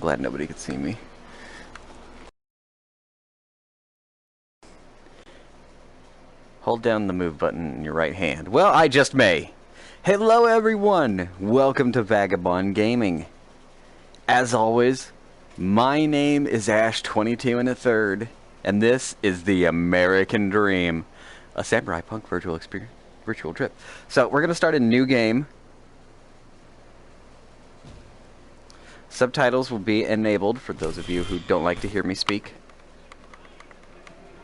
glad nobody could see me. Hold down the move button in your right hand. Well, I just may. Hello everyone! Welcome to Vagabond Gaming. As always, my name is Ash22 1/3, and this is the American Dream, a Samurai Punk virtual trip. So we're gonna start a new game. Subtitles will be enabled for those of you who don't like to hear me speak.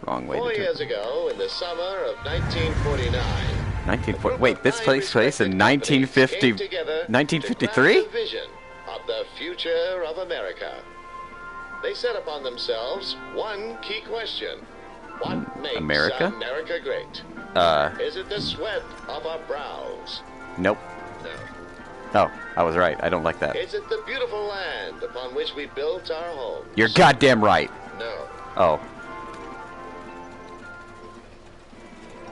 Wrong way. 4 years ago, in the summer of 1949. Wait, this takes place in 1953? Vision of the future of America. They set upon themselves one key question: what makes America great? Is it the sweat of our brows? Nope. No. Oh, I was right. I don't like that. Is it the beautiful land upon which we built our homes? You're goddamn right. No. Oh.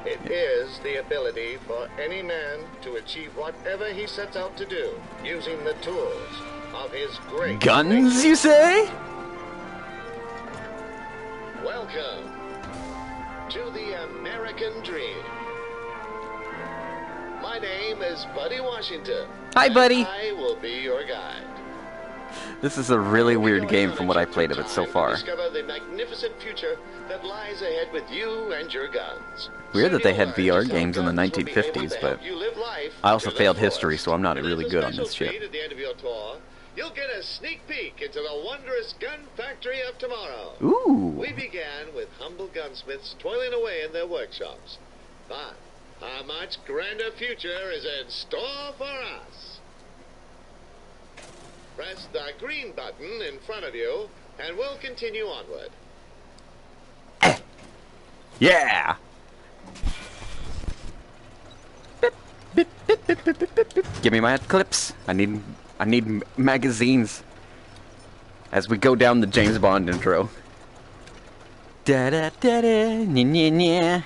It is the ability for any man to achieve whatever he sets out to do, using the tools of his great guns, nature. you say? Welcome to the American Dream. My name is Buddy Washington. Hi, Buddy. I will be your guide. This is a really weird game from what I played of it so far. Discover the magnificent future that lies ahead with you and your guns. Weird that they had VR games in the 1950s, but I also failed history, so I'm not really good on this shit. At the end of your tour, you'll get a sneak peek into the wondrous gun factory of tomorrow. Ooh. We began with humble gunsmiths toiling away in their workshops. But a much grander future is in store for us. Press the green button in front of you, and we'll continue onward. Yeah! Give me my clips. I need magazines. As we go down the James Bond intro. Da da da da, nya nya nya.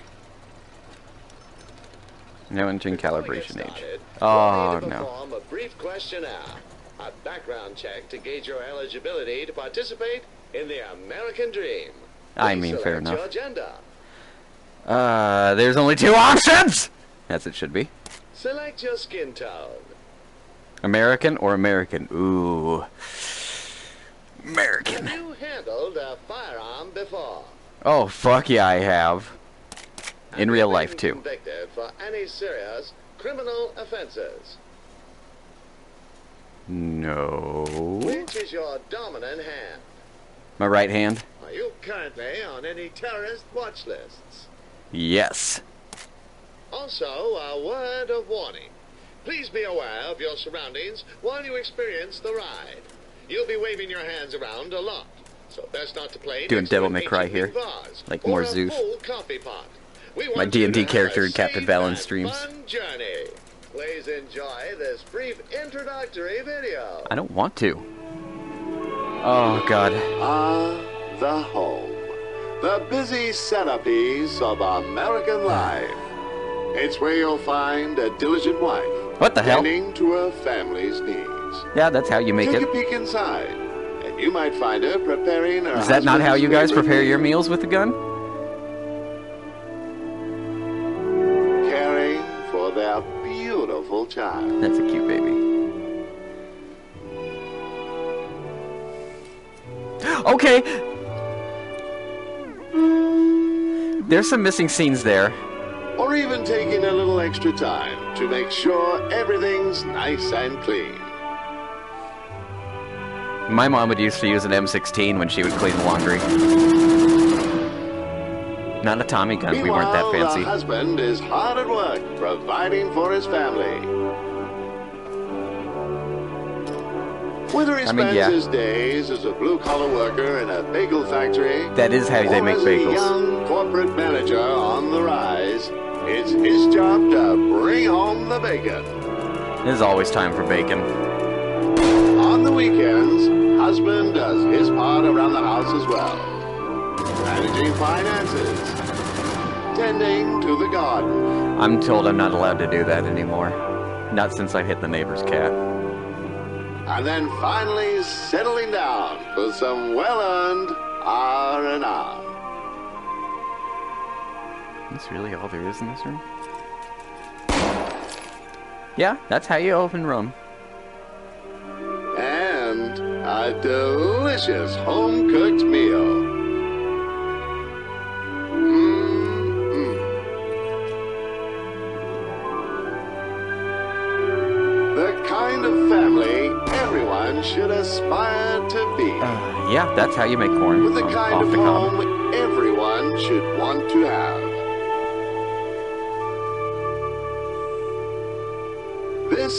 Now entering calibration age. Oh no. Perform a brief questionnaire, a background check to gauge your eligibility to participate in the American Dream. I mean, fair enough. Your gender. There's only 2 options! As it should be. Select your skin tone. American or American? Ooh. American. Have you handled a firearm before? Oh, fuck yeah, I have. In real life, too. Convicted for any serious criminal offenses. No. Which is your dominant hand? My right hand? Are you currently on any terrorist watch lists? Yes. Also, a word of warning. Please be aware of your surroundings while you experience the ride. You'll be waving your hands around a lot, so best not to play doing next Devil to an May Cry ancient here, vase like or more a Zeus. full coffee pot. We My want you D&D to character have in Captain safe Valen and streams. Fun journey. Please enjoy this brief introductory video. I don't want to. Oh, God. The home. The busy centerpiece of American life. It's where you'll find a diligent wife. What the hell? Tending to her family's needs. Yeah, that's how you make Take it. a peek inside, and you might find her preparing her Is that not how husband's you guys favorite prepare your meal. meals with the gun? Caring for their beautiful child. That's a cute baby. Okay. There's some missing scenes there. Or even taking a little extra time to make sure everything's nice and clean. My mom would used to use an M16 when she would clean the laundry. Not a Tommy gun, we weren't that Meanwhile, fancy. the husband is hard at work providing for his family. Whether he spends yeah. his days as a blue-collar worker in a bagel factory, That is how they or make as bagels. a young corporate manager on the rise, it's his job to bring home the bacon. There's always time for bacon. On the weekends, husband does his part around the house as well. Managing finances, tending to the garden. I'm told I'm not allowed to do that anymore. Not since I hit the neighbor's cat. and then finally settling down for some well-earned R&R. That's really all there is in this room? Yeah, that's how you open rum. And a delicious home-cooked meal. The kind of family everyone should aspire to be. Yeah, that's how you make corn. With the kind off of the cob. home everyone should want to have. This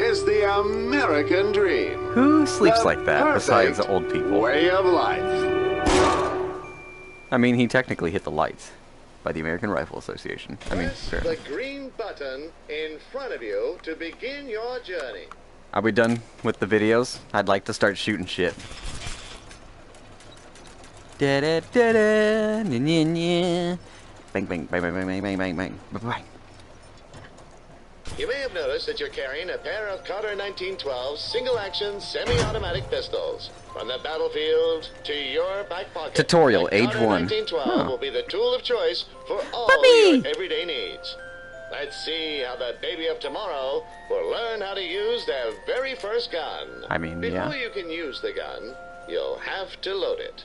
is the American dream. Who sleeps The like that besides the old perfect people? way of life. I mean, he technically hit the lights by the American Rifle Association. I mean, Press fair the enough. green button in front of you to begin your journey. Are we done with the videos? I'd like to start shooting shit. Da da da da, nya nya nya. Bang bang bang bang bang bang bang bang bang bang. You may have noticed that you're carrying a pair of Carter 1912 single-action semi-automatic pistols. From the battlefield to your back pocket. Tutorial, the age Carter 1. 1912 will be the tool of choice for all Puppy! your everyday needs. Let's see how the baby of tomorrow will learn how to use their very first gun. I mean, Before yeah. you can use the gun, you'll have to load it.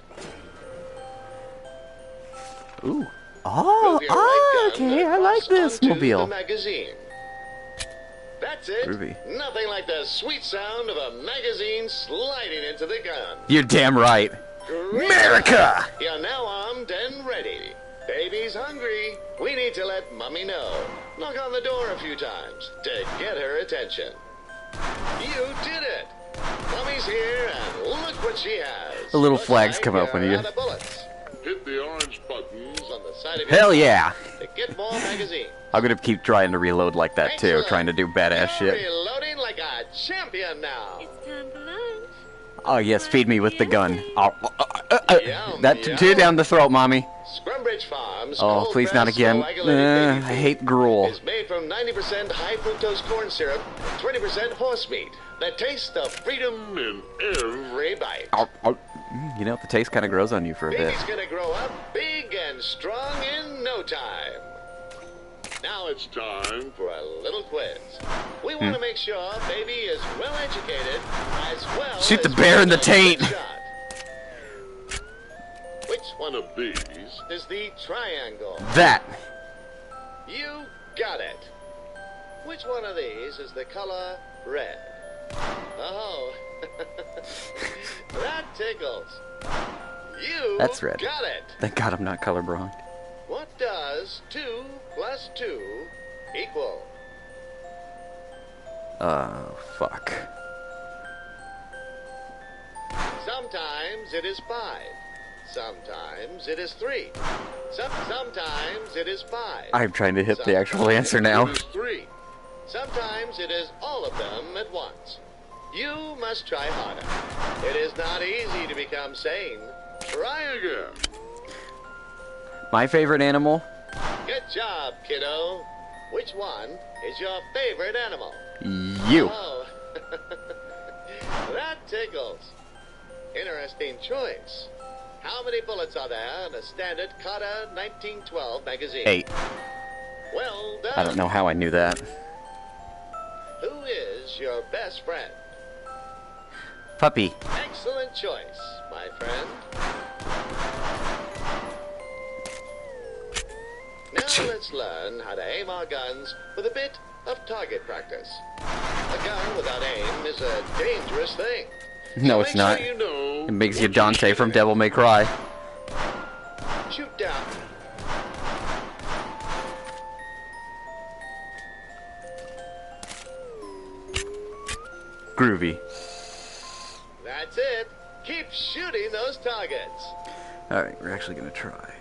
Ooh. Oh, Move your right gun okay, I like across this onto mobile. the magazine. That's it. Groovy. Nothing like the sweet sound of a magazine sliding into the gun. You're damn right. Great. America! You're now armed and ready. Baby's hungry. We need to let Mommy know. Knock on the door a few times to get her attention. You did it. Mommy's here, and look what she has. The little Looks flags like come up when you're you- out of bullets. Hit the orange buttons on the side of Hell your yeah! to get more magazine. I'm gonna keep trying to reload like that too, Excellent. trying to do badass You're shit. reloading like a champion now. It's time for lunch. Oh yes, feed me with the gun. Oh, Yum, that yum. two down the throat, mommy. Scrumbridge Farms. Oh, cold please not pressed again. coagulated baby I food hate gruel. is made from 90% high fructose corn syrup and 20% horse meat. The taste of freedom in every bite. You know, the taste kind of grows on you for a bit. Baby's gonna grow up big and strong in no time. Now it's time for a little quiz. We want to make sure baby is well educated as well. Shoot the as bear in the well taint. shot. Which one of these is the triangle? That. You got it. Which one of these is the color red? Oh, that tickles. You That's red. got it. Thank God I'm not colorblind. What does 2 plus 2 equal? Fuck. Sometimes it is 5. Sometimes it is 3. Sometimes it is 5. I'm trying to hit the actual answer now. It is 3. Sometimes it is all of them at once. You must try harder. It is not easy to become sane. Try again. My favorite animal? Good job, kiddo. Which one is your favorite animal? You. Oh, that tickles. Interesting choice. How many bullets are there in a standard Carter 1912 magazine? 8. Well done. I don't know how I knew that. Who is your best friend? Puppy. Excellent choice, my friend. Now let's learn how to aim our guns with a bit of target practice. A gun without aim is a dangerous thing. No, So it's make not. Sure you know It makes you what Dante you're from shooting Devil May Cry. at. Shoot down. Groovy. That's it. Keep shooting those targets. Alright, we're actually gonna try.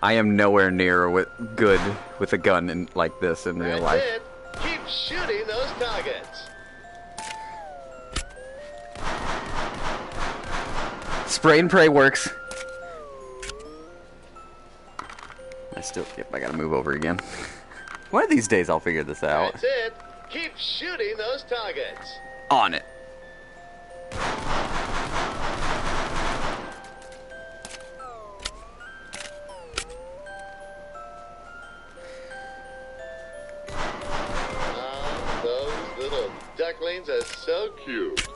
I am nowhere near good with a gun like this in real That's life. it. Keep shooting those targets. Spray and pray works. Yep, I gotta move over again. One of these days I'll figure this out. That's it. keep shooting those targets. On it. Those little ducklings are so cute.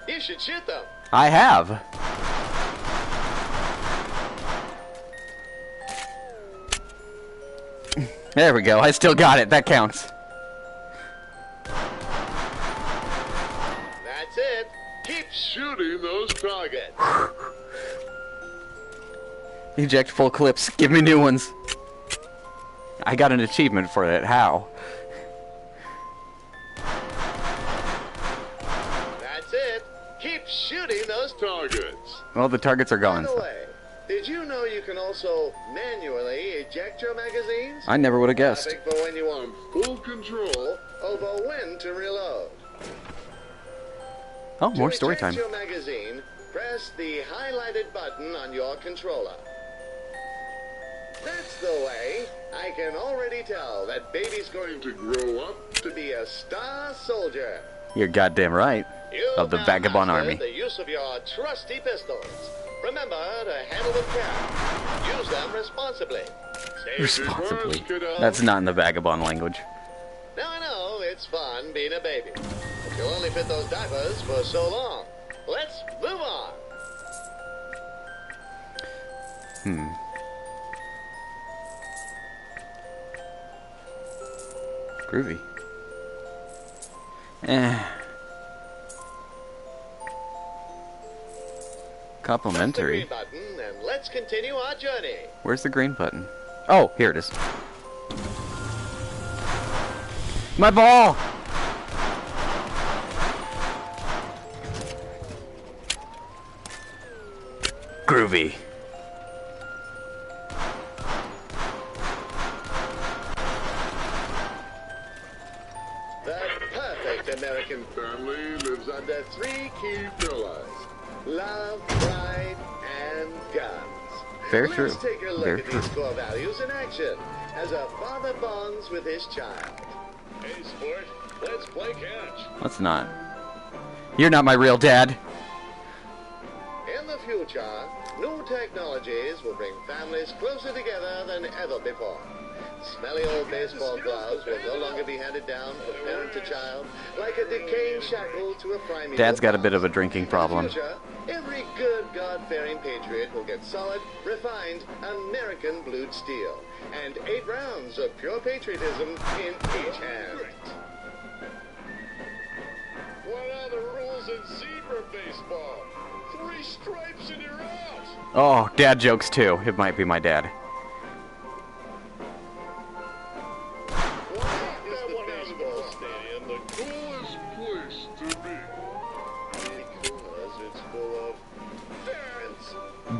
You should shoot them. I have. There we go. I still got it. That counts. That's it. Keep shooting those targets. Eject full clips. Give me new ones. I got an achievement for it. How? That's it. Keep shooting those targets. Well, the targets are By gone. the So. way, did you know you can also manually eject your magazines? I never would have guessed. Perfect for when you want full control over when to reload. Oh, more story To time. eject your magazine, press the highlighted button on your controller. That's the way. I can already tell that baby's going to grow up to be a star soldier. You're goddamn right. You've Of the now Vagabond mastered Army. the use of your trusty pistols. Remember to handle them carefully. Use them responsibly. Safety Responsibly. first, kiddo. That's not in the Vagabond language. Now I know it's fun being a baby, but you'll only fit those diapers for so long. Let's move on. Groovy. Eh. Complimentary. Press the green button and let's continue our journey. Where's the green button? Oh, here it is. My ball! Groovy. The perfect American family lives under three key pillars: love, pride, and guns. Very Let's true. take a look Very at true. these core values in action as a father bonds with his child. Hey, sport, let's play catch. Let's not. You're not my real dad. In the future, new technologies will bring families closer together than ever before. Smelly old baseball gloves will no longer be handed down from parent to child like a decaying shackle to a primeval. Dad's got a bit of a boss. drinking In the problem. future, every good, God-fearing patriot will get solid, refined, American blued steel, and 8 rounds of pure patriotism in each hand. What are the rules in zebra baseball? 3 stripes and you're out. Oh, dad jokes too. It might be my dad. That one out of the ball stadium, the coolest place to be. Because it's full of parents.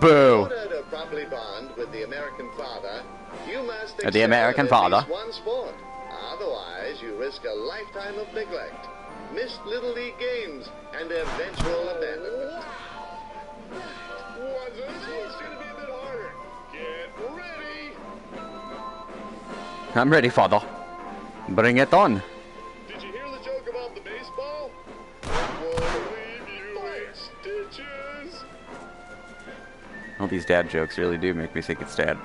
Boo. In order to properly bond with the American father, you must The excel American at father. least one sport. Otherwise, you risk a lifetime of neglect, missed Little League games, and eventual abandonment. This one's gonna be a bit harder. Get ready. I'm ready, father. Bring it on. Did you hear the joke about the baseball? It will leave you in stitches. All these dad jokes really do make me think it's dad.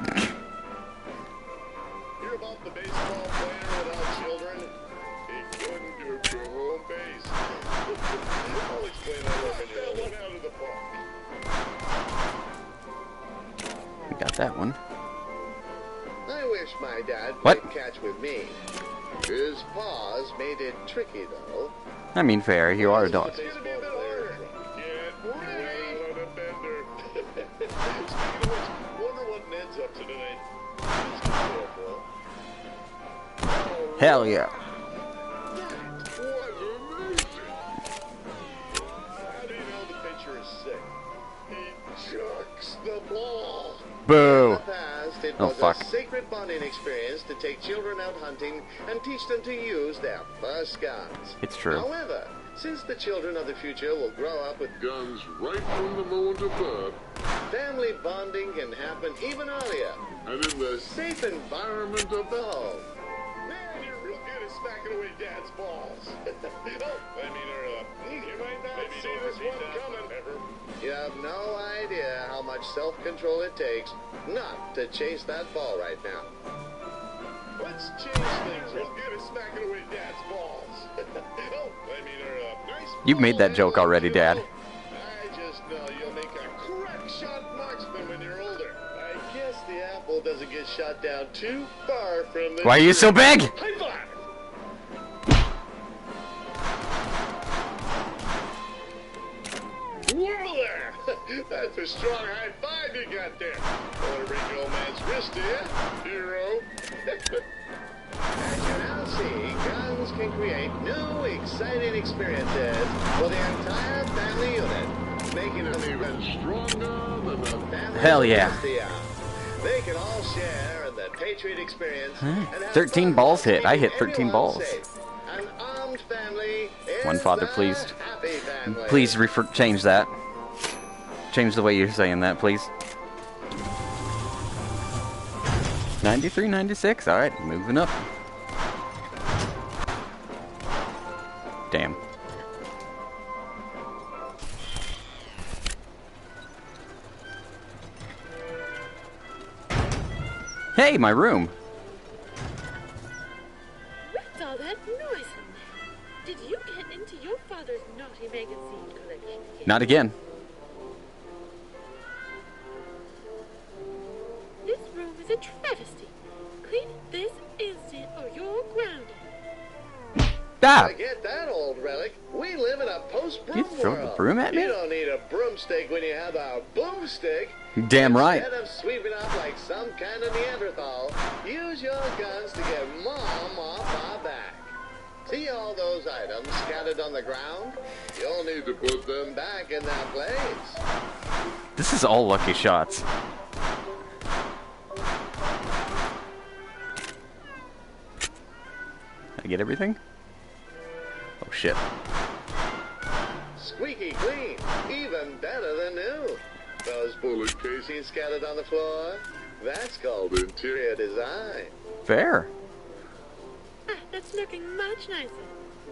Hear about the baseball player without children? He couldn't get to home base. I'll explain that one out of the park. We got that one. I wish my dad What? played catch with me. His paws made it tricky, though. I mean, fair. You are a dog. It's gonna be a bit harder. Get ready. Well, on a bender. Speaking of which, wonder what Ned's up to tonight. Hell yeah. Was amazing. How do you know the pitcher is sick? He chucks the ball. Boo. In the past, it Oh, was fuck. a sacred bonding experience to take children out hunting and teach them to use their first guns. It's true. However, since the children of the future will grow up with Guns right from the moment of birth, family bonding can happen even earlier. and in the Safe environment of the home. man, you're real good at smacking away Dad's balls. You might not see this one coming. You have no idea how much self-control it takes not to chase that ball right now. Let's change things. We'll get it smacking away Dad's balls. Nice You've made that ball joke handling, already, Dad. I just know you'll make a crack shot marksman when you're older. I guess the apple doesn't get shot down too far from the Why are you so big? High five! Whoa there! That's a strong high five you got there. Puerto Rican old man's wrist, hero. As you now see, guns can create new, exciting experiences for the entire family unit, making them even stronger than the family. Hell yeah. They can all share in the Patriot experience. And have 13 fun balls hit. I keeping hit 13 everyone balls. safe. An armed family is One father, the please. happy family. Please change that. Change the way you're saying that, please. 93, 96. All right, moving up. Damn. Hey, my room. What's all that noise in there? Did you get into your father's naughty magazine collection again? Not again. This room is a travesty. Clean it this instant or you're grounded. Ah! Forget that old relic. We live in a post-broom You throw the world. broom at me? You don't need a broomstick when you have a boomstick. Damn right. Instead of sweeping up like some kind of Neanderthal, use your guns to get Mom off our back. See all those items scattered on the ground? You'll need to put them back in their place. This is all lucky shots. Did I get everything? Oh shit. Squeaky clean, even better than new. Those bullet casings scattered on the floor? That's called interior design. Fair. Ah, that's looking much nicer.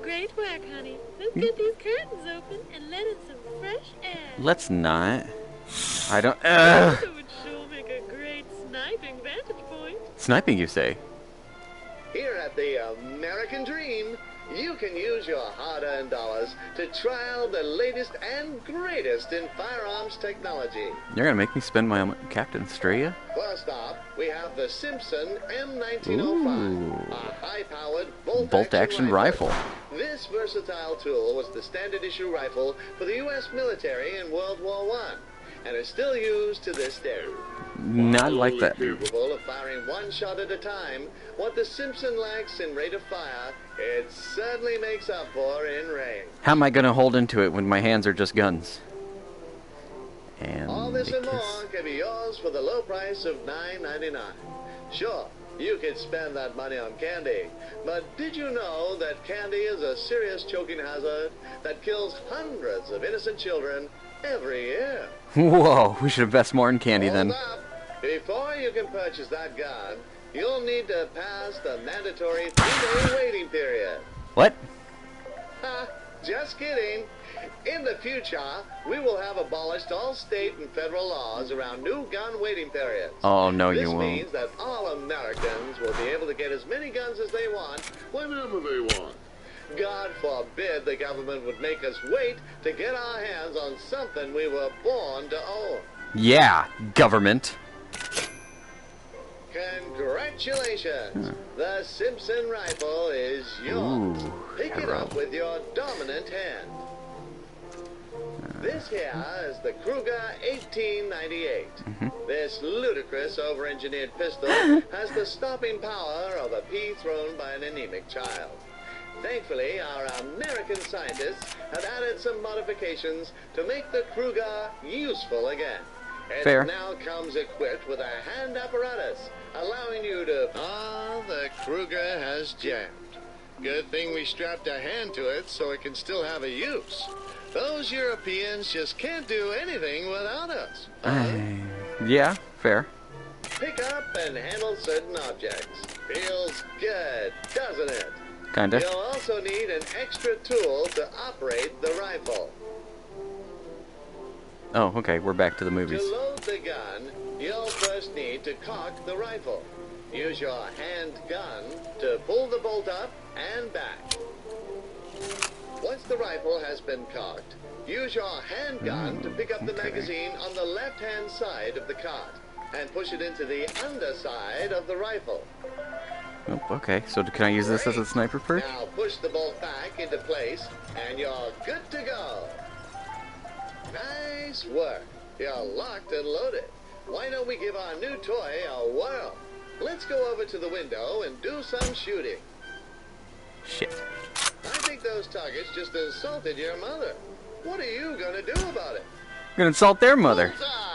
Great work, honey. Let's get these curtains open and let in some fresh air. Let's not. I don't. That would sure make a great sniping vantage point. Sniping, you say? Here at the American Dream, you can use your hard-earned dollars to try out the latest and greatest in firearms technology. You're gonna make me spend my Captain Straya? First off, we have the Simpson M1905, Ooh. a high-powered Bolt-action rifle. This versatile tool was the standard-issue rifle for the U.S. military in World War I, and is still used to this day. Not like that. Capable of firing one shot at a time, what the Simpson lacks in rate of fire, it certainly makes up for in range. How am I gonna hold into it when my hands are just guns? And All this and because- more can be yours for the low price of $9.99. Sure, you could spend that money on candy, but did you know that candy is a serious choking hazard that kills hundreds of innocent children every year? Whoa, we should invest more in candy then. Hold up. Before you can purchase that gun, you'll need to pass the mandatory 3-day waiting period. What? Ha, just kidding. In the future, we will have abolished all state and federal laws around new gun waiting periods. Oh no, This you won't. means that all Americans will be able to get as many guns as they want, whenever they want. God forbid the government would make us wait to get our hands on something we were born to own. Yeah, government. Congratulations! The Simpson rifle is yours. Ooh, Pick it arrow. up with your dominant hand. This here is the Kruger 1898. This ludicrous over-engineered pistol has the stopping power of a pea thrown by an anemic child. Thankfully, our American scientists have added some modifications to make the Kruger useful again. It Fair. now comes equipped with a hand apparatus, allowing you to... Ah, the Kruger has jammed. Good thing we strapped a hand to it so it can still have a use. Those Europeans just can't do anything without us. Yeah, fair. Pick up and handle certain objects. Feels good, doesn't it? Kinda. You'll also need an extra tool to operate the rifle. Oh, okay, we're back to the movies. To load the gun, you'll first need to cock the rifle. Use your hand gun to pull the bolt up and back. Once the rifle has been cocked, use your hand gun to pick up the magazine on the left-hand side of the cart and push it into the underside of the rifle. Oh, okay, so can I use this as a sniper perk? Now push the bolt back into place and you're good to go. Nice work. You're locked and loaded. Why don't we give our new toy a whirl? Let's go over to the window and do some shooting. Shit. I think those targets just insulted your mother. What are you gonna do about it? I'm gonna insult their mother. Bullseye!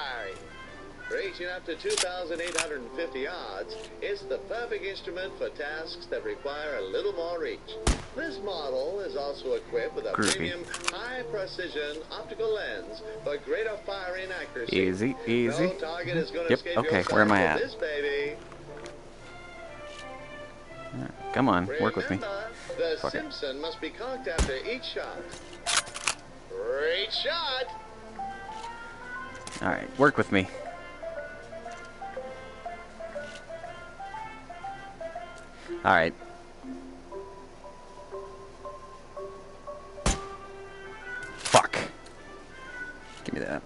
Reaching up to 2,850 yards, it's the perfect instrument for tasks that require a little more reach. This model is also equipped with a Groovy. premium high-precision optical lens for greater firing accuracy. Easy, easy. No target is gonna Yep, escape okay, your where am I sight at? with this baby. Come on, work with me. Remember, the Fuck it. Simpson must be cocked after each shot. Great shot! Alright, work with me. Alright. Fuck. Give me that.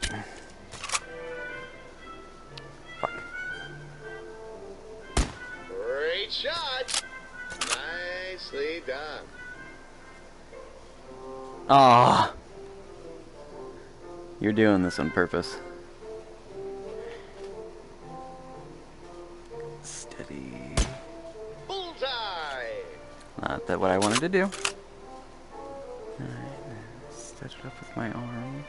Fuck. Great shot! Nicely done. Ah. You're doing this on purpose. Steady. Bullseye! Not that what I wanted to do. Alright, set it up with my arm.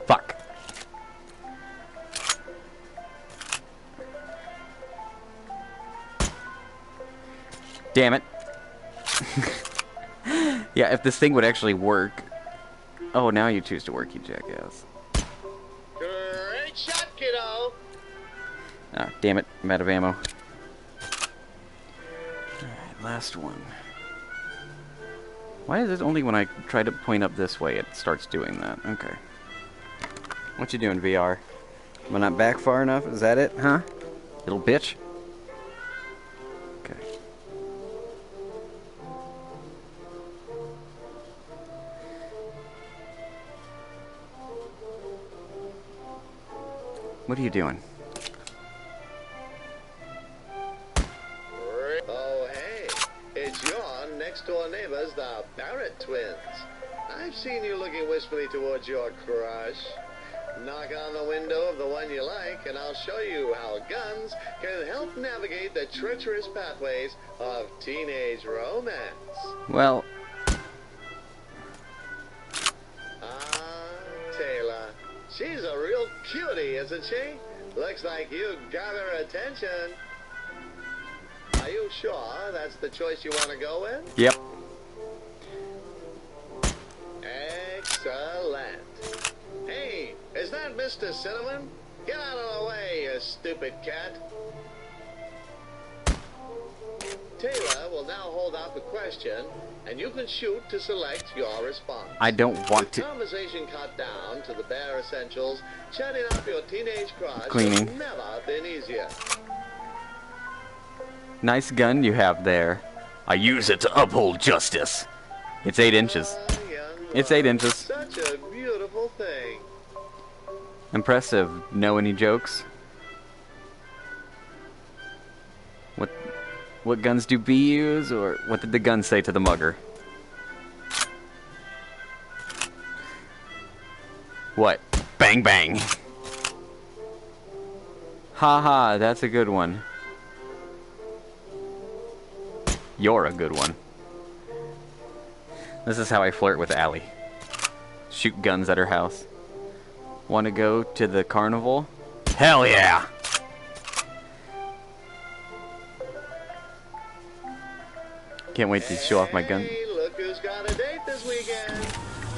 Fuck. Damn it. Yeah, if this thing would actually work. Oh, now you choose to work, you jackass. Great shot, kiddo! Ah, damn it. I'm out of ammo. Alright, last one. Why is it only when I try to point up this way it starts doing that? Okay. What you doing, VR? Am I not back far enough? Is that it? Huh? Little bitch? Okay. What are you doing? Oh, hey, it's your next-door neighbors, the Barrett twins. I've seen you looking wistfully towards your crush. Knock on the window of the one you like, and I'll show you how guns can help navigate the treacherous pathways of teenage romance. Well, Taylor. She's a real cutie, isn't she? Looks like you got her attention. Are you sure that's the choice you want to go with? yep. Excellent. Hey, is that Mr. Cinnamon? Get out of the way, you stupid cat. Taylor will now hold out the question, and you can shoot to select your response. I don't want With to. conversation cut down to the bare essentials, chatting up your teenage crush Cleaning. has never been easier. Nice gun you have there. I use it to uphold justice. It's 8 inches. Young It's love, 8 inches. Such a beautiful thing. Impressive. Know any jokes? What guns do B use, or what did the gun say to the mugger? What? Bang bang. Haha, that's a good one. You're a good one. This is how I flirt with Allie. Shoot guns at her house. Want to go to the carnival? Hell yeah! Can't wait to show off my gun. Hey, look who's got a date this weekend.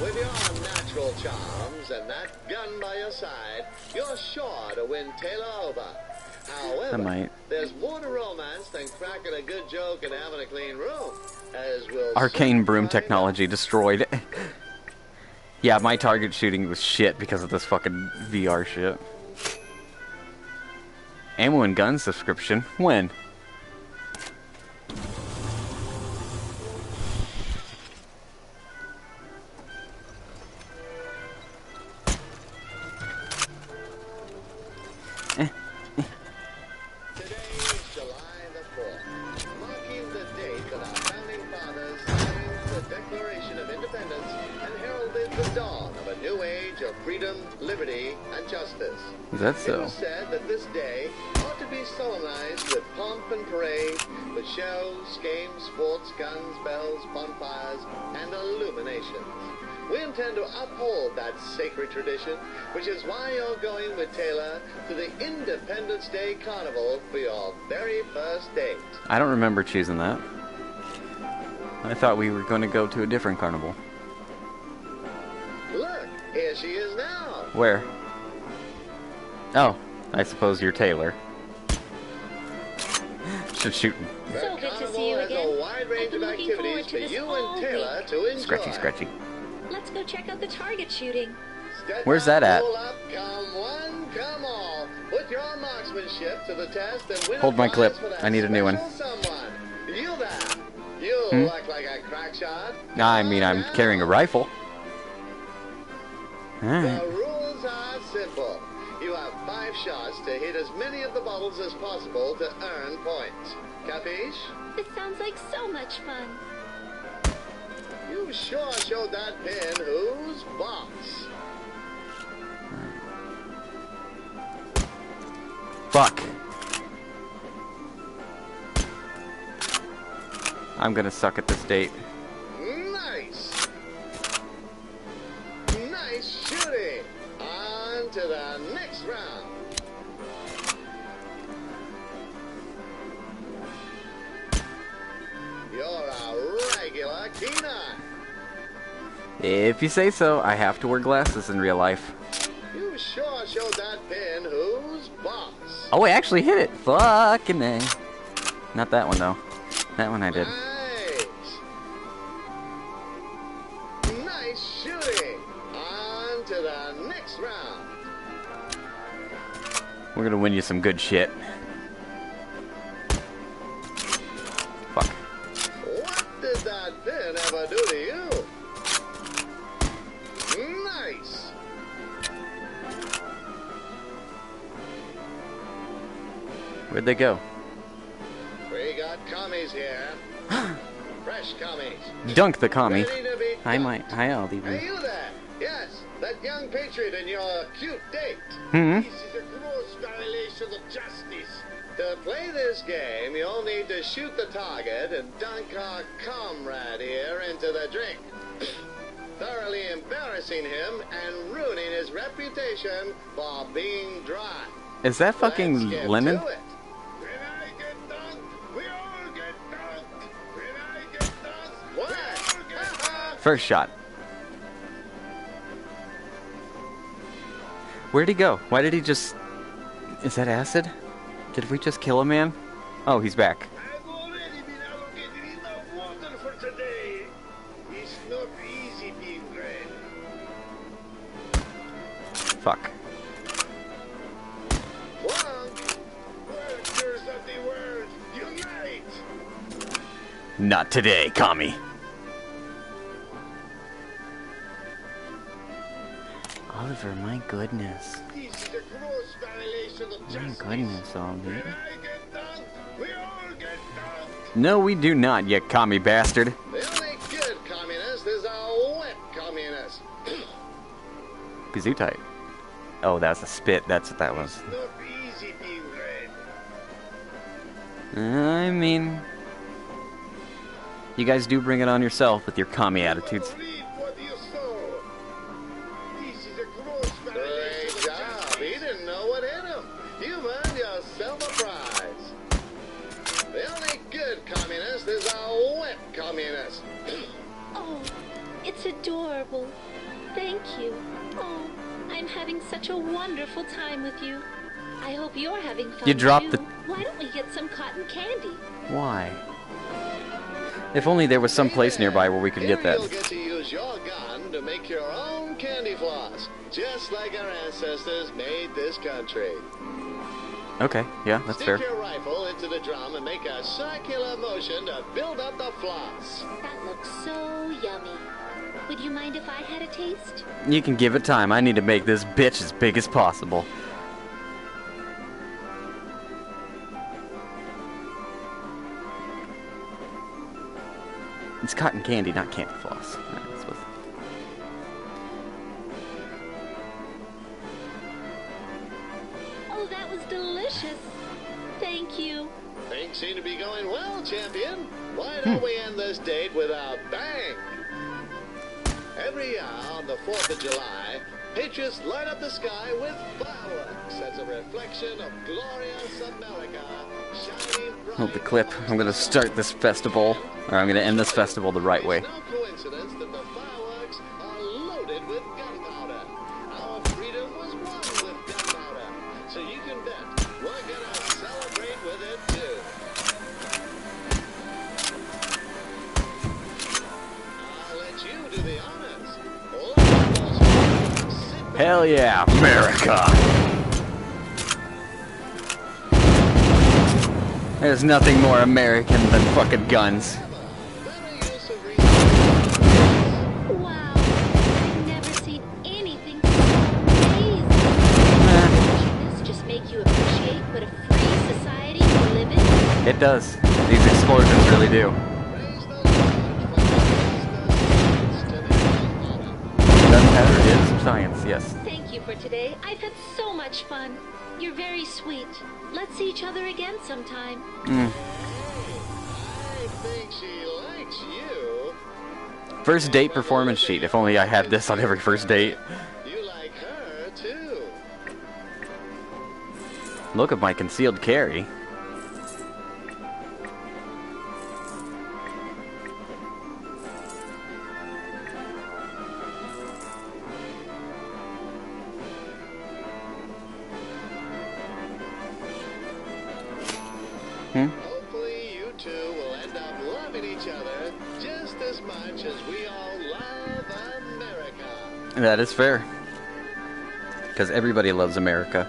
With your natural charms and that gun by your side, you're sure to win Taylor over. However, I might. there's more to romance than cracking a good joke and having a clean room. As we'll Arcane soon broom find technology destroyed. Yeah, my target shooting was shit because of this fucking VR shit. Ammo and gun subscription? When? Today is July the 4th, marking the date that our founding fathers signed the Declaration of Independence and heralded the dawn of a new age of freedom, liberty, and justice. Is that It so? was said that this day ought to be solemnized with pomp and parade, with shows, games, sports, guns, bells, bonfires, and illuminations. We intend to uphold that sacred tradition, which is why you're going with Taylor to the Independence Day Carnival for your very first date. I don't remember choosing that. I thought we were going to go to a different carnival. Look, here she is now. Where? Oh, I suppose you're Taylor. Should shoot. The So good to carnival see you has again. a wide range I've been of looking forward activities to for this you all and Taylor week. to enjoy. Scratchy, scratchy. Let's go check out the target shooting. Step Where's up, that at? roll up, come one, come all. Put your marksmanship to the test and win Hold a my prize clip. for that I need a new one. special someone. You there. You Hmm? look like a crack shot. I mean, I'm Come carrying a on. rifle. The Alright. rules are simple. You have 5 shots to hit as many of the bottles as possible to earn points. Capiche? This sounds like so much fun. You sure showed that pin who's boss. Fuck. I'm gonna suck at this date. Nice. Nice shooting. On to the next round. You're a regular keen eye. If you say so, I have to wear glasses in real life. You sure showed that pin who's boss. Oh, I actually hit it. Fucking A. Not that one, though. That one I did. Nice. Nice shooting. On to the next round. We're gonna win you some good shit. Fuck. What did that pin ever do to you? Nice. Where'd they go? We got commies here. Fresh commies. Dunk the commie. Ready to be Hi, dunked. Mike. Hi, Aldi. Hey, you there. Yes, that young patriot and your cute date. Hmm? This is a gross violation of justice. To play this game, you'll need to shoot the target and dunk our comrade here into the drink, thoroughly embarrassing him and ruining his reputation for being dry. Is that fucking Let's get lemon? to it. When I get dunked, we all get dunked. When I get dunked, what? We all get dunked. First shot. Where'd he go? Why did he just... Is that acid? Did we just kill a man? Oh, he's back. I've already been allocated enough water for today. It's not easy being red. Fuck. Plunk! Workers of the world, unite! Not today, commie. Oliver, my goodness. This is a gross violation of My justice. goodness, Aldi. When I get dunked, we all get dunked. No, we do not, you commie bastard. The only good communist is a wet communist. Gesundheit. Oh, that's a spit. That's what that was. It's not easy being red. I mean... You guys do bring it on yourself with your commie attitudes. Reap what you sow. This is a gross Great violation of job. justice. He didn't know what hit him. You've earned yourself a prize. The only good communist is a wet communist. Oh, it's adorable. Thank you. Oh, I'm having such a wonderful time with you. I hope you're having fun. You dropped too. the- Why don't we get some cotton candy? Why? If only there was some place nearby where we could get that. You'll get to use your gun to make your own candy floss, just like our ancestors made this country. Okay, yeah, that's fair. Stick your rifle into the drum and make a circular motion to build up the floss. That looks so yummy. Would you mind if I had a taste? You can give it time. I need to make this bitch as big as possible. It's cotton candy, not candy floss. That's what- Oh, that was delicious. Thank you. Things seem to be going well, champion. Why don't we end this date with a bang? Every year on the 4th of July, patriots light up the sky with fireworks as a reflection of glorious America shining bright. Hold the clip. I'm gonna start this festival, or I'm gonna end this festival the right way. It's no coincidence that the fireworks are loaded with gunpowder. Our freedom was won with gunpowder. So you can bet we're gonna celebrate with it too. I'll let you do the honors. All of us, sit back. Hell yeah, America! There's nothing more American than fucking guns. Better use of resources. Wow. I've never seen anything so amazing. Doesn't this just make you appreciate what a free society we live in? It does. These explosions really do. Raise the large from the Gunpowder is science, yes. Thank you for today. I've had so much fun. You're very sweet. Let's see each other again sometime. I think she likes you. First date performance sheet. If only I had this on every first date. You like her too. Look at my concealed carry. Hopefully you two will end up loving each other just as much as we all love America. That is fair. Because everybody loves America.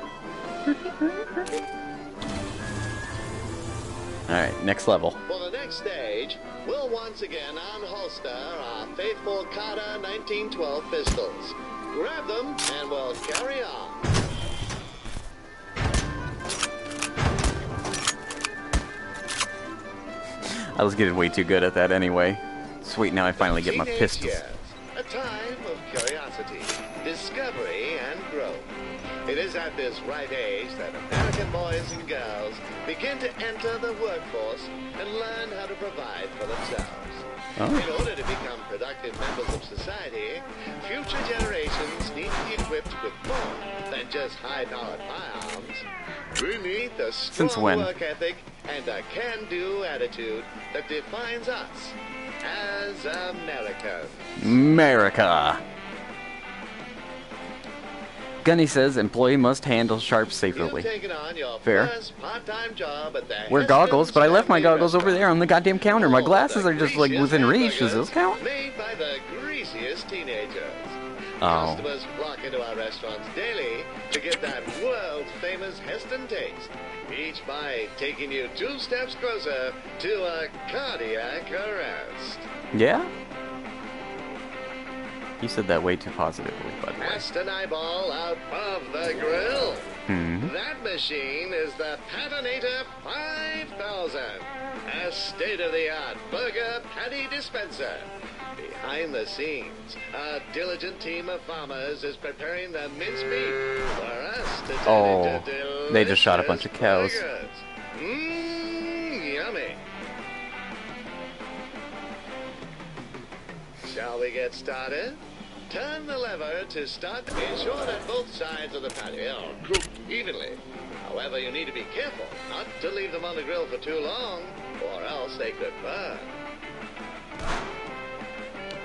Alright, next level. For the next stage, we'll once again unholster our faithful Carter 1912 pistols. Grab them and we'll carry on. I was getting way too good at that anyway. Sweet, now I finally get my Teenage pistols. years, a time of curiosity, discovery, and growth. It is at this right age that American boys and girls begin to enter the workforce and learn how to provide for themselves. Oh. In order to become productive members of society, future generations need to be equipped with more than just high-powered firearms. We need the Since strong when? work ethic and a can-do attitude that defines us as Americans. America! Gunny says employee must handle sharp You've safely. taken on your Fair. first part-time job at the Wear Heston goggles, but I left my Family goggles over there on the goddamn counter. My glasses are just like within reach. Does those count? Made by the greasiest teenagers. Oh. Customers flock into our restaurants daily to get that world-famous Heston taste. Each bite taking you 2 steps closer to a cardiac arrest. Yeah? You said that way too positively, by the way. Heston Eyeball out of the grill. Hmm. That machine is the Patinator 5000, a state-of-the-art burger patty dispenser. Behind the scenes, a diligent team of farmers is preparing the mincemeat for us to turn Oh, into they just shot a bunch of cows. Mmm, yummy. Shall we get started? Turn the lever to start. Ensure that both sides of the patty are cooked evenly. However, you need to be careful not to leave them on the grill for too long, or else they could burn.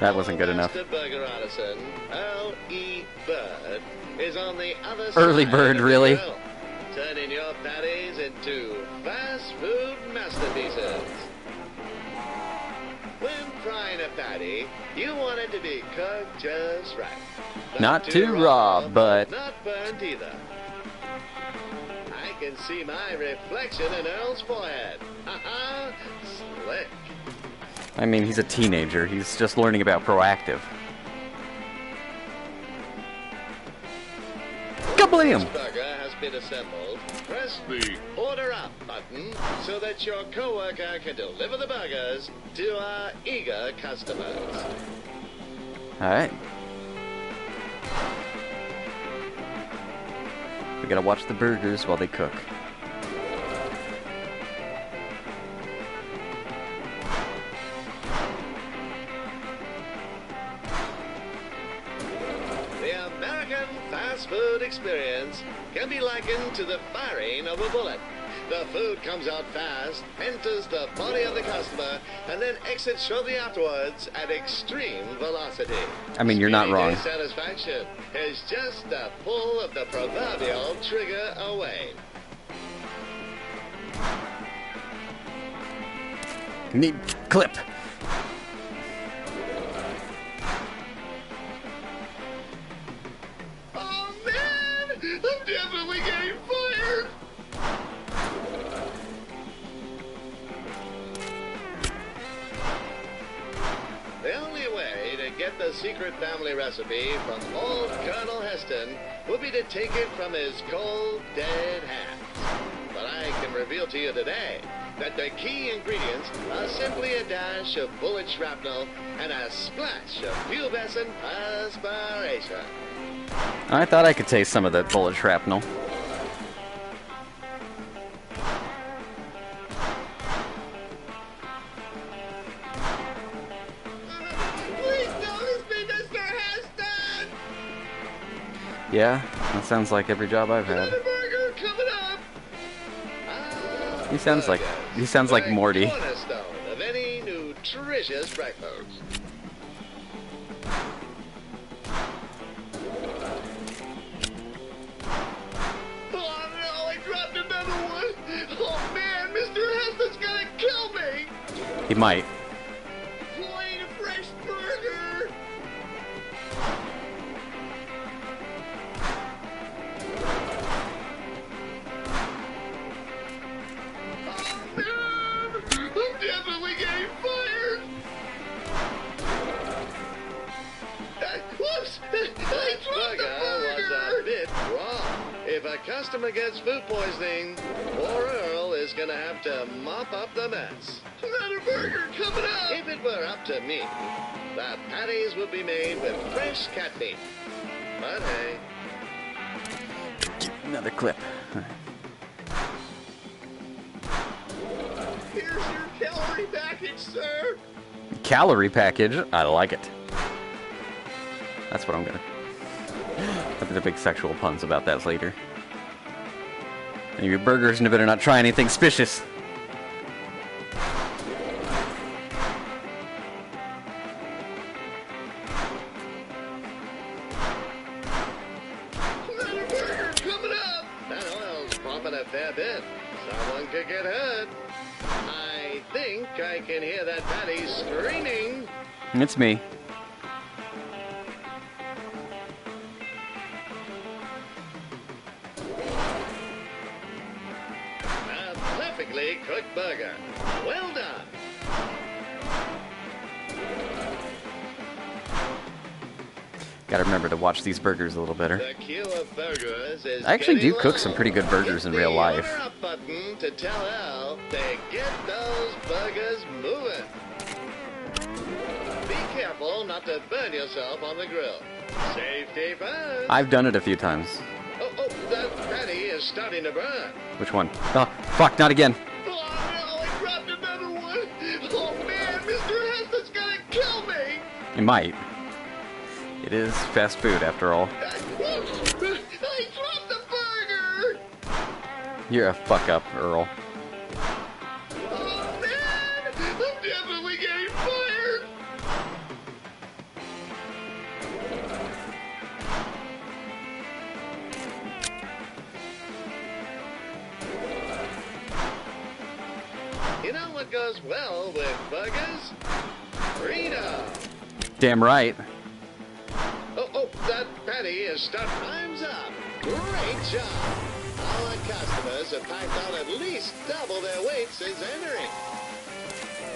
That wasn't good enough. Master Burger Artisan, L.E. Bird, is on the other Early side bird, of the really? grill. turning your patties into fast food masterpieces. When frying a patty, you want it to be cooked just right. Not too raw, but not burnt either. I can see my reflection in Earl's forehead. Haha, slick. I mean, he's a teenager. He's just learning about proactive. Kablam! This burger has been assembled. Press the Order Up button so that your coworker can deliver the burgers to our eager customers. Alright. We gotta watch the burgers while they cook. The American fast food experience can be likened to the firing of a bullet. The food comes out fast, enters the body of the customer, and then exits shortly afterwards at extreme velocity. I mean, you're not Speedy wrong. satisfaction is just a pull of the proverbial trigger away. Need clip. Oh man, I'm definitely getting fired. The only way to get the secret family recipe from old Colonel Heston would be to take it from his cold, dead hands. But I can reveal to you today that the key ingredients are simply a dash of bullet shrapnel and a splash of pubescent perspiration. I thought I could taste some of that bullet shrapnel. Please notice me, Mr. Heston! Yeah, that sounds like every job I've had. Another burger coming up! He sounds like The Morty. cornerstone of any nutritious breakfast. Oh no, I dropped another one! Oh man, Mr. Heston's gonna kill me! He might. Plain fresh burger! Oh man! I'm definitely getting fired! Whoops! I dropped the burger! Was a bit raw. If a customer gets food poisoning, poor Earl is gonna have to mop up the mess. Another burger coming up! If it were up to me, the patties would be made with fresh cat meat. But hey, Another clip. here's your calorie package, sir! Calorie package. I like it. That's what I'm gonna. I'll do the big sexual puns about that later. And your burgers, and you better not try anything suspicious. Another burger coming up! That oil's pumping a fair bit. Someone could get hurt. I think I can hear that patty screaming. It's me. A perfectly cooked burger. Well done. Gotta remember to watch these burgers a little better. The queue of burgers is I actually getting do cook long. some pretty good burgers in Hit real the life. Order Up button to tell Al to get those burgers moving. Be careful not to burn yourself on the grill. Safety first. I've done it a few times. Oh, that patty is starting to burn. Which one? Oh, fuck, not again. Oh no, I dropped another one. Oh man, Mr. Heston's gonna kill me. It might. It is fast food after all. I dropped the burger. You're a fuck up, Earl. Oh man, I'm definitely getting fired. You know what goes well with burgers? Freedom. Damn right. Oh, that patty is stuffed. Time's up. Great job. Our customers have packed out at least double their weight since entering.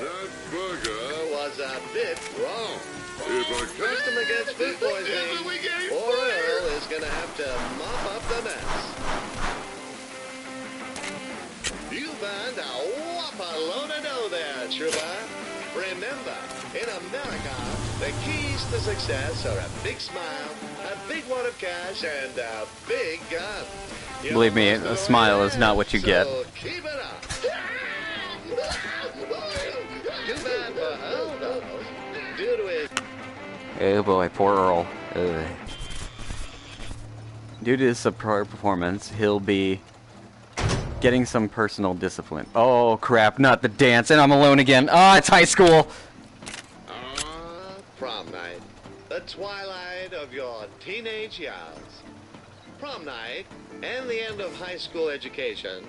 That burger Was a bit wrong. If a Customer gets food poisoning, poor Earl is gonna have to mop up the mess. You burned a whopper load of dough there, Trooper. Remember, in America, the keys to success are a big smile, a big wad of cash, and a big gun. You Believe me, almost a got smile away is not what you so get. Keep it up. Too bad for Earl, though. Due to his Oh boy, poor Earl. Ugh. Due to his subpar performance, he'll be getting some personal discipline. Oh crap, not the dance, and I'm alone again. Ah, it's high school! prom night, the twilight of your teenage years. Prom night and the end of high school education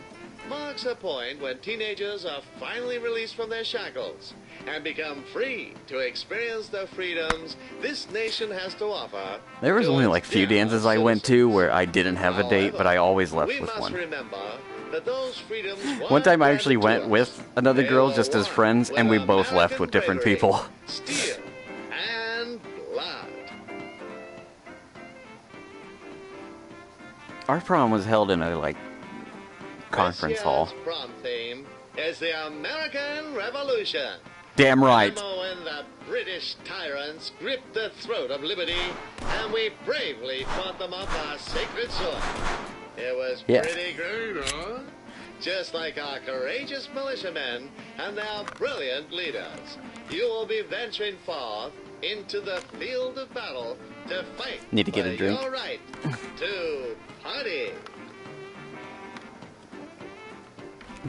marks a point when teenagers are finally released from their shackles and become free to experience the freedoms this nation has to offer. There was to only its like few dear dances I went to citizens. where I didn't have a date, but I always left we with must one. remember that those freedoms One time I weren't actually granted went to with us. another They girl were just as won friends, and we with both left American with different bravery, people. Steel and blood. Our prom was held in a, like, conference This hall. year's prom theme is the American Revolution. Damn right. Remember when the British tyrants gripped the throat of liberty and we bravely fought them off our sacred soil? It was Yeah. pretty great, huh? Just like our courageous militiamen and their brilliant leaders, you will be venturing forth into the field of battle to fight Need to get for a drink. your right to party.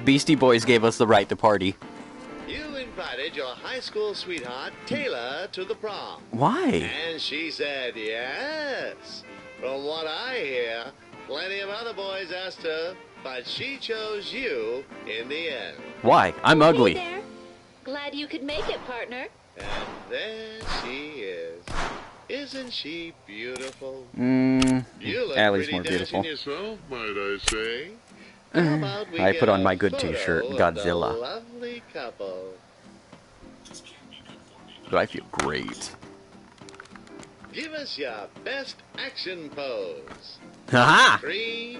Beastie Boys gave us the right to party. You invited your high school sweetheart, Taylor, to the prom. Why? And she said yes. From what I hear, plenty of other boys asked her, but she chose you in the end. Why? I'm Hey ugly. there. Glad you could make it, partner. And there she is. Isn't she beautiful? Mmm. You look Allie's pretty more beautiful. dashing yourself, might I say. How about we I get put on a my good photo t-shirt, of Godzilla. the lovely couple. But I feel great. Give us your best action pose. Haha! 3,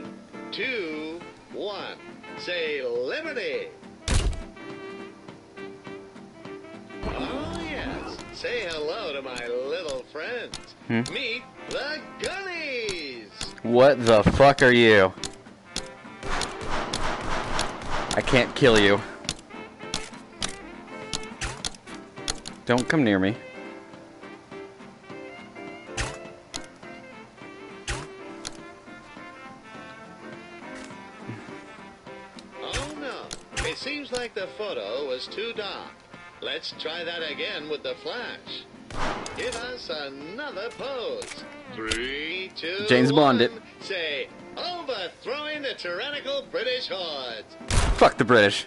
2, 1. Say liberty. Oh, yes. Say hello to my little friends. Meet the Gunnies. What the fuck are you? I can't kill you. Don't come near me. Oh, no. It seems like the photo was too dark. Let's try that again with the flash. Give us another pose. 3, 2, James Bond it. 1. Say, overthrowing the tyrannical British hordes. Fuck the British.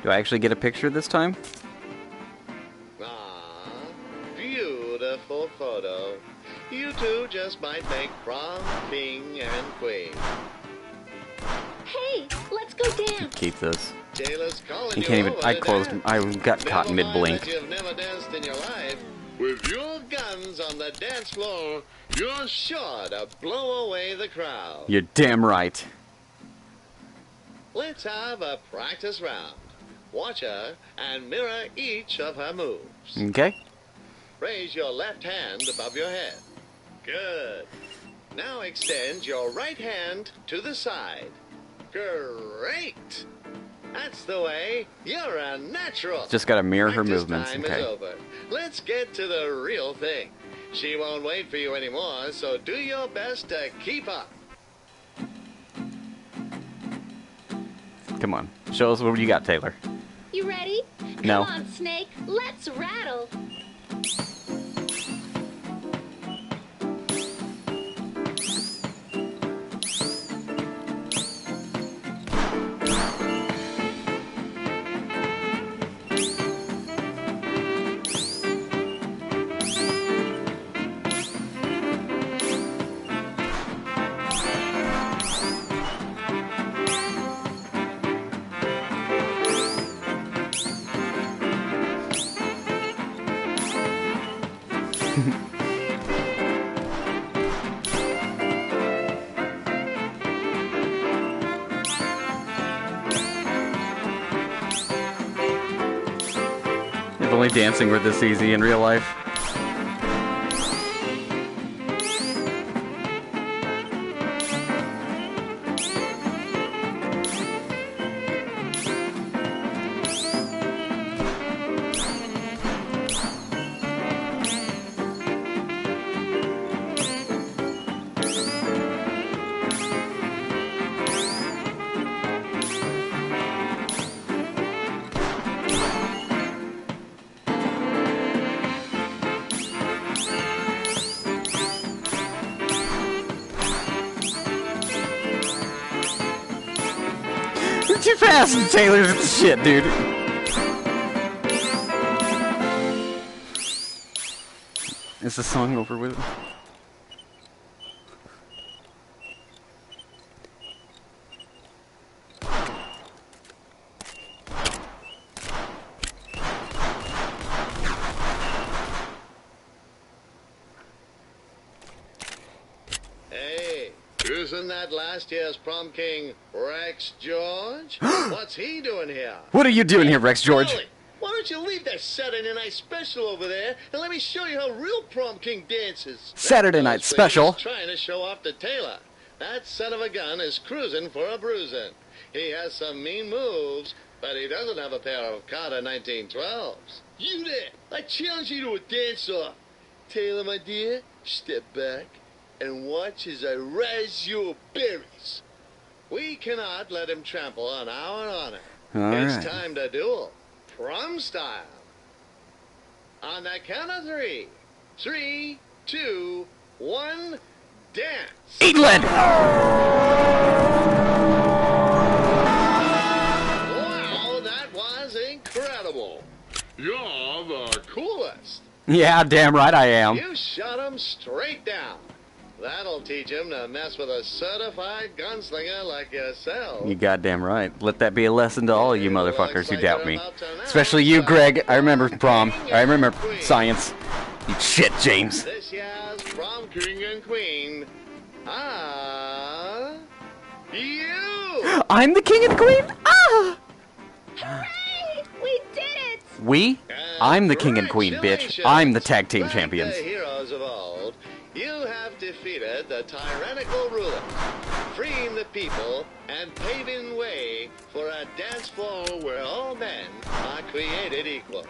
Do I actually get a picture this time? Ah, beautiful photo. You two just might make prom king and queen. Hey, let's go dance. Keep this. Taylor's calling You you can't even. over I to closed. dance. I got caught Never mid blink. mind that you've never danced in your life. With your guns on the dance floor, you're sure to blow away the crowd. You're damn right. Let's have a practice round. Watch her and mirror each of her moves. Okay. Raise your left hand above your head. Good. Now extend your right hand to the side. Great. That's the way. You're a natural. Just gotta mirror her Practice movements. time Okay. is over. Let's get to the real thing. She won't wait for you anymore, so do your best to keep up. Come on. Show us what you got, Taylor. You ready? No. Come on, Snake. Let's rattle. If only dancing were this easy in real life. You're too fast, Taylor. Shit, dude. Is the song over with? Hey, isn't that last year's prom king, Rex George? What's he doing here? What are you doing here, Rex George? Billy, why don't you leave that Saturday Night Special over there and let me show you how real prom king dances? Saturday Night Special? He's trying to show off to Taylor. That son of a gun is cruising for a bruising. He has some mean moves, but he doesn't have a pair of Carter 1912s. You there! I challenge you to a dance-off. Taylor, my dear, step back and watch as I razz your berries. We cannot let him trample on our honor. All It's right. time to duel. Prom style. On the count of three. 3, 2, 1, dance. Eat lead! Wow, that was incredible. You're the coolest. Yeah, damn right I am. You shot him straight down. That'll teach him to mess with a certified gunslinger like yourself. You goddamn right. Let that be a lesson to all you motherfuckers who doubt me. Especially you, Greg. I remember prom. I remember science. You shit, James. This year's prom king and queen are you. I'm the king and queen? Ah! Hooray! We did it! We? I'm the king and queen, bitch. I'm the tag team Like champions. the heroes of old, you have defeated the tyrannical rulers, freeing the people and paving way for a dance floor where all men are created equal.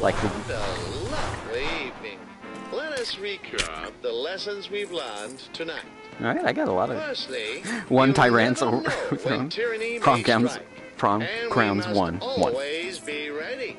Like, What a lovely evening. Let us recap the lessons we've learned tonight. alright, I got a lot of... Firstly, One you'll Tyrant's never over- know when throne. tyranny Prom may crowns, strike, prom and we crowns must one. always be ready.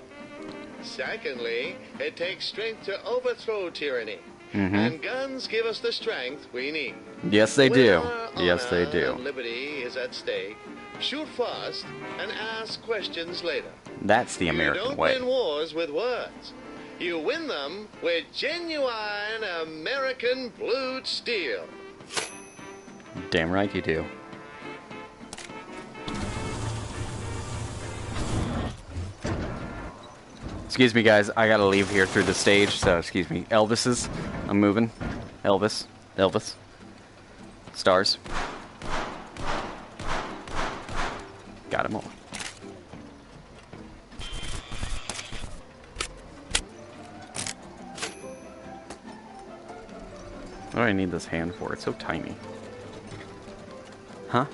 Secondly, it takes strength to overthrow tyranny, and guns give us the strength we need. Yes, they When do. our Yes, they honor do. and liberty is at stake. Shoot first and ask questions later. That's the You American don't way. win wars with words. You win them with genuine American blued steel. Damn right you do. Excuse me, guys. I gotta leave here through the stage, so excuse me. Elvis's. I'm moving. Elvis. Elvis. Stars. Got him all. What do I need this hand for? It's so tiny. Huh?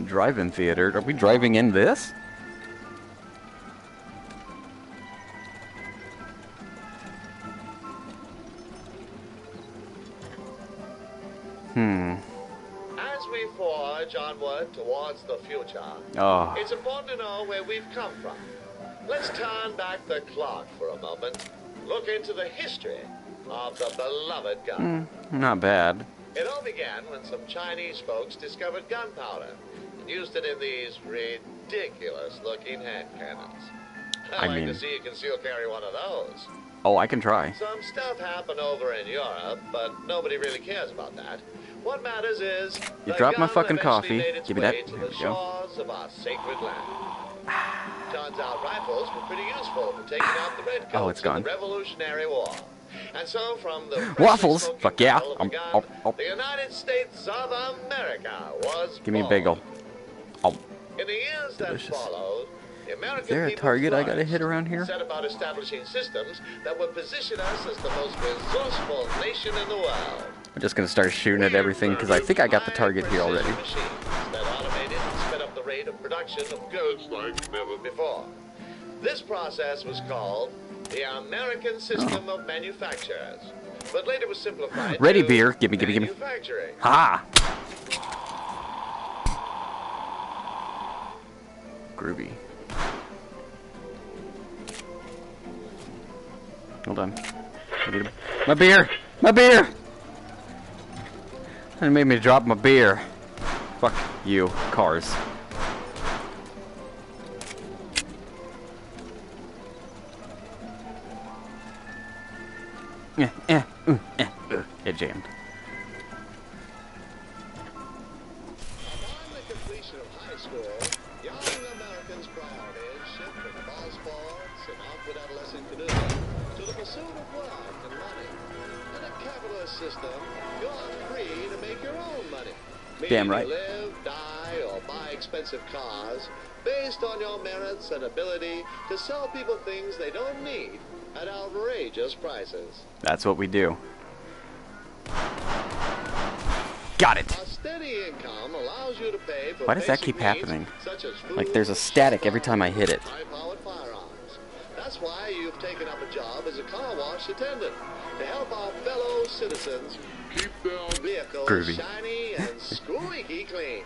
Drive-in theater. Are we driving in this? As we forge onward towards the future, Oh. it's important to know where we've come from. Let's turn back the clock for a moment. Look into the history of the beloved gun. Not bad. It all began when some Chinese folks discovered gunpowder and used it in these ridiculous-looking hand cannons. I I'd like mean- to see you can still carry one of those. Oh, I can try. Some stuff happened over in Europe, but nobody really cares about that. What matters is You the dropped my gun fucking eventually coffee. made its Give me way that. to There the we go. shores of our sacred land. turns out rifles were pretty useful for taking out the redcoats Oh, it's gone. in the Revolutionary War. And so from the Waffles? freshly Fuck smoking yeah. barrel of a gun, the United States of America was Give me a born. bagel. Oh, In the years that delicious. followed, the American Is there a people target I gotta flourished, hit around here? set about establishing systems that would position us as the most resourceful nation in the world. I'm just gonna start shooting at everything because I think I got the target here already. Machines that automated and sped up the rate of production of goods like never before. This process was called the American System of Manufactures, but later was simplified Ready, to beer. Gimme. manufacturing. Ha! Groovy. Hold on. I need my beer! My beer! It made me drop my beer. Fuck you, cars. It jammed. Upon the completion of high school, young Americans' priorities shift from ball sports and awkward adolescent canoeing to the pursuit of work and money. In a capitalist system, you're free to make your own money. Damn Meaning right. you live, die, or buy expensive cars based on your merits and ability to sell people things they don't need at outrageous prices. That's what we do. Got it. A steady income allows you to pay for Why does that basic keep needs happening? such as food, Like there's a static every time I hit it. high-powered firearms. That's why you've taken up a job as a car wash attendant to help our fellow citizens Keep their vehicles Groovy. shiny and squeaky clean.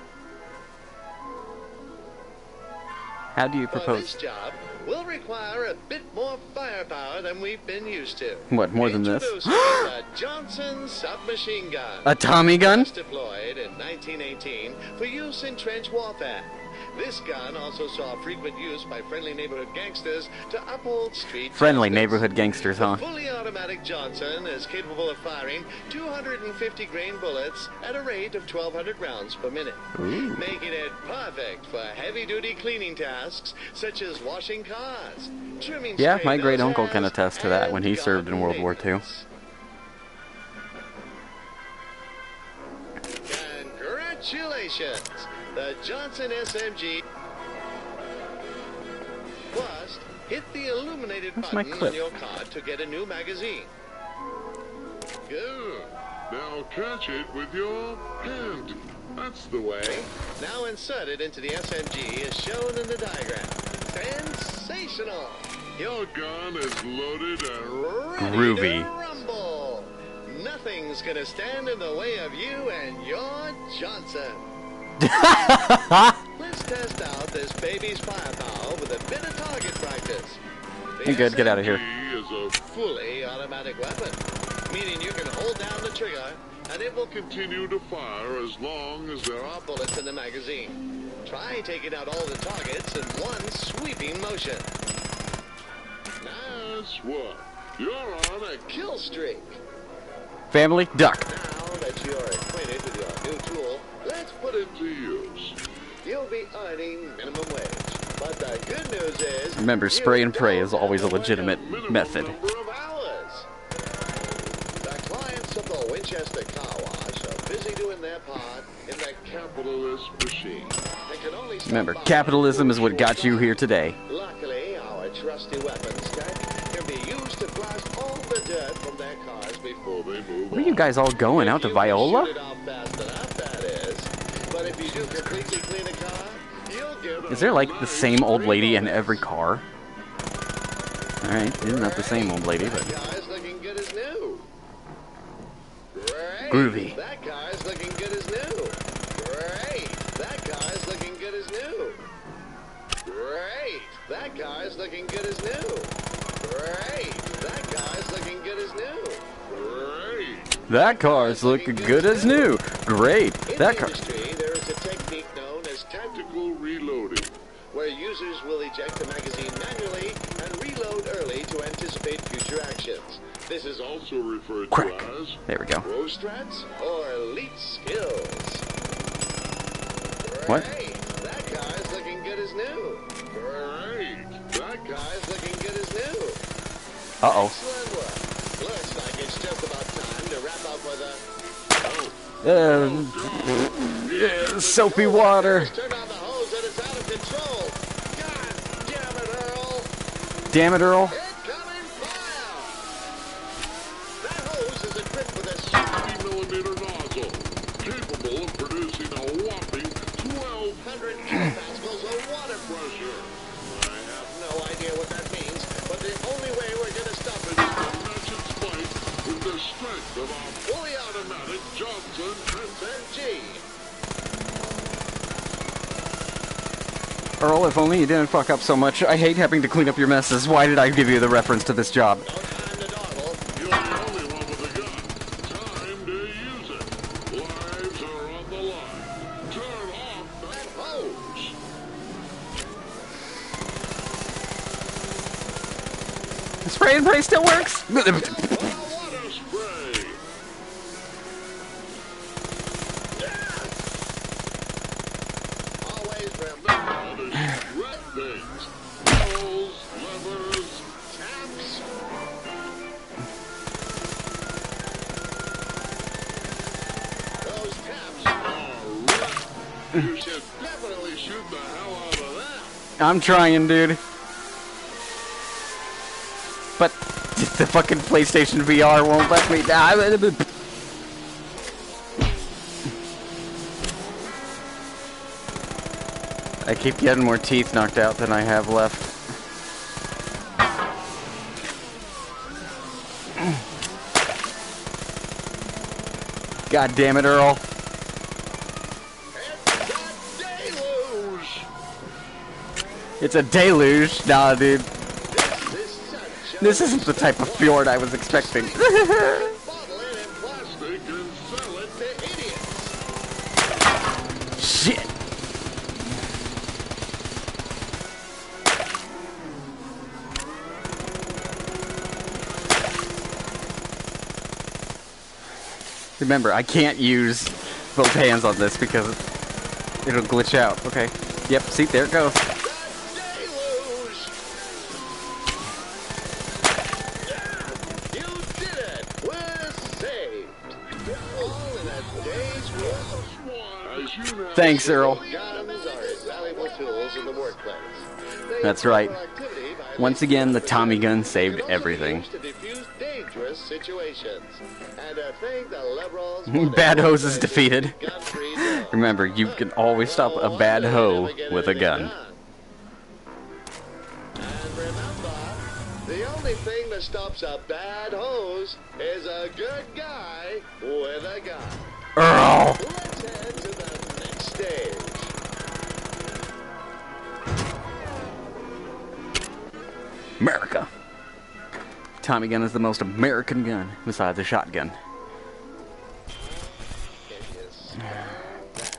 How do you For this propose? job, we'll require a bit more firepower than we've been used to. What, more than this? Introducing the Johnson submachine gun. A Tommy gun? First deployed in 1918 for use in trench warfare. This gun also saw frequent use by friendly neighborhood gangsters to uphold street Friendly justice. neighborhood gangsters, huh? The fully automatic Johnson is capable of firing 250 grain bullets at a rate of 1,200 rounds per minute, Ooh. making it perfect for heavy-duty cleaning tasks such as washing cars, trimming Yeah, stray my great uncle nose can hairs, attest to that when he and served in World War II. maintenance. Congratulations! The Johnson SMG. First, hit the illuminated Where's my button clip? on your card to get a new magazine. Good. Now catch it with your hand. That's the way. Now insert it into the SMG as shown in the diagram. Sensational! Your gun is loaded and Ready Groovy. to rumble! Nothing's gonna stand in the way of you and your Johnson. Let's test out this baby's firepower with a bit of target practice. The You're good, get out of here. He is a fully automatic weapon, meaning you can hold down the trigger and it will continue to fire as long as there there are bullets in the magazine. Try taking out all the targets in one sweeping motion. Nice work. You're on a Kill streak. Family, duck. Now that you're acquainted with your new tool, let's put it to use. You'll be earning minimum wage. But the good news is... Remember, you spray and pray don't is always a have to work legitimate Minimum method. number of hours. The clients of the Winchester Car Wash are busy doing their part in the Capitalist machine. They can only stop Remember, by capitalism is what got you here today. Luckily, our trusty weapons tech can be used to blast all the dirt from their cars before Before they move Where are you guys all going? Out to You can Viola? shoot it off fast enough, that is. But if you do completely clean a car, you'll get Is there like the same old lady in every car? Alright, isn't that the same old lady, That but car's looking good as new. Great. Groovy. That car's looking good as new. Great. That car's looking good as new. Great. That car's looking good as new. Great. That car's looking good as new. Great. that car's looking good as new. Great. In That the car. industry, there is a technique known as Tactical reloading. where users will eject the magazine manually and reload early to anticipate future actions. This is Also referred Crack. to as There we go. pro strats or elite skills. What? Great. That car's looking good as new. great. Uh-oh. Excellent work. Looks like it's just about time to wrap up with a... Soapy water. Just turn on the hose and it's out of control. God damn it, Earl. Damn it, Earl. Incoming fire. That hose is equipped with a 60mm nozzle, capable of producing a whopping 1,200 kilopascals of water pressure. I have no idea what that means, but the only way we're going to stop it is to match its might with the strength of our fully automatic Johnson SMG. Earl, if only you didn't fuck up so much. I hate having to clean up your messes. Why did I give you the reference to this job? No time to dawdle. You're the only one with a gun. Time to use it. Lives are on the line. Turn off that hose. Spray and pray still works? Water spray. Always remember Now to shred things. Pedals, levers, taps. Those taps are red. You should definitely shoot the hell out of that. I'm trying, dude. But the fucking PlayStation VR won't let me. I keep getting more teeth knocked out than I have left. God damn it, Earl. It's a deluge. Nah, dude. This isn't the type of fjord I was expecting. Bottle it in plastic and sell it to idiots. Shit. Remember, I can't use both hands on this because it'll glitch out. Okay. Yep, see, there it goes. You did it! We're saved! All in a day's work. As you know, Thanks, Earl. Guns are invaluable tools in the workplace. They That's right. improve activity by Once making again, the them Tommy gun saved used everything. to defuse dangerous situations. And I think the liberals want Bad to hose is take defeated. gun-free zone. Remember, you can always stop a bad hoe with a gun. And remember, the only thing that stops a bad hose is a good guy with a gun. Earl! Let's head to the next stage. America. Tommy gun is the most American gun besides a shotgun. Can you smell that?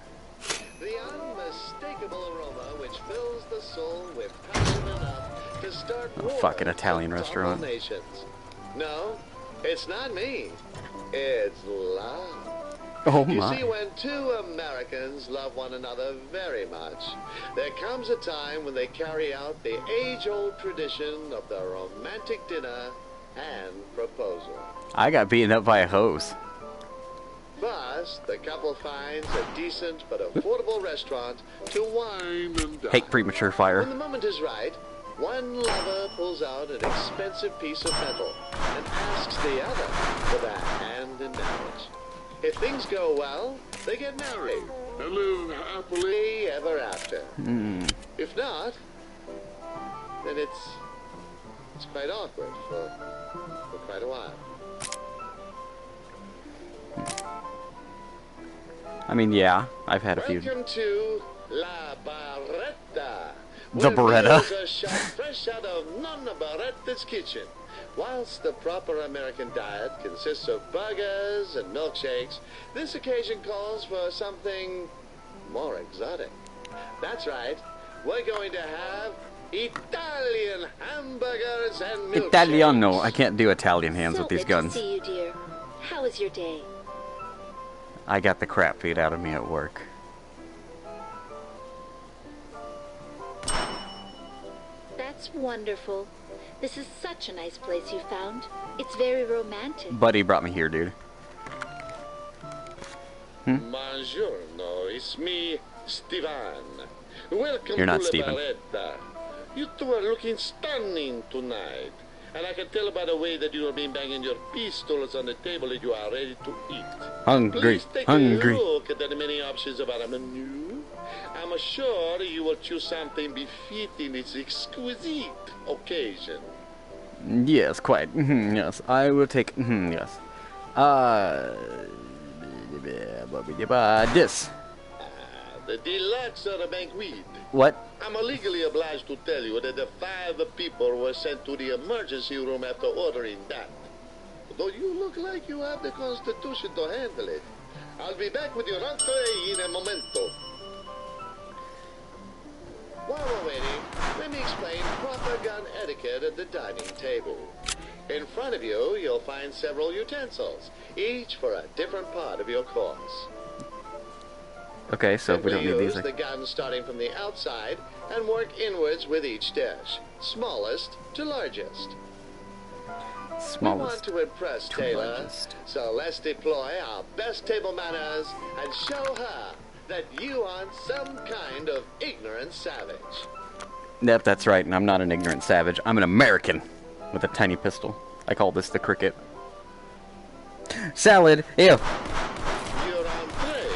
The unmistakable aroma which fills the soul with passion enough to start wars Fucking Italian with restaurant. all nations. No, it's not me. It's love. Oh You see, my. when two Americans love one another very much, there comes a time when they carry out the age-old tradition of the romantic dinner and proposal. I got beaten up by a hose. First, the couple finds a decent but affordable restaurant to wine and dine. Hate premature When fire. the moment is right, one lover pulls out an expensive piece of metal and asks the other for their hand in marriage. If things go well, they get married and live happily. ever after. If not, then it's quite awkward for quite a while. I mean, yeah, I've had a few. Welcome to La Barretta. The where Beretta. meals are shot fresh out of Nonna Barretta's kitchen. Whilst the proper American diet consists of burgers and milkshakes, this occasion calls for something more exotic. That's right. We're going to have Italian hamburgers and milkshakes. Italiano. I can't do Italian hands So with these good guns. to see you, dear. How was your day? I got the crap beat out of me at work. That's That's wonderful. This is such a nice place you found. It's very romantic. Buddy brought me here, dude. Buongiorno, it's me, Stevan. Welcome You're not to Steven. La Barretta. You two are looking stunning tonight. And I can tell by the way that you have been banging your pistols on the table that you are ready to eat. Hungry, Please take hungry. a look at the many options of our menu. I'm sure you will choose something befitting this exquisite occasion. Yes, quite. Yes, I will take. Yes. This. The deluxe or the banquet. What? I'm legally obliged to tell you that the 5 people were sent to the emergency room after ordering that. Though you look like you have the constitution to handle it. I'll be back with your entree in a momento. While we're waiting, let me explain proper gun etiquette at the dining table. In front of you, you'll find several utensils, each for a different part of your course. Okay, so if we don't need Simply these. use the gun starting from the outside and work inwards with each dish, smallest to largest. We want Smallest. to impress to Taylor, largest. so let's deploy our best table manners and show her that you aren't some kind of ignorant savage. Yep, that's right. And I'm not an ignorant savage. I'm an American with a tiny pistol. I call this the cricket. Salad. Ew. Your entree,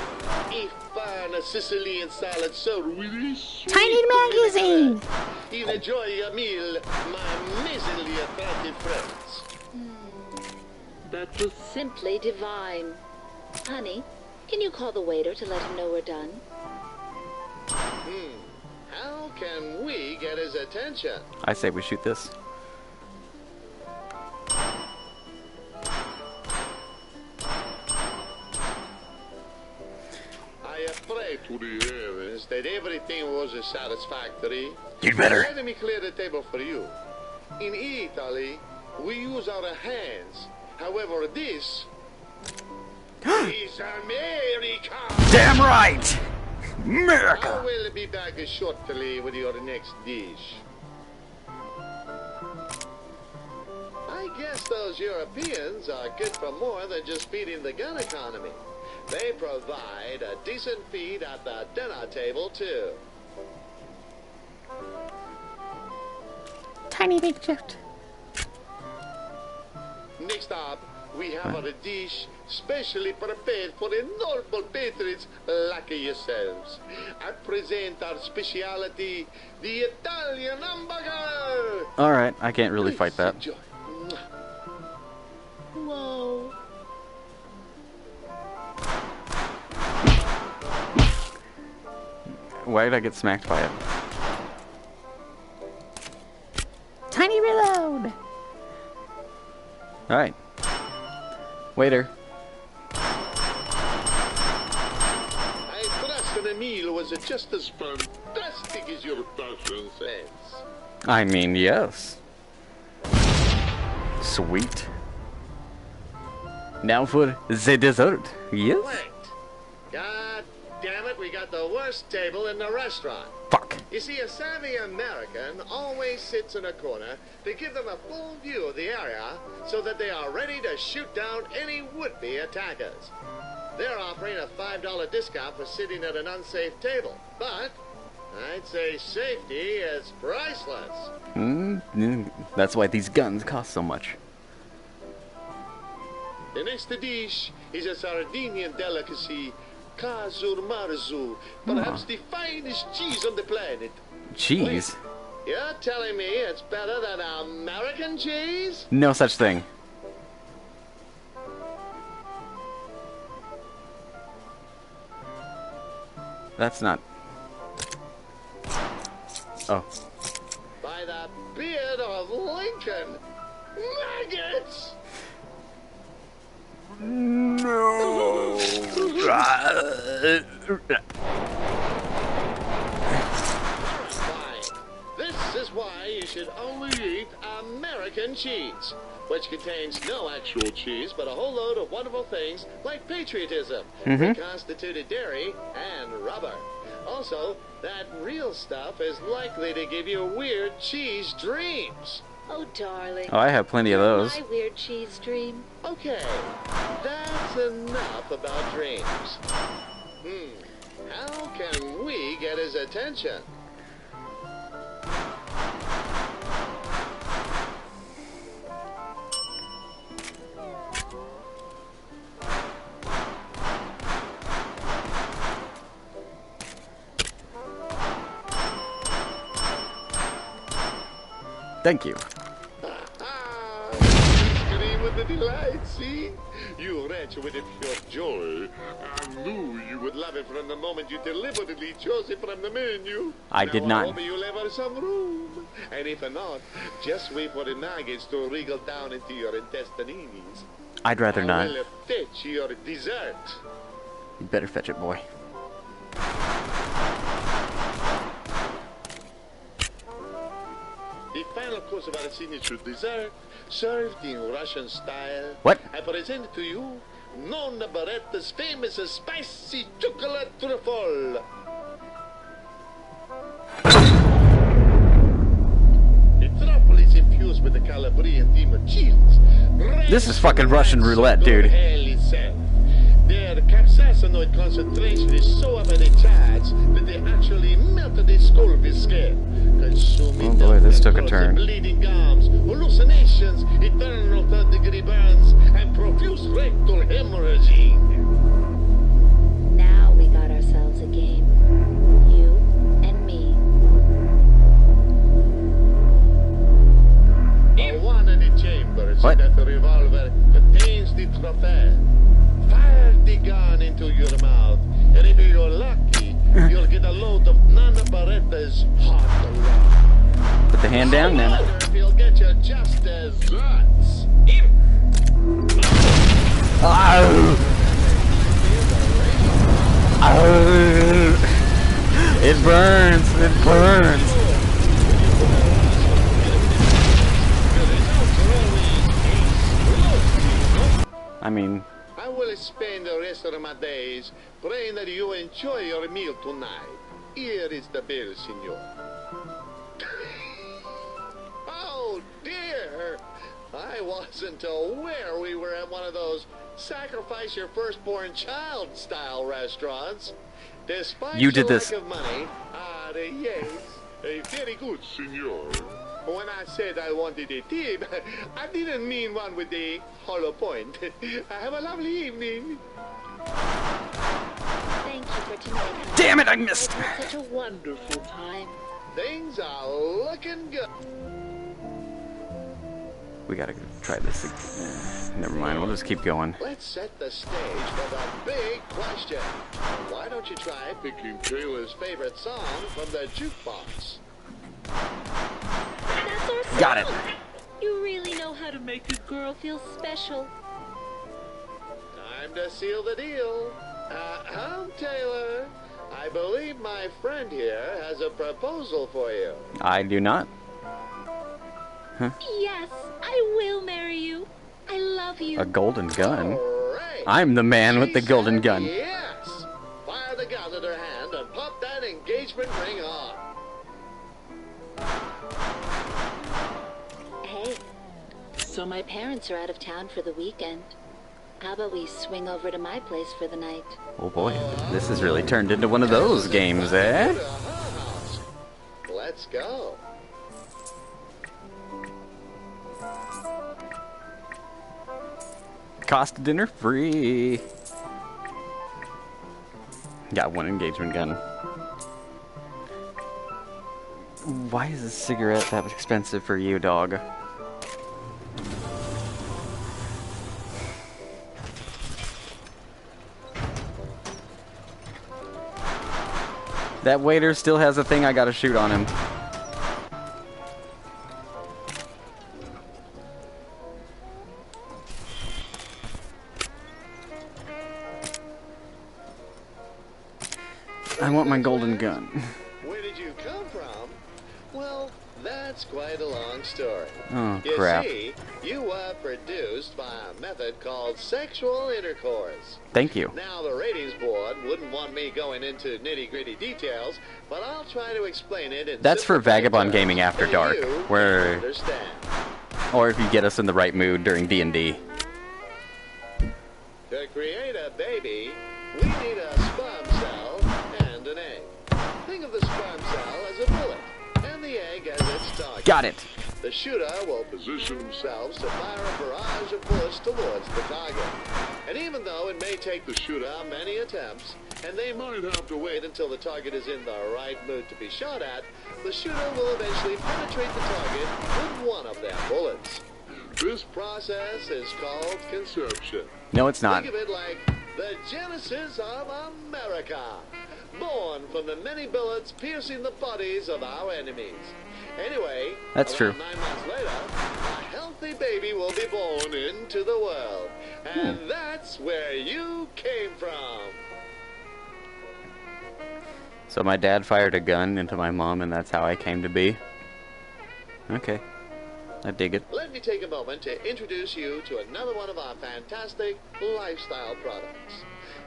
a fine Sicilian salad served with a sweet Tiny magazine. vinaigrette. Enjoy your meal, my amazingly attractive friends. That was simply divine. Honey, can you call the waiter to let him know we're done? How can we get his attention? I say we shoot this. I pray to the heavens that everything was satisfactory. You'd better. Let me clear the table for you. In Italy, we use our hands. However, this is America. Damn right! I America! will be back shortly with your next dish. I guess those Europeans are good for more than just feeding the gun economy. They provide a decent feed at the dinner table, too. Tiny big shift. Next up, we have a dish specially prepared for the noble patrons like yourselves. I present our specialty, the Italian hamburger. Alright, I can't really fight that. Enjoy. Whoa. Why did I get smacked by it? Tiny reload. Alright. Waiter. I trust the meal was just as fantastic as your fashion sense. I mean, yes. Sweet. Now for the dessert. Yes? Wait. God damn it, we got the worst table in the restaurant. Fuck. You see, a savvy American always sits in a corner to give them a full view of the area so that they are ready to shoot down any would-be attackers. They're offering a $5 discount for sitting at an unsafe table, but I'd say safety is priceless. That's why these guns cost so much. The next dish is a Sardinian delicacy, Casur Marzu, perhaps the finest cheese on the planet. Cheese? You're telling me it's better than American cheese? No such thing. That's not... Oh. By the beard of Lincoln, maggots! No. Fine. This is why you should only eat American cheese, which contains no actual cheese, but a whole load of wonderful things like patriotism, reconstituted dairy, and rubber. Also, that real stuff is likely to give you weird cheese dreams. Oh, darling. Oh, I have plenty of those. My weird cheese dream. Okay, that's enough about dreams. How can we get his attention? Thank you. Scream with the delight, see? You wretch with a pure joy. I knew you would love it from the moment you deliberately chose it from the menu. I did not. I hope you'll have some room. And if not, just wait for the nuggets to wriggle down into your intestines. I'd rather I not. will fetch your dessert. You better fetch it, boy. The final course of our signature dessert, served in Russian style. What? I present to you Nonna Baretta's famous spicy chocolate truffle. The truffle is infused with the Calabrian demon chilies. This is fucking Russian roulette, dude. Hell itself. Their capsaicinoid concentration is so up at the charts that they actually melt the skull biscuit. Consuming Oh boy, this took a them turn. bleeding gums, hallucinations, eternal third-degree burns, and profuse rectal hemorrhaging. Now we got ourselves a game. You and me. A one in the chamber, so What? that the revolver contains the trophy. Fire the gun into your mouth, and if you're lucky, you'll get a load of Nana Baretta's hot love. Put the hand down, I Nana. wonder if he'll get you just as nuts. Ow! Ow! It burns. It burns. I mean, I will spend the rest of my days praying that you enjoy your meal tonight. Here is the bill, senor. Oh, dear. I wasn't aware we were at one of those sacrifice your firstborn child style restaurants. Despite You did your this. lack of money, yes, very good, senor. When I said I wanted a tip, I didn't mean one with a hollow point. Have a lovely evening. Thank you for tonight, honey. damn it, I missed. I've had such a wonderful time. Things are looking good. We gotta try this again. Never mind, we'll just keep going. Let's set the stage for the big question. Why don't you try picking Taylor's favorite song from the jukebox? That's our song. Got it. You really know how to make a girl feel special. Time to seal the deal. Taylor. I believe my friend here has a proposal for you. I do not. Yes, I will marry you. I love you. A golden gun. Great. I'm the man with the She golden said gun. Yes. Fire the gun in her hand and pop that engagement ring on. Hey, so my parents are out of town for the weekend. How about we swing over to my place for the night? Oh boy, this has really turned into one of those games, eh? To her house. Let's go. Cost of dinner free. Got one engagement gun. Why is a cigarette that expensive for you, dog? That waiter still has a thing I gotta shoot on him. I want my golden gun. Where did you come from? Well, that's quite a long story. Oh, You crap. see, you were produced by a method called sexual intercourse. Thank you. Now, the ratings board wouldn't want me going into nitty-gritty details, but I'll try to explain it in That's for simplified Vagabond terms Gaming After that Dark, you where- can understand. Or if you get us in the right mood during D&D. To create a baby, we need a sperm cell and an egg. Think of the sperm cell as a bullet, and the egg as its target. Got it. The shooter will position themselves to fire a barrage of bullets towards the target. And even though it may take the shooter many attempts, and they might have to wait until the target is in the right mood to be shot at, the shooter will eventually penetrate the target with one of their bullets. This process is called conception. No, it's not. Think of it like the genesis of America, born from the many bullets piercing the bodies of our enemies. Anyway, That's around true. 9 months later, a healthy baby will be born into the world. And that's where you came from. So my dad fired a gun into my mom, and that's how I came to be. Okay. I dig it. Let me take a moment to introduce you to another one of our fantastic lifestyle products.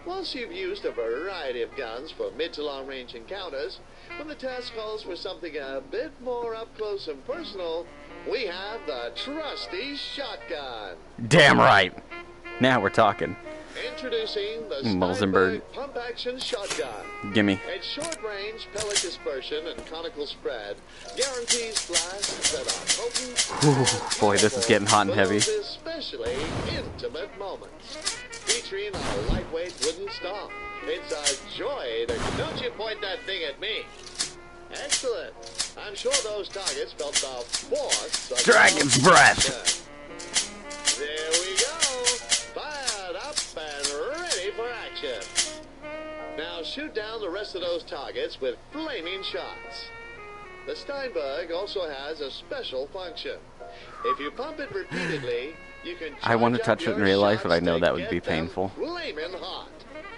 Once you've used a variety of guns for mid to long range encounters, when the task calls for something a bit more up close and personal, we have the trusty shotgun. Damn right. Now we're talking. Introducing the Mulzenberg. Steinberg Pump Action Shotgun. Gimme. Its short-range pellet dispersion and conical spread guarantees blasts that are potent. Whew, boy, this is getting hot and for heavy. those especially intimate moments. Featuring a lightweight wooden stock. It's a joy to... Don't you point that thing at me. Excellent. I'm sure those targets felt the force of Dragon's your breath. shotgun. There we go. Fired up and ready for action. Now shoot down the rest of those targets with flaming shots. The Steinberg also has a special function. If you pump it repeatedly, you can I want to charge up touch it in your real life, but I shots know to that would get be them painful. Flaming hot.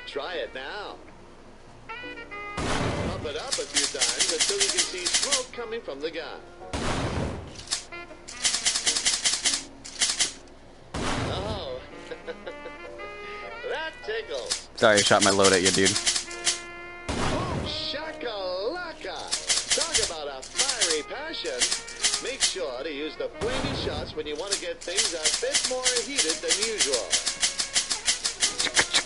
Try it now. Pump it up a few times until you can see smoke coming from the gun. Oh, that tickles. Sorry, I shot my load at you, dude. Boom shakalaka. Talk about a fiery passion. Make sure to use the flaming shots when you want to get things a bit more heated than usual.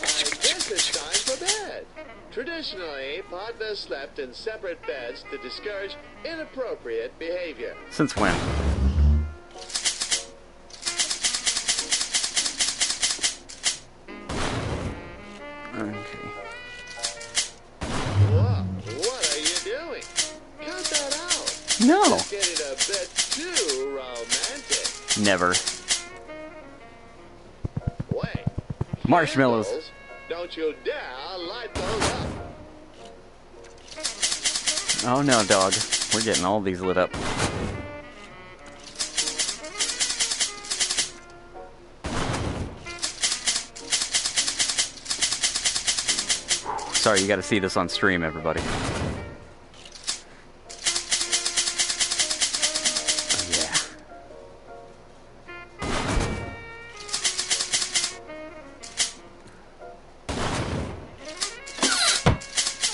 I guess it's time for bed. Traditionally, partners slept in separate beds to discourage inappropriate behavior. Since when? Okay. Whoa, what are you doing? Cut that out. No. It's getting a bit too romantic. Never. Wait. Marshmallows. Candles? Don't you dare light those up. Oh no, dog. We're getting all these lit up. Sorry, you gotta see this on stream, everybody. Yeah.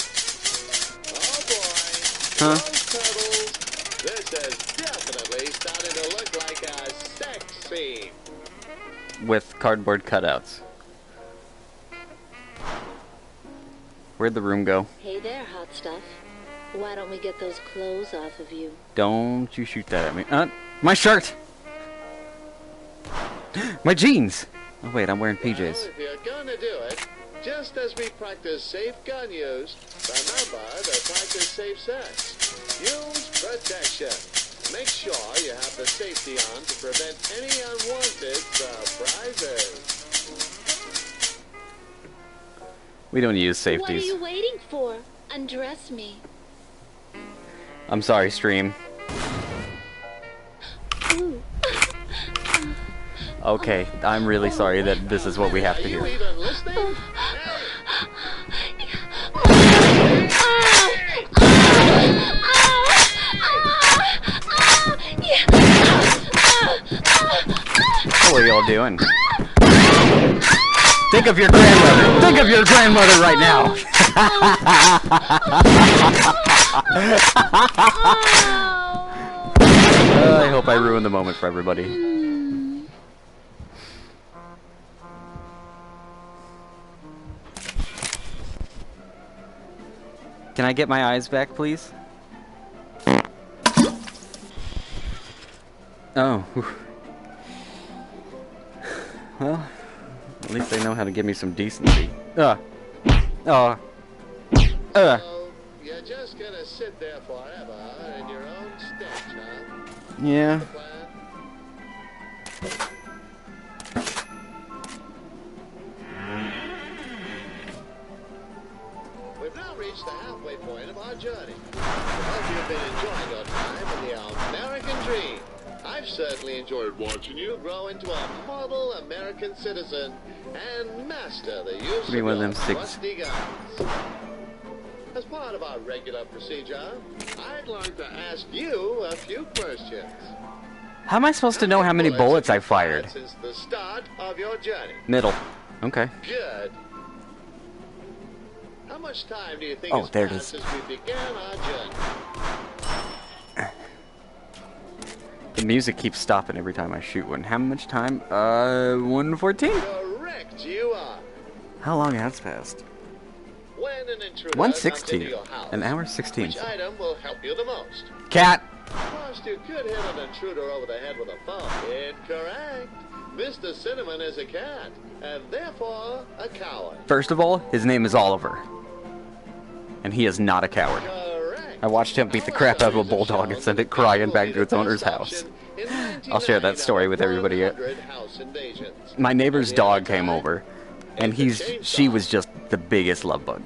Oh boy. Huh? Those pebbles. This is definitely starting to look like a sex scene. With cardboard cutouts. Where'd the room go? Hey there, hot stuff. Why don't we get those clothes off of you? Don't you shoot that at me. My shirt! My jeans! Oh wait, I'm wearing Well, PJs. if you're gonna do it, just as we practice safe gun use, remember to practice safe sex. Use protection. Make sure you have the safety on to prevent any unwanted surprises. We don't use What are safeties. you waiting for? Undress me. I'm sorry, stream. Ooh. Okay, I'm really sorry that this is what we have to Are you hear. even listening? Hey, are y'all doing? Think of your grandmother. Think of your grandmother right now. I hope I ruined the moment for everybody. Can I get my eyes back, please? Oh. Well, at least they know how to give me some decency. So, you're just gonna sit there forever in your own stench, huh? Yeah. The plan? We've now reached the halfway point of our journey. I hope you've been enjoying your time in the American dream. I've certainly enjoyed watching you grow into a model American citizen and master the use Give me one of them your six. rusty guns. As part of our regular procedure, I'd like to ask you a few questions. How am I supposed to know how many bullets I fired? Since the start of your journey. Middle. Okay. Good. How much time do you think Oh, has there it passed is. since we began our journey? The music keeps stopping every time I shoot one. How much time? 1:14? Correct, you are. How long has passed? When an intruder 1:16. comes into your house, An hour 16. which item will help you the most? Cat! First, you could hit an intruder over the head with a phone. Incorrect. Mr. Cinnamon is a cat, and therefore a coward. First of all, his name is Oliver. And he is not a coward. Correct. I watched him beat the crap out of a bulldog and send it crying back to its owner's house. I'll share that story with everybody. My neighbor's dog came over, and she was just the biggest love bug.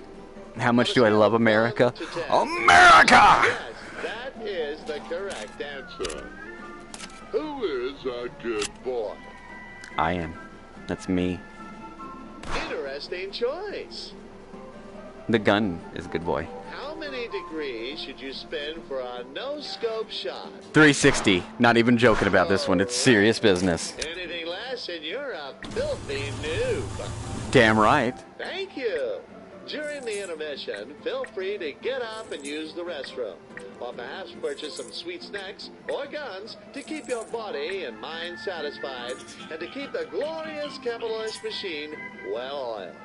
How much do I love America? America! Yes, that is the correct answer. Who is a good boy? I am. That's me. Interesting choice. The gun is a good boy. How many degrees should you spend for a no-scope shot? 360. Not even joking about this one. It's serious business. Anything less and you're a filthy noob. Damn right. Thank you. During the intermission, feel free to get up and use the restroom, or perhaps purchase some sweet snacks or guns to keep your body and mind satisfied and to keep the glorious capitalist machine well oiled.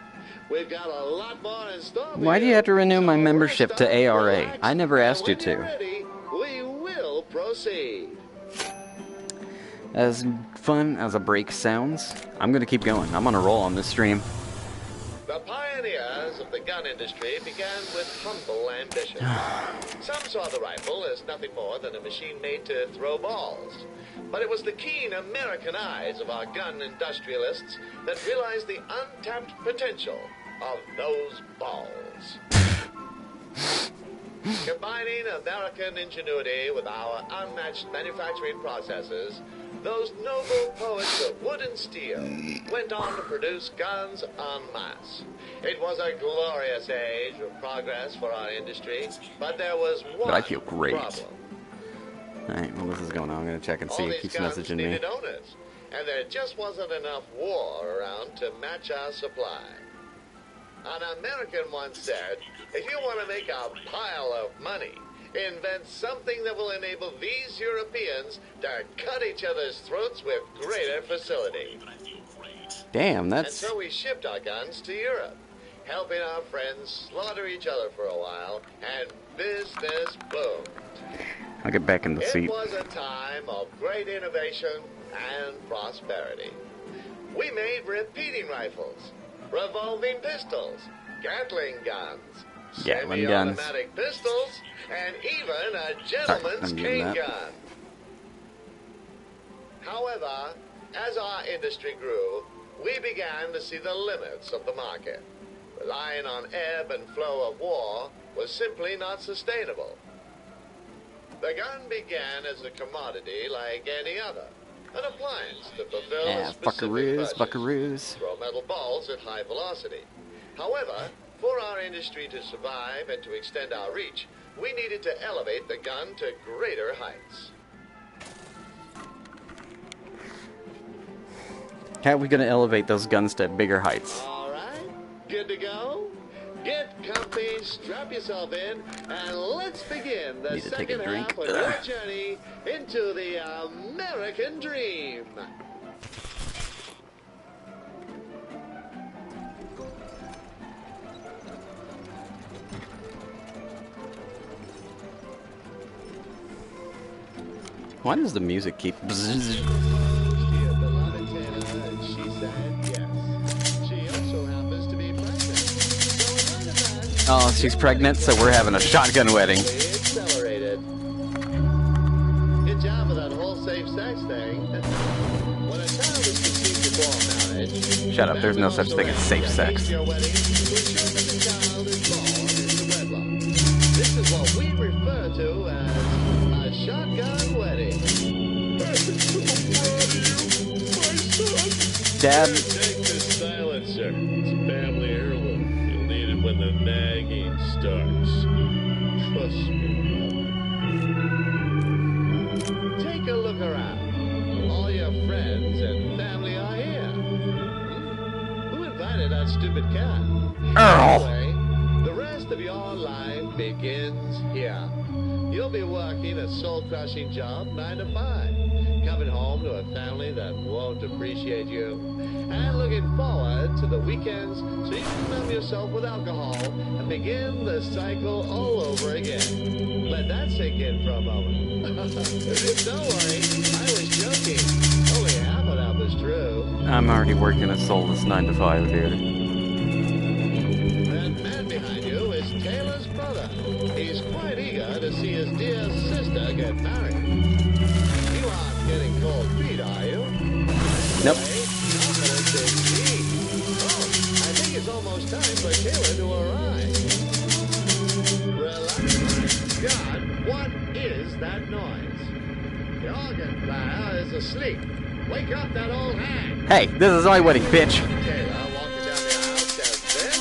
We've got a lot more in store for Why do you have to renew my so membership rest to up, ARA? relax, I never asked you and when to. you're ready, we will proceed. As fun as a break sounds, I'm gonna keep going. I'm on a roll on this stream. The pioneers of the gun industry began with humble ambition. Some saw the rifle as nothing more than a machine made to throw balls. But it was the keen American eyes of our gun industrialists that realized the untapped potential of those balls. Combining American ingenuity with our unmatched manufacturing processes, those noble poets of wood and steel went on to produce guns en masse. It was a glorious age of progress for our industry, but there was one But I feel great. problem. Alright, well this is going on. I'm gonna check and see. All It these keeps guns messaging me. needed owners, and there just wasn't enough war around to match our supply. An American once said, if you want to make a pile of money, invent something that will enable these Europeans to cut each other's throats with greater facility. Damn, And that's... so we shipped our guns to Europe, helping our friends slaughter each other for a while, and business boomed. I'll get back in the It seat. was a time of great innovation and prosperity. We made repeating rifles, revolving pistols, Gatling guns, Gatling guns. semi-automatic pistols, and even a gentleman's I'm getting cane that. gun. However, as our industry grew, we began to see the limits of the market. Relying on ebb and flow of war was simply not sustainable. The gun began as a commodity like any other, an appliance to fulfill Yeah, a specific buckaroos, purchase. buckaroos. Throw metal balls at high velocity. However, for our industry to survive and to extend our reach, we needed to elevate the gun to greater heights. How are we gonna elevate those guns to bigger heights? All right, good to go? Get comfy, strap yourself in, and let's begin the Need to take a second drink. half of your journey into the American dream. Why does the music keep? Bzzz? Dear beloved Taylor, and she said yes. She also happens to be pregnant. So in light of that, Oh, she's pregnant, so we're having a shotgun wedding. accelerated. Good job with that whole safe sex thing. When a child is conceived before marriage, Shut up, there's no such thing as safe sex. your wedding to ensure that the child is born into wedlock. This is what we refer to as a shotgun wedding. Dad, Take this silencer. It's a family heirloom. You'll need it when the nagging starts. Trust me. Take a look around. All your friends and family are here. Who invited that stupid cat? Earl. Anyway, the rest of your life begins here. You'll be working a soul-crushing job 9 to 5, coming home to a family that won't appreciate you, and looking forward to the weekends so you can numb yourself with alcohol and begin the cycle all over again. Let that sink in for a moment. Don't worry, I was joking. Only half of that was true. I'm already working a soulless 9 to 5 here. That man behind you is Taylor's brother. He's quite eager to see his dear sister get married. You aren't getting cold feet, are you? Nope. Anyway, confidence is key. Oh, I think it's almost time for Taylor to arrive. Relax. God, what is that noise? The organ player is asleep. Wake up that old hag. Hey, this is my wedding, bitch. Taylor walking down the aisle says this.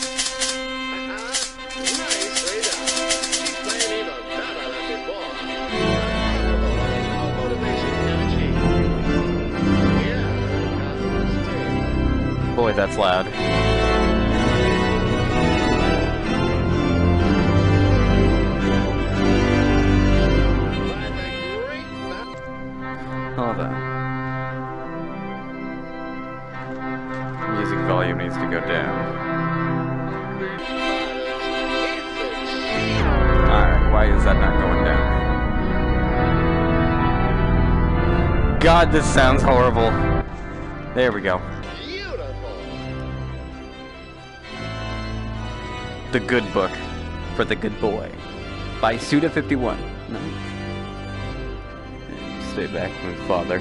Nicely done. She's playing even better than before. Remarkable what a small motivation can achieve. Here comes Taylor. Boy, that's loud. By the great Hold on. Music volume needs to go down. Alright, why is that not going down? God, this sounds horrible. There we go. beautiful. The Good Book for the Good Boy by Suda51. No. Stay back from his father.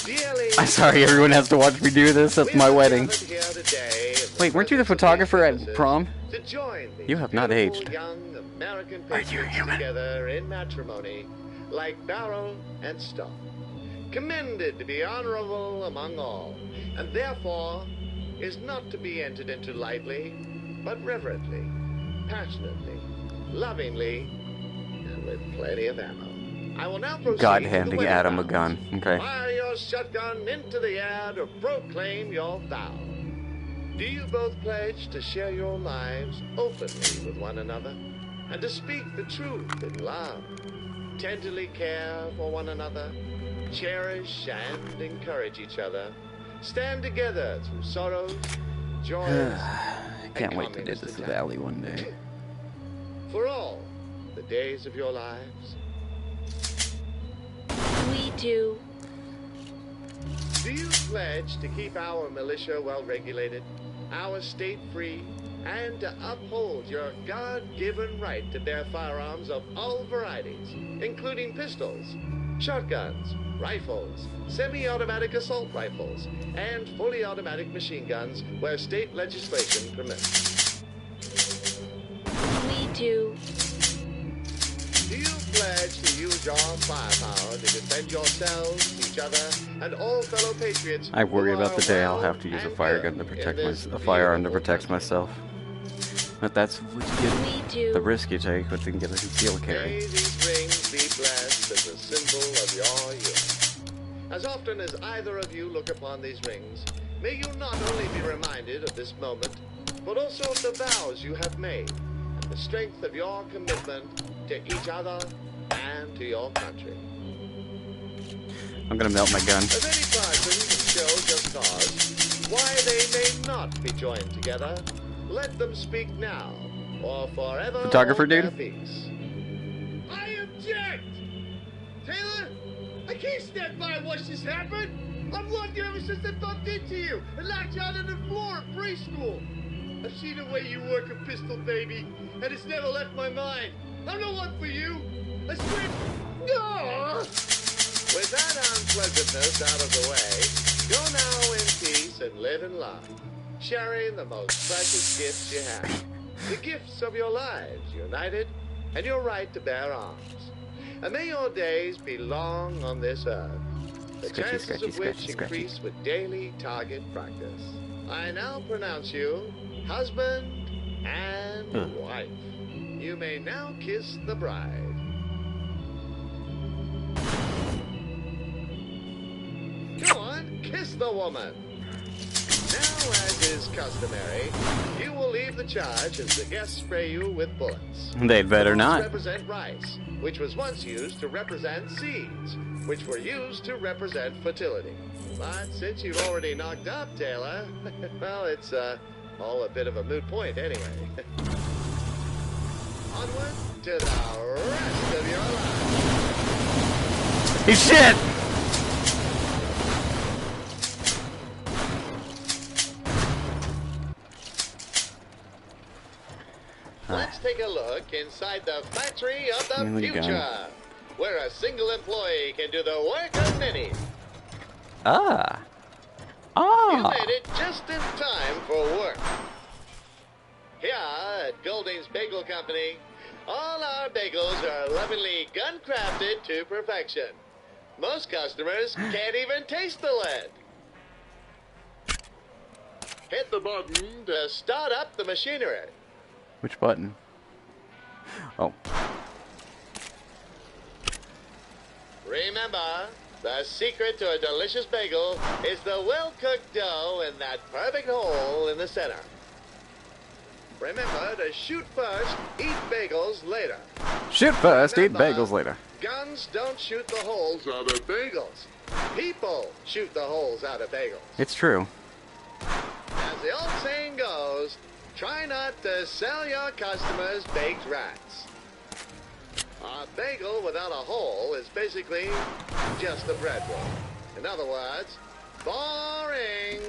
Dearly, I'm sorry, everyone has to watch me do this at we my are wedding. gathered here today in the Wait, weren't you the presence of photographer at witnesses prom? to join these You have not beautiful aged. young American Are you patriots human? together in matrimony, like Barrel and Stone, commended to be honorable among all, and therefore is not to be entered into lightly, but reverently, passionately, lovingly, and with plenty of ammo. I will now proceed God to the handing wedding Adam a vows. gun. Okay. Fire your shotgun into the air to proclaim your vow. Do you both pledge to share your lives openly with one another and to speak the truth in love, tenderly care for one another, cherish and encourage each other, stand together through sorrows, joys, I can't wait to do this with Allie one day. for all the days of your lives? We do. Do you pledge to keep our militia well regulated, our state free, and to uphold your God-given right to bear firearms of all varieties, including pistols, shotguns, rifles, semi-automatic assault rifles, and fully automatic machine guns where state legislation permits? We do. Do you pledge to use your firepower to defend yourselves, each other, and all fellow patriots? I worry who about are the day I'll well have to use a and fire good gun to in protect this a firearm to beautiful protect country? myself. But that's what you get. We do. The risk you take with the concealed May carry. these rings be blessed as a symbol of your youth. As often as either of you look upon these rings, may you not only be reminded of this moment, but also of the vows you have made, and the strength of your commitment to each other and to your country. I'm gonna melt my gun. If any person can show just cause why they may not be joined together, let them speak now, or forever Photographer hold their dude? peace. I object! Taylor, I can't stand by and watch this happen. I've loved you ever since I bumped into you and knocked you out on the floor at preschool. I've seen the way you work a pistol, baby, and it's never left my mind. I'm no one for you. I swear. No! With that unpleasantness out of the way, go now in peace and live in love, sharing the most precious gifts you have. The gifts of your lives, united, and your right to bear arms. And may your days be long on this earth, the Scratchy, chances scratchy, of which scratchy, scratchy. increase with daily target practice. I now pronounce you husband and wife. You may now kiss the bride. Come on, kiss the woman. Now, as is customary, you will leave the charge as the guests spray you with bullets. They'd better The bullets not. represent rice, which was once used to represent seeds, which were used to represent fertility. But since you've already knocked up, Taylor, well, it's all a bit of a moot point anyway. Onward to the rest of your life. Hey, shit! Let's take a look inside the factory of the Here we go. future, where a single employee can do the work of many. Ah. You Ah. made it just in time for work. Here at Golding's Bagel Company, all our bagels are lovingly gun-crafted to perfection. Most customers can't even taste the lead. Hit the button to start up the machinery. Which button? Oh. Remember, the secret to a delicious bagel is the well-cooked dough in that perfect hole in the center. Remember to shoot first, eat bagels later. Shoot first, eat Remember, bagels later. Guns don't shoot the holes out of bagels. People shoot the holes out of bagels. It's true. As the old saying goes, try not to sell your customers baked rats. A bagel without a hole is basically just a bread roll. In other words, boring.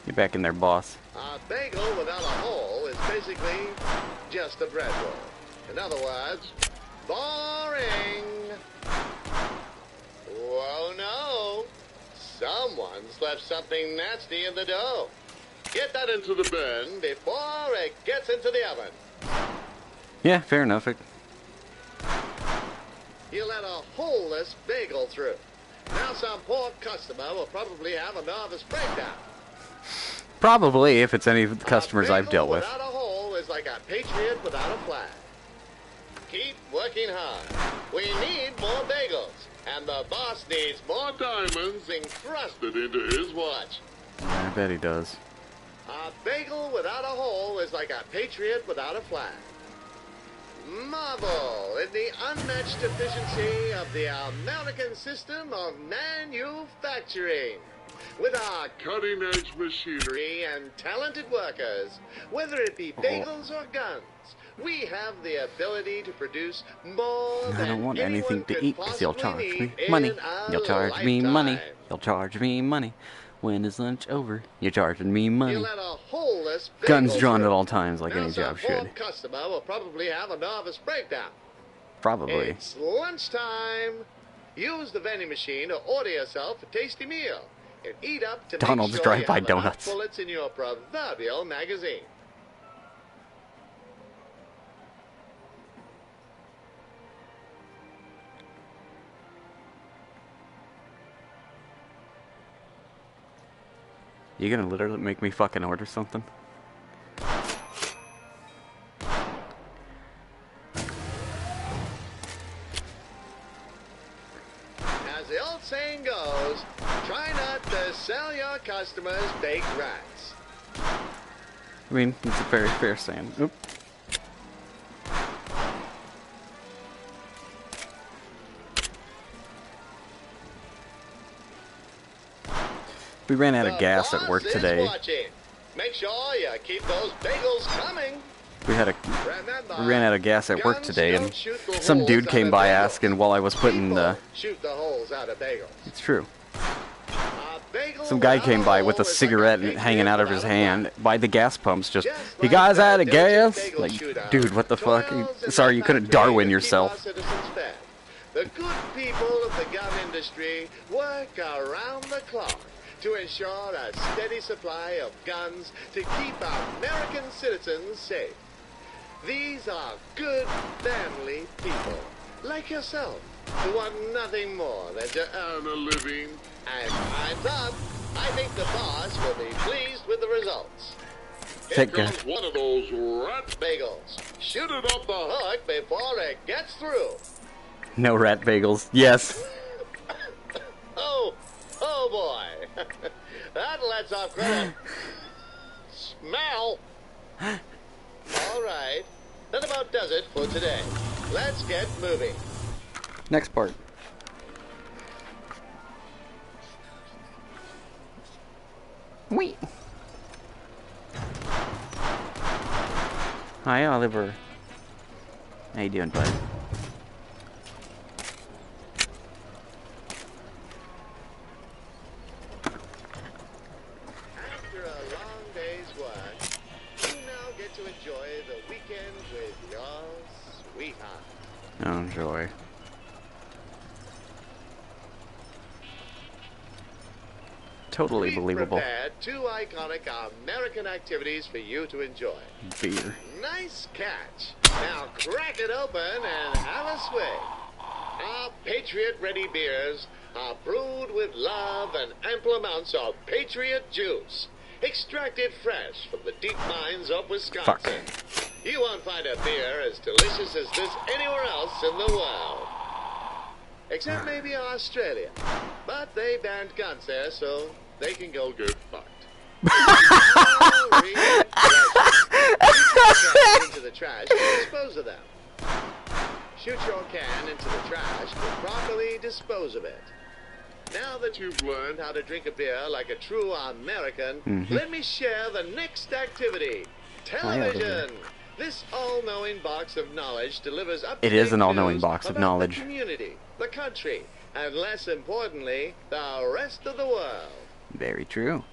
Get back in there, boss. A bagel without a hole is basically just a bread roll. In other words, boring. Whoa, no. Someone's left something nasty in the dough. Get that into the bin before it gets into the oven. Yeah, fair enough. You let a holeless bagel through. Now some poor customer will probably have a nervous breakdown. Probably, if it's any of the customers A I've dealt bagel with. without a hole is like a patriot without a flag. Keep working hard. We need more bagels. And the boss needs more diamonds encrusted into his watch. I bet he does. A bagel without a hole is like a patriot without a flag. Marvel in the unmatched efficiency of the American system of manufacturing. With our cutting-edge machinery and talented workers, whether it be bagels or guns, we have the ability to produce more I than don't want anyone anything to could eat because you'll charge possibly me need money. in a You'll charge me money. lifetime. You'll charge me money. When is lunch over? You're charging me money. You let a holeless Guns bagel drawn through. at all times like Now any job some poor should. customer will probably have a nervous breakdown. Probably. It's lunchtime. Use the vending machine to order yourself a tasty meal and eat up to Donald's make sure you drive-by have enough donuts. bullets in your proverbial magazine. You gonna literally make me fucking order something? As As the old saying goes, try not to sell your customers baked rats. I mean, it's a very fair saying. Oop. We ran out of The gas at boss work is today. watching. Make sure you keep those bagels coming. We Remember, ran out of gas at work guns today, don't and shoot the some holes dude out came of by bagels. asking while I was putting People the. shoot the holes out of bagels. It's true. A bagel Some guy without came by hole with a is like cigarette patriot hanging out of his without a hand flag. by the gas pumps. Just, Just you like guys the out of diligent gas? bagel Like, shootout dude, what the fuck? toils in Sorry, the you couldn't factory Darwin to keep yourself. our citizens fed. The good people of the gun industry work around the clock to ensure a steady supply of guns to keep American citizens safe. These are good, family people, like yourself, who want nothing more than to earn a living. And time's up. I think the boss will be pleased with the results. Take Here care. comes one of those rat Bagels. Shoot it up the hook before it gets through. No rat bagels. Yes. Oh boy. That lets off quite a smell. All right. That about does it for today. Let's get moving. Next part. Wait. Hi, Oliver. How you doing, bud? After a long day's work, you now get to enjoy the weekend with your sweetheart. Oh, joy. Totally We've believable. prepared two iconic American activities for you to enjoy. Beer. Nice catch. Now crack it open and have a swig. Our Patriot Ready beers are brewed with love and ample amounts of Patriot juice, extracted fresh from the deep mines of Wisconsin. You won't find a beer as delicious as this anywhere else in the world. Except maybe Australia. But they banned guns there, so they can go get fucked. Oh, really? Shoot your can into the trash and dispose of them. Shoot your can into the trash to properly dispose of it. Now that you've learned how to drink a beer like a true American, let me share the next activity. Television. This all-knowing box of knowledge delivers up. It is an all-knowing box of knowledge. The community, the country, and less importantly, the rest of the world. Very true.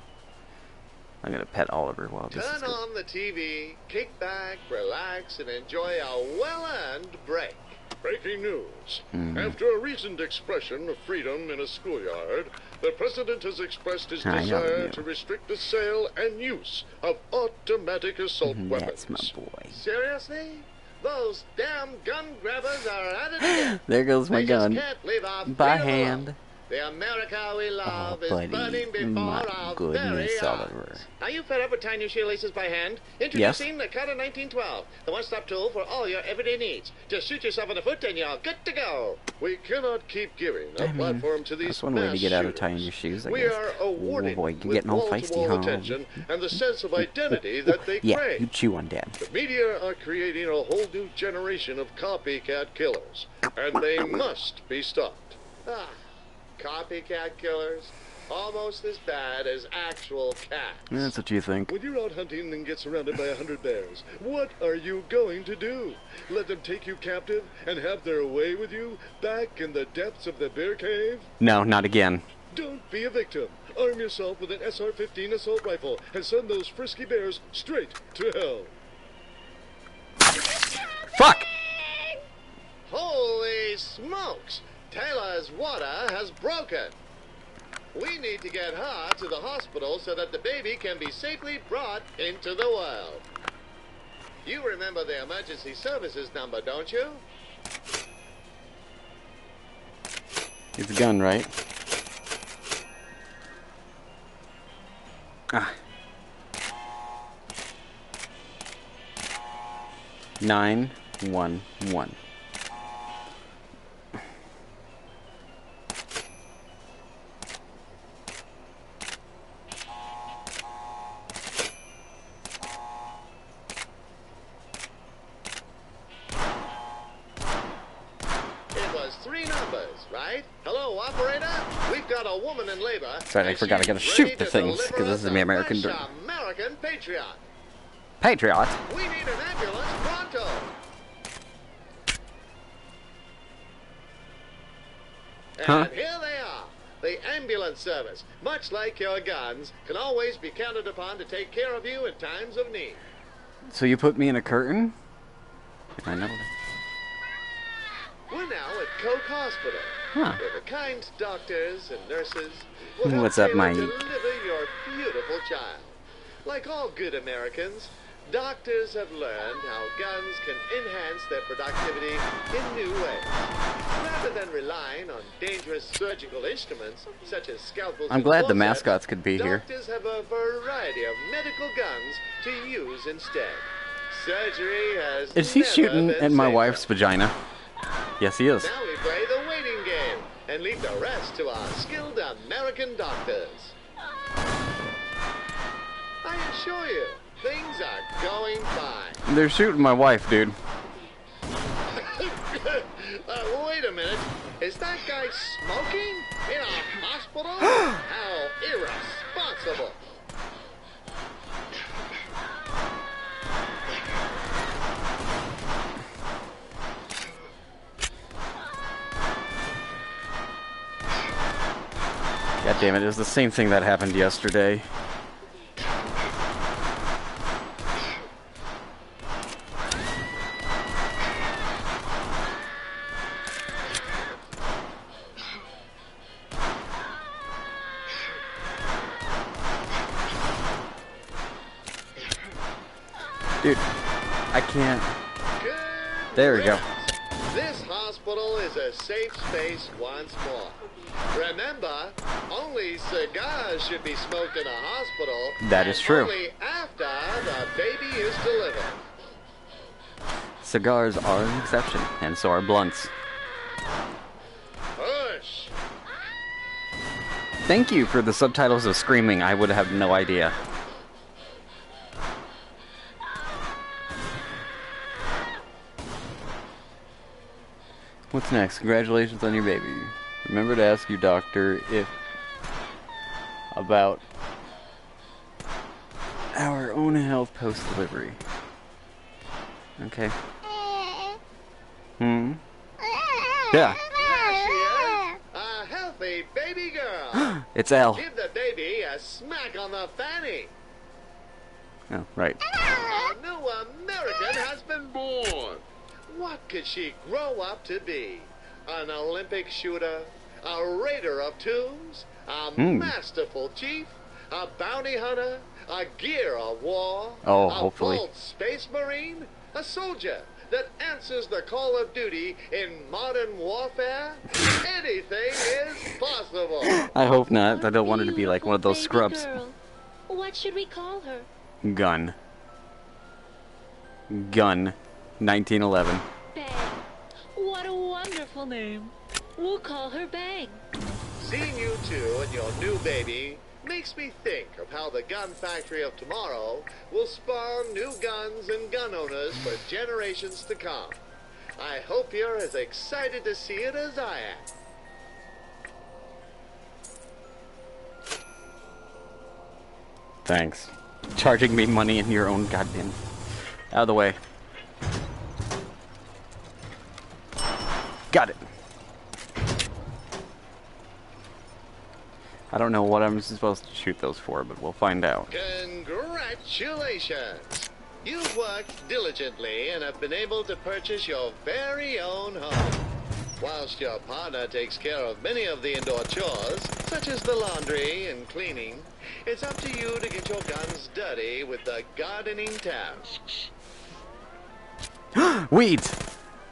I'm gonna pet Oliver while this is Turn good. on the TV, kick back, relax, and enjoy a well-earned break. Breaking news. After a recent expression of freedom in a schoolyard, the president has expressed his I know desire you. to restrict the sale and use of automatic assault That's my weapons. boy. Seriously? Those damn gun grabbers are at it again. There goes my They just gun. can't leave our By freedom hand. alone. The America we Oh, love is buddy. burning before My our goodness, very Oliver. eyes. Are you fed up with tying your shoelaces by hand? Introducing the Cutter 1912, the one-stop tool for all your everyday needs. Just shoot yourself in the foot and you're good to go. We cannot keep giving a I mean, platform to these that's one way to mass get out of shooters. tying your shoes, I We guess. are awarded Oh boy, you're with getting all feisty, wall-to-wall huh? attention and the sense of identity that they Yeah, crave. you chew on Dad. The media are creating a whole new generation of copycat killers, and they must be stopped. Ah, copycat killers. Almost as bad as actual cats. That's what you think. When you're out hunting and get surrounded by 100 bears, what are you going to do? Let them take you captive and have their way with you back in the depths of the bear cave? No, not again. Don't be a victim. Arm yourself with an SR-15 assault rifle and send those frisky bears straight to hell. Fuck! Holy smokes! Taylor's water has broken. We need to get her to the hospital so that the baby can be safely brought into the world. You remember the emergency services number, don't you? It's a gun, right? Ah. 911. has 3 numbers, right? Hello, operator. We've got a woman in labor. Sorry, I and forgot I she's gotta ready shoot the to things, deliver 'cause this us is the a American fresh dirt. American Patriot. Patriot. We need an ambulance pronto. Huh? And here they are. The ambulance service, much like your guns, can always be counted upon to take care of you in times of need. So you put me in a curtain? I know that. We're now at Coke Hospital, Huh. where the kind doctors and nurses will help What's up, Taylor Mike? deliver your beautiful child. Like all good Americans, doctors have learned how guns can enhance their productivity in new ways. Rather than relying on dangerous surgical instruments such as scalpels I'm and glad the forceps, mascots could be here. doctors have a variety of medical guns to use instead. Surgery has Is he never shooting been at my safer. wife's vagina? Yes, he is. Now we play the waiting game and leave the rest to our skilled American doctors. I assure you, things are going fine. They're shooting my wife, dude. Wait a minute. Is that guy smoking in a hospital? How irresponsible. God damn it, it was the same thing that happened yesterday. Dude, I can't. Good There we go. riddance. This hospital is a safe space once more. Remember, only cigars should be smoked in a hospital. That is and true. Only after the baby is delivered. Cigars are an exception, and so are blunts. Push. Thank you for the subtitles of Screaming. I would have no idea. What's next? Congratulations on your baby. Remember to ask your doctor if about our own health post-delivery. Okay. Hmm? Yeah. There she is. A healthy baby girl. It's Al. Give the baby a smack on the fanny. Oh, right. A new American has been born. What could she grow up to be? An Olympic shooter? A raider of tombs? A masterful chief? A bounty hunter? A gear of war? Oh, a hopefully. bold space marine? A soldier that answers the call of duty in modern warfare? Anything is possible. I hope not. I don't want her to be Beautiful like one of those baby scrubs. girl. What should we call her? Gun. Gun. 1911. Bang. What a wonderful name. We'll call her Bang. Seeing you two and your new baby makes me think of how the gun factory of tomorrow will spawn new guns and gun owners for generations to come. I hope you're as excited to see it as I am. Thanks. Charging me money in your own goddamn... Out of the way. Got it. I don't know what I'm supposed to shoot those for, but we'll find out. Congratulations! You've worked diligently and have been able to purchase your very own home. Whilst your partner takes care of many of the indoor chores, such as the laundry and cleaning, it's up to you to get your guns dirty with the gardening tasks. Weeds!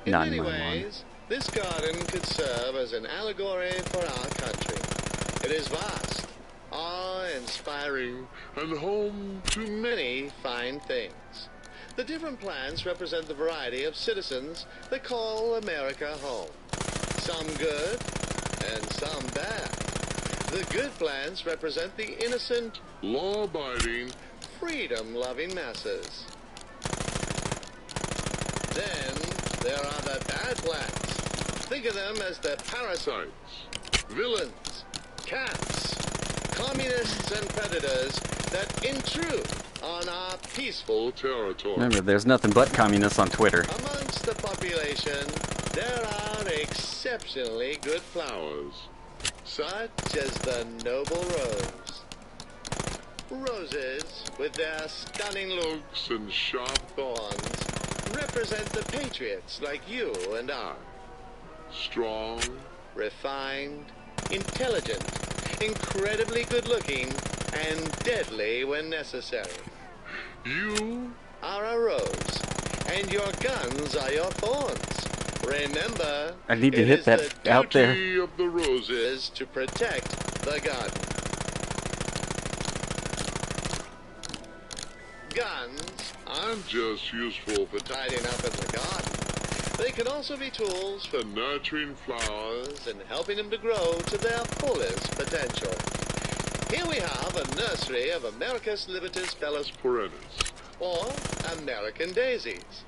In many 911. ways, this garden could serve as an allegory for our country. It is vast, awe-inspiring, and home to many fine things. The different plants represent the variety of citizens that call America home. Some good, and some bad. The good plants represent the innocent, law-abiding, freedom-loving masses. Then there are the bad plants. Think of them as the parasites, villains, cats, communists and predators that intrude on our peaceful territory. Remember, there's nothing but communists on Twitter. Amongst the population, there are exceptionally good flowers, such as the noble rose. Roses, with their stunning looks and sharp thorns, represent the patriots like you and I. Strong, refined, intelligent, incredibly good-looking, and deadly when necessary. You are a rose, and your guns are your thorns. Remember, I need to it hit is that the out there. duty of the roses to protect the garden. Guns aren't just useful for tidying up in the garden. They can also be tools for nurturing flowers and helping them to grow to their fullest potential. Here we have a nursery of Americus Libitus Bellus Perennis, or American daisies.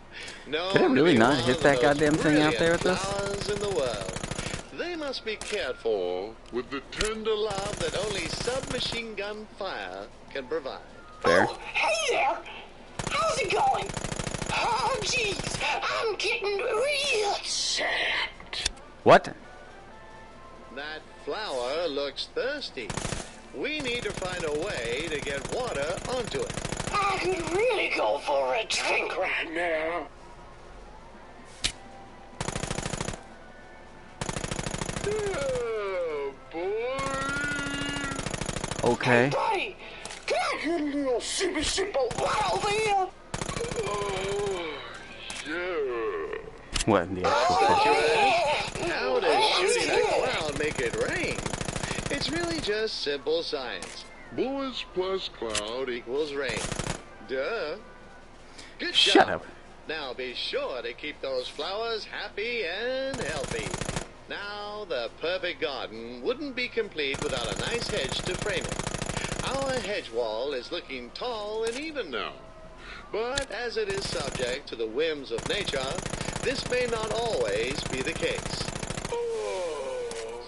Known Did I really to be not one hit of that the most goddamn thing out brilliant there with this? flowers in the world. They must be cared for with the tender love that only submachine gun fire can provide. Fair. Oh, hey there! How's it going? Oh, jeez, I'm getting real sad. What? That flower looks thirsty. We need to find a way to get water onto it. I could really go for a drink right now. Oh, boy. Okay. Buddy, can I get a little sippy sip of water there? Oh, yeah. What in the actual fuck? How does shooting a cloud make it rain? It's really just simple science. Boys plus cloud equals rain. Duh. Good Shut job. up. Now be sure to keep those flowers happy and healthy. Now, the perfect garden wouldn't be complete without a nice hedge to frame it. Our hedge wall is looking tall and even now. But as it is subject to the whims of nature, this may not always be the case.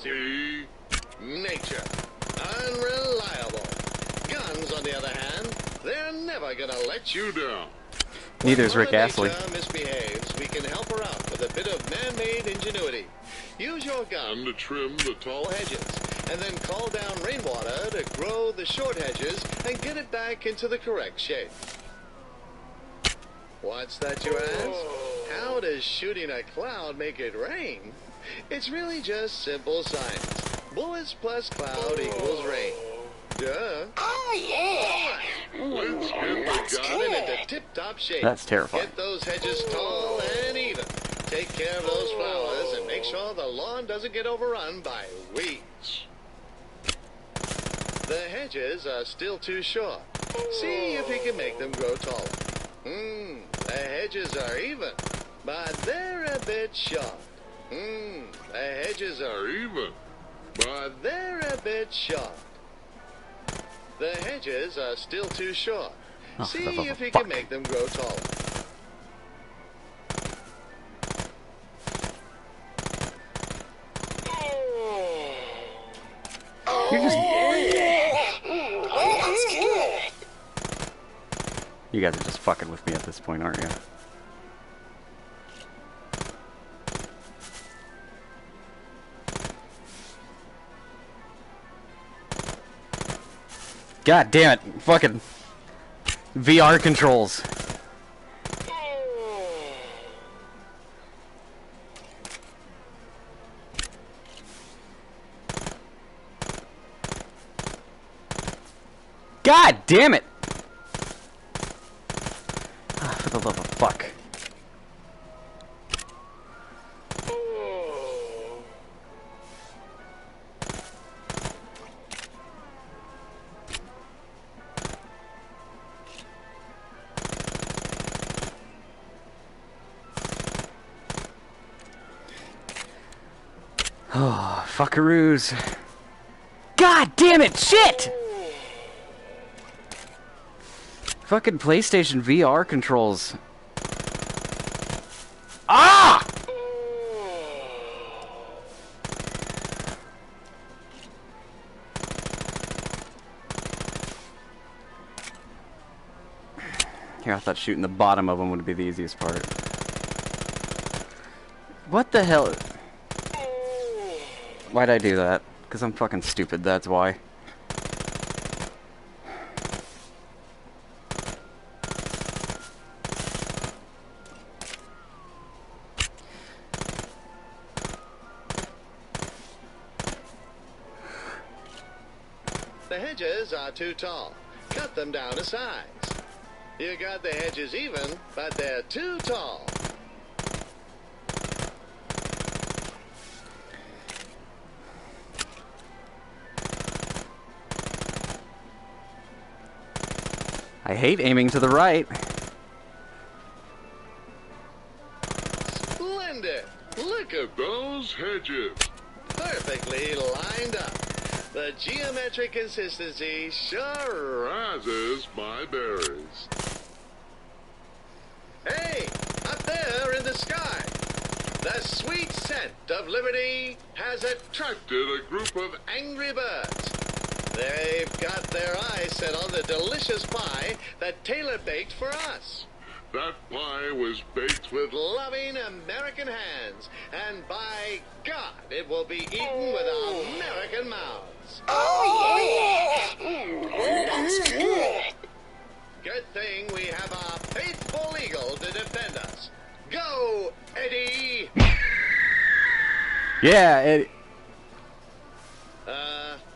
See? Nature. Unreliable. Guns, on the other hand, they're never gonna let you down. Neither is When Rick Mother Astley. Nature misbehaves, we can help her out with a bit of man-made ingenuity. Use your gun to trim the tall hedges, and then call down rainwater to grow the short hedges and get it back into the correct shape. What's that, you ask? How does shooting a cloud make it rain? It's really just simple science. Bullets plus cloud equals rain. Duh. Oh, yeah. Let's get the garden into tip-top shape. That's terrifying. Get those hedges tall and even. Take care of those flowers and make sure the lawn doesn't get overrun by weeds. The hedges are still too short. See if you can make them grow taller. The hedges are even, but they're a bit short. The hedges are even, but they're a bit short. The hedges are still too short. Oh, See son of a if you fuck. can make them grow taller. You're just. Oh, that's good. You guys are just fucking with me at this point, aren't you? God damn it! Fucking VR controls. God damn it! Ah, for the love of fuck. Oh, fuckaroos. God damn it! Shit! Fucking PlayStation VR controls. Ah! Here, I thought shooting the bottom of them would be the easiest part. What the hell? Why'd I do that? Because I'm fucking stupid, that's why. The hedges are too tall. Cut them down a size. You got the hedges even, but they're too tall. I hate aiming to the right. Splendid! Look at Those hedges. perfectly lined up. The geometric consistency sure. Rises my berries. Hey, up there in the sky, the sweet scent of liberty has attracted Did a group of angry birds. They've got their eyes set on the delicious pie that Taylor baked for us. that pie was baked with Loving American hands, and by God, it will be eaten with American mouths. Oh, yeah. That's good. Good thing we have our faithful eagle to defend us. Go, Eddie! Yeah, it.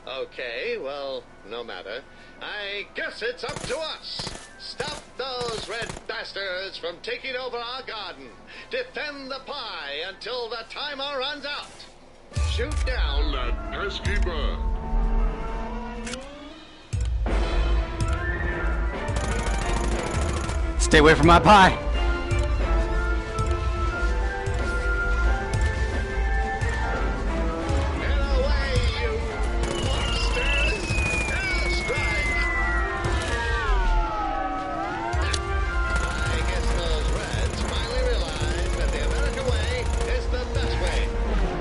Okay, well, no matter. I guess it's up to us. Stop those red bastards from taking over our garden. Defend the pie until the timer runs out. Shoot down. that pesky bird. Stay away from my pie. And away, you monsters! Airstrike! I guess those Reds finally realized that the American way is the best way.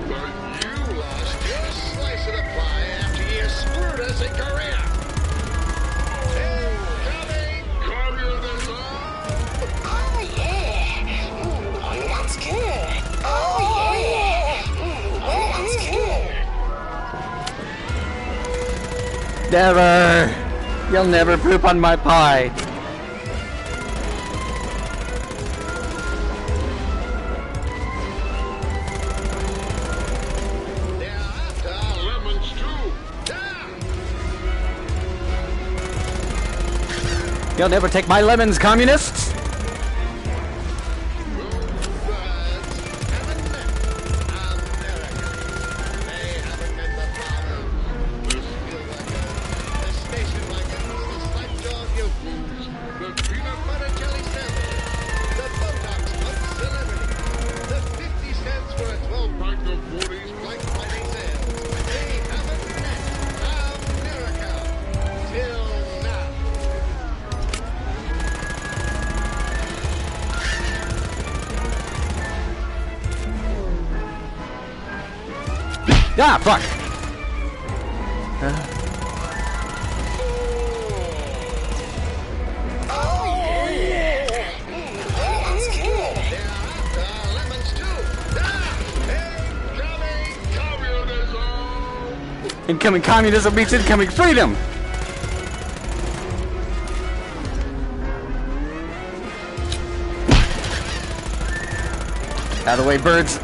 But You lost your slice of the pie after you screwed us in Korea. Incoming! communism! Oh, yeah. That's good. Oh, yeah. That's good. Never. You'll never poop on my pie. They're after Lemons too. down! You'll never take my lemons, communists. Birds haven't met America. They haven't met the farmers, the steel workers, the station wagons, the slap-jawed yokels, the peanut butter jelly sandwiches, the Botox of celebrity, the 50 cents for a 12-pack of 40s Black Friday sale. They haven't met America till now. Ah, fuck. Oh, yeah. That's good. They're after lemons too. Incoming! Communism! Incoming communism means incoming freedom. Out of the way, birds.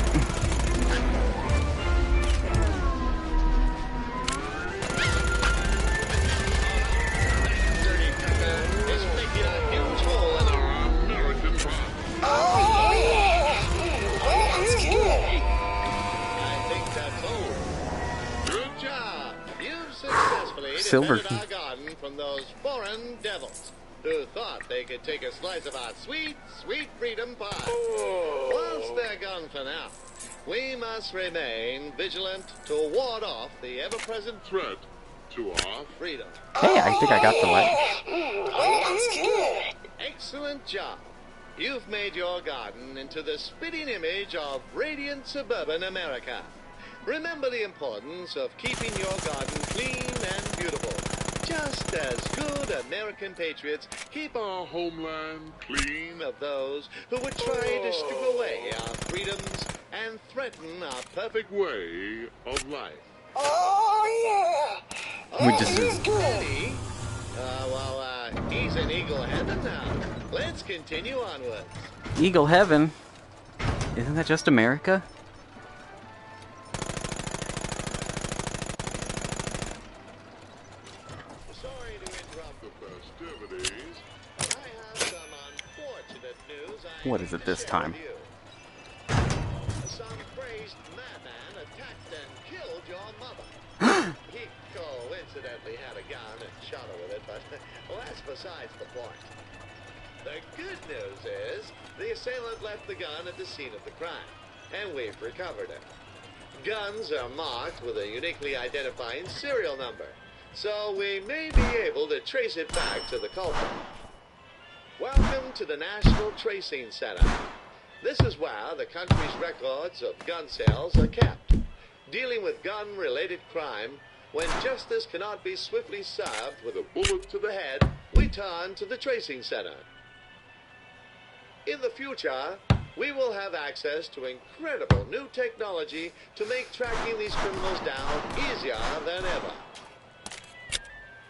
Dirty Tucker is making a huge hole in our American pie. Oh, yeah. That's good. I think that's all. Good job. You've successfully Silver. defended our garden from those foreign devils who thought they could take a slice of our sweet, sweet freedom pie. Once they're gone for now, we must remain vigilant to ward off the ever-present Threat to our freedom. Hey, I think I got the light. That's good. Excellent job. You've made your garden into the spitting image of radiant suburban America. Remember the importance of keeping your garden clean and beautiful, just as good American patriots keep our homeland clean of those who would try to strip away our freedoms and threaten our perfect way of life. Oh, yeah. We just- He's good. Eddie? He's in Eagle Heaven now. Let's continue onwards. Eagle Heaven? Isn't that just America? Sorry to interrupt the festivities. I have some unfortunate news I What need is it to this share time? with you. Some crazed madman attacked and killed your mother. He coincidentally had a gun and shot her with it, but well, that's besides the point. The good news is the assailant left the gun at the scene of the crime, and we've recovered it. Guns are marked with a uniquely identifying serial number, so we may be able to trace it back to the culprit. Welcome to the National Tracing Center. This is where the country's records of gun sales are kept. Dealing with gun-related crime, when justice cannot be swiftly served with a bullet to the head, we turn to the Tracing Center. In the future, we will have access to incredible new technology to make tracking these criminals down easier than ever.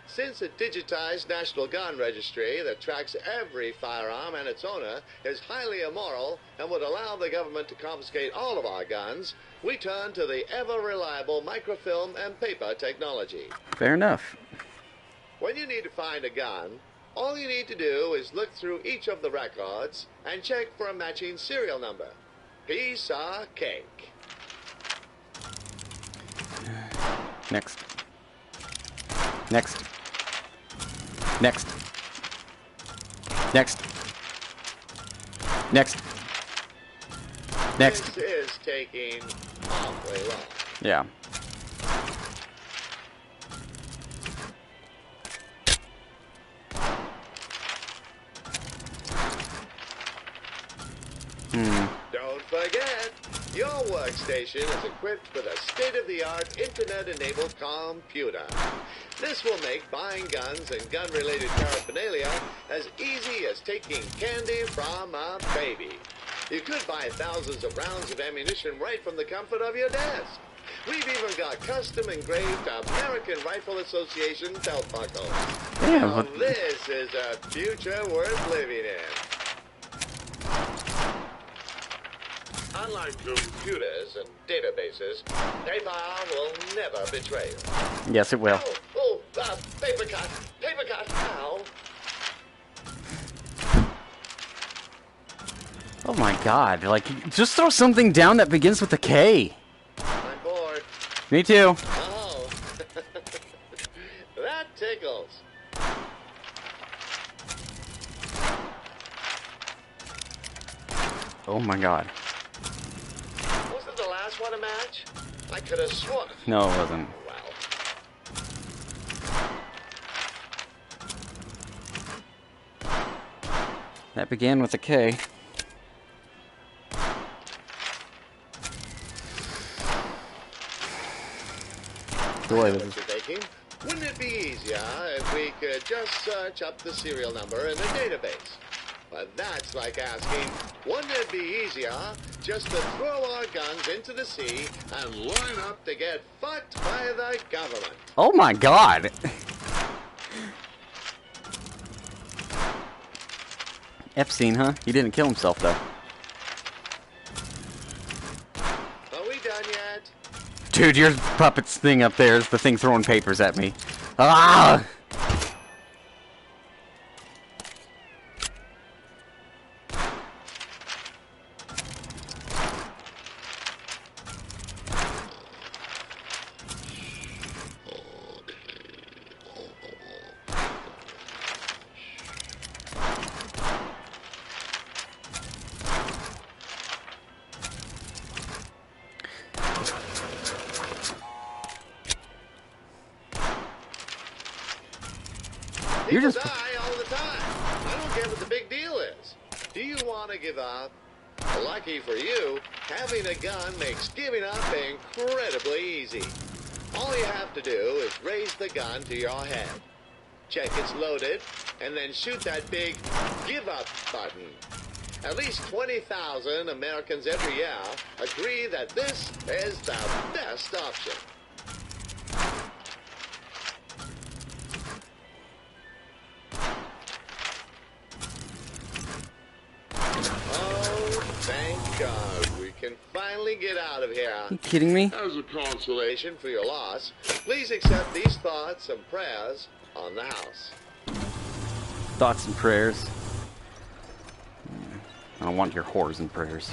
Since a digitized National Gun Registry that tracks every firearm and its owner is highly immoral and would allow the government to confiscate all of our guns, we turn to the ever-reliable microfilm and paper technology. Fair enough. When you need to find a gun, all you need to do is look through each of the records and check for a matching serial number. Piece of cake. Next. Next. Next. Next. Next. Next. This is taking awfully long. Yeah. Don't forget, your workstation is equipped with a state-of-the-art internet-enabled computer. This will make buying guns and gun-related paraphernalia as easy as taking candy from a baby. You could buy thousands of rounds of ammunition right from the comfort of your desk. We've even got custom-engraved American Rifle Association belt buckles. Yeah, Now, but this is a future worth living in. Unlike computers and databases, paper will never betray you. yes, it will. Paper cut, ow. Oh my god, like, just throw something down that begins with a K. I'm bored. Me too. Oh, that tickles. Oh my god. Wasn't the last one a match? I could have sworn. No, it wasn't. Well, That began with a K. Boy, this is... you're thinking, wouldn't it be easier if we could just search up the serial number in the database? But that's like asking, wouldn't it be easier just to throw our guns into the sea and line up to get fucked by the government? Oh my god! Epstein, huh? He didn't kill himself, though. Are we done yet? Dude, your puppet's thing up there is the thing throwing papers at me. Ah! You're People just... die all the time. I don't care what the big deal is. Do you want to give up? Lucky for you, having a gun makes giving up incredibly easy. All you have to do is raise the gun to your head. check it's loaded, and then shoot that big give up button. At least 20,000 Americans every year agree that this is the best option. Oh, thank God we can finally get out of here. You kidding me? As a consolation for your loss, please accept these thoughts and prayers on the house. Thoughts and prayers. I don't want your whores and prayers.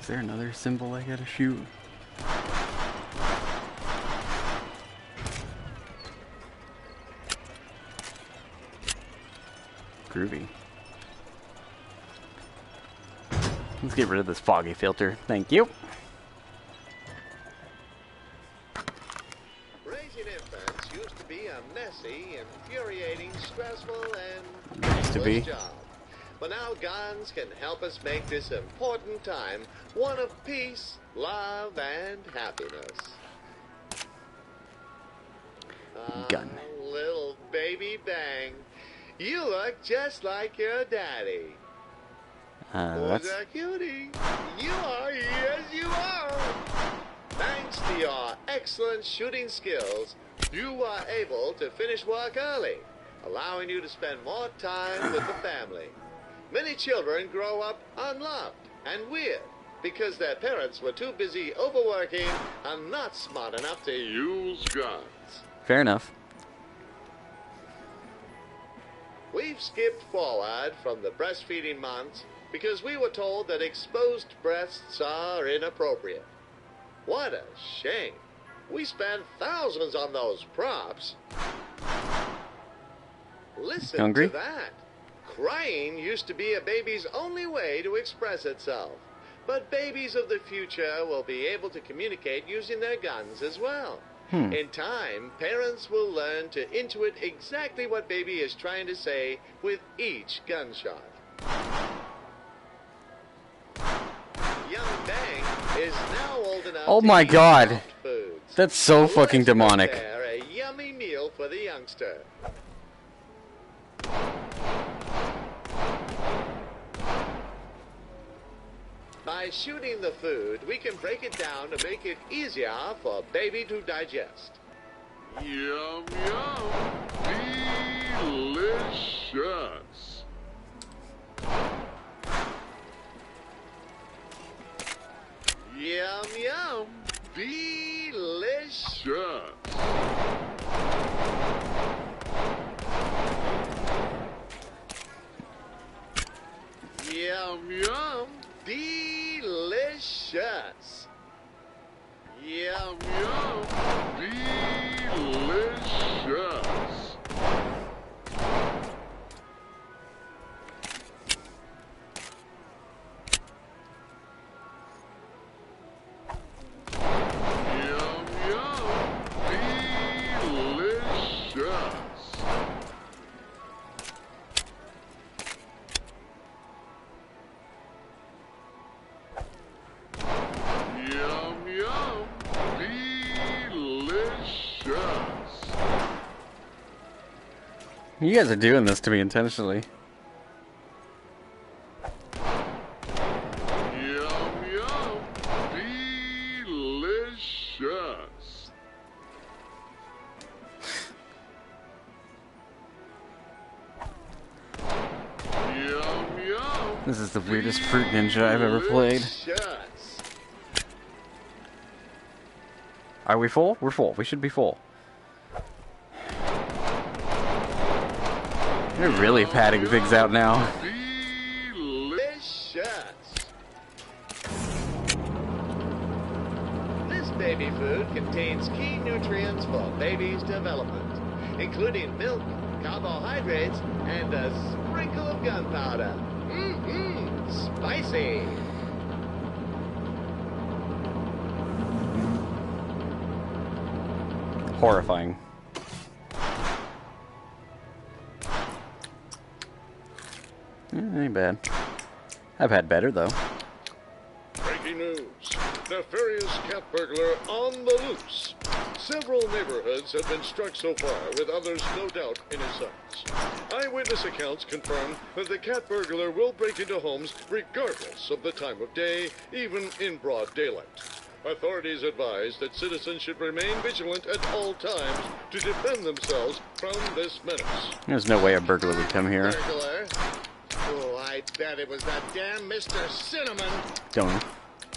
Is there another symbol I gotta shoot? Groovy. Let's get rid of this foggy filter. Thank you. Raising infants used to be a messy, infuriating, stressful, and Used to be. job. But now guns can help us make this important time one of peace, love, and happiness. Gun. Little baby Bang, you look just like your daddy. Who's That's a cutie? You are, yes you are. Thanks to your excellent shooting skills, you are able to finish work early, allowing you to spend more time with the family. Many children grow up unloved and weird because their parents were too busy overworking and not smart enough to use guns. fair enough. We've skipped forward from the breastfeeding months because we were told that exposed breasts are inappropriate. What a shame. We spent thousands on those props. Listen Hungry? to that. Crying used to be a baby's only way to express itself. But babies of the future will be able to communicate using their guns as well. In time, parents will learn to intuit exactly what baby is trying to say with each gunshot. Young Bang is now old enough Oh to my eat God. soft foods. That's so fucking Let's demonic. prepare a yummy meal for the youngster. By shooting the food, we can break it down to make it easier for baby to digest. Yum, yum. Delicious. Yum, yum. Delicious. Delicious. Yum, yum. Delicious. Yum, Yum. Delicious. Yum, yum. Delicious. Yum, yum. Delicious. You guys are doing this to me intentionally. Yum, yum. Delicious. Yum, yum. This is the weirdest Fruit Ninja I've ever played. delicious. Are we full? We're full. We should be full. They're really padding things out now. Delicious. This baby food contains key nutrients for baby's development, including milk, carbohydrates, and a sprinkle of gunpowder. Mmm, spicy. Horrifying. Ain't bad. I've had better though. Breaking news. nefarious cat burglar on the loose. Several neighborhoods have been struck so far, with others no doubt in his sights. Eyewitness accounts confirm that the cat burglar will break into homes regardless of the time of day, even in broad daylight. Authorities advise that citizens should remain vigilant at all times to defend themselves from this menace. There's no way a burglar would come here. Burglar? Oh, I bet it was that damn Mr. Cinnamon. Don't.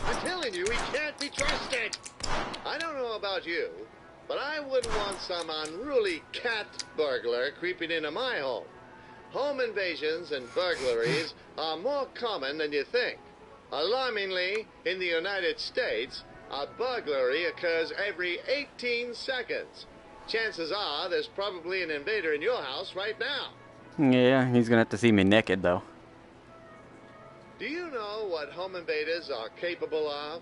I'm telling you, he can't be trusted. I don't know about you, but I wouldn't want some unruly cat burglar creeping into my home. Home invasions and burglaries are more common than you think. Alarmingly, in the United States, a burglary occurs every 18 seconds. Chances are there's probably an invader in your house right now. Yeah, he's gonna have to see me naked, though. Do you know what home invaders are capable of?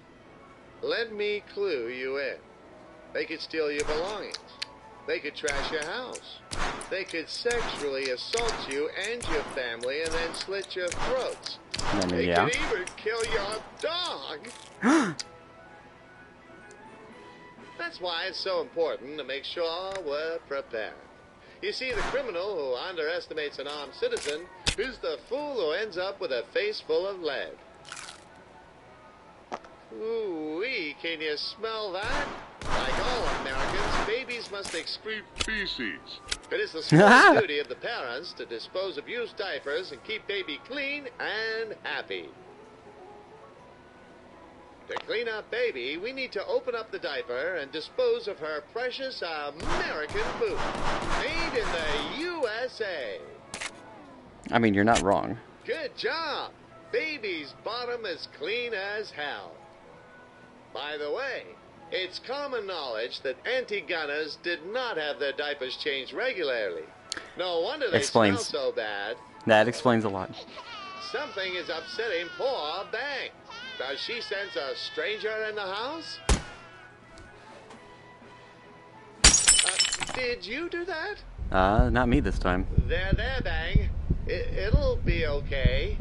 Let me clue you in. They could steal your belongings. They could trash your house. They could sexually assault you and your family and then slit your throats. They Yeah. could even kill your dog. That's why it's so important to make sure we're prepared. You see, the criminal who underestimates an armed citizen is the fool who ends up with a face full of lead. Ooh-wee, can you smell that? Like all Americans, babies must excrete feces. It is the sworn duty of the parents to dispose of used diapers and keep baby clean and happy. To clean up baby, we need to open up the diaper and dispose of her precious American boot. Made in the USA. I mean, you're not wrong. Good job. Baby's bottom is clean as hell. By the way, it's common knowledge that anti-gunners did not have their diapers changed regularly. No wonder they Explains. smell so bad. That explains a lot. Something is upsetting poor Bang. Does she sense a stranger in the house? Did you do that? Not me this time. There, Bang. It'll be okay.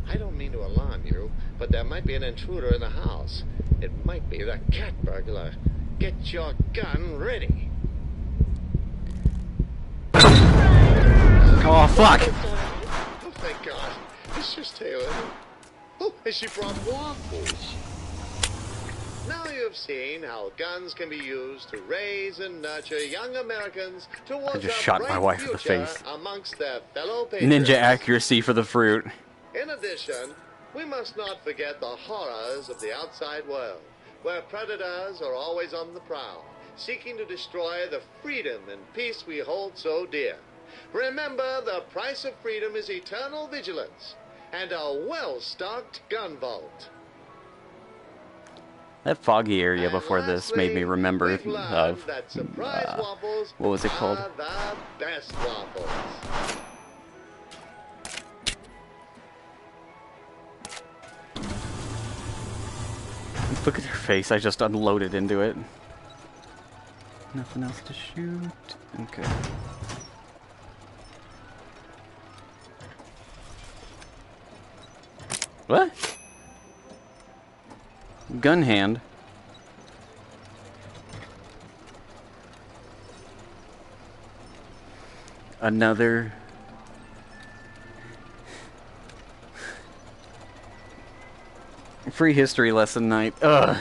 I don't mean to alarm you, but there might be an intruder in the house. It might be the cat burglar. Get your gun ready. Oh, fuck! Oh, thank God. It's just Taylor. Oh, and she brought waffles. Now you've seen how guns can be used to raise and nurture young Americans towards I just a shot my bright wife in the future face. amongst their fellow patriots. Ninja accuracy for the fruit. In addition, we must not forget the horrors of the outside world, where predators are always on the prowl, seeking to destroy the freedom and peace we hold so dear. Remember, the price of freedom is eternal vigilance and a well-stocked gun vault. That foggy area And before this made me lastly, remember we've learned of that surprise waffles what was it called? are the best waffles. Look at her face, I just unloaded into it. Nothing else to shoot. Okay. What? Gun hand. Another. Free history lesson night. Ugh.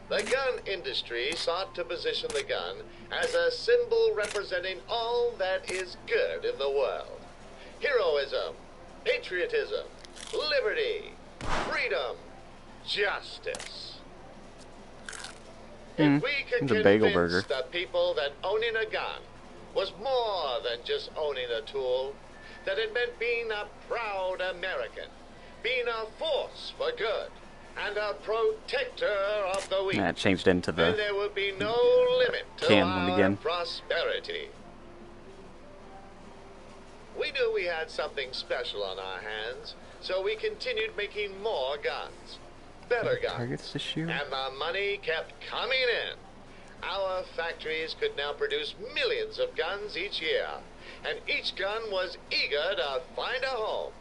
The gun industry sought to position the gun as a symbol representing all that is good in the world. Heroism, patriotism, liberty, freedom, justice. If we could it's a bagel convince burger. the people that owning a gun was more than just owning a tool, that it meant being a proud American, being a force for good, and a protector of the weak, That changed into then the. there would be no limit to Can one our again? prosperity. We knew we had something special on our hands, so we continued making more guns, better guns, Targets to shoot. and the money kept coming in. Our factories could now produce millions of guns each year, and each gun was eager to find a home.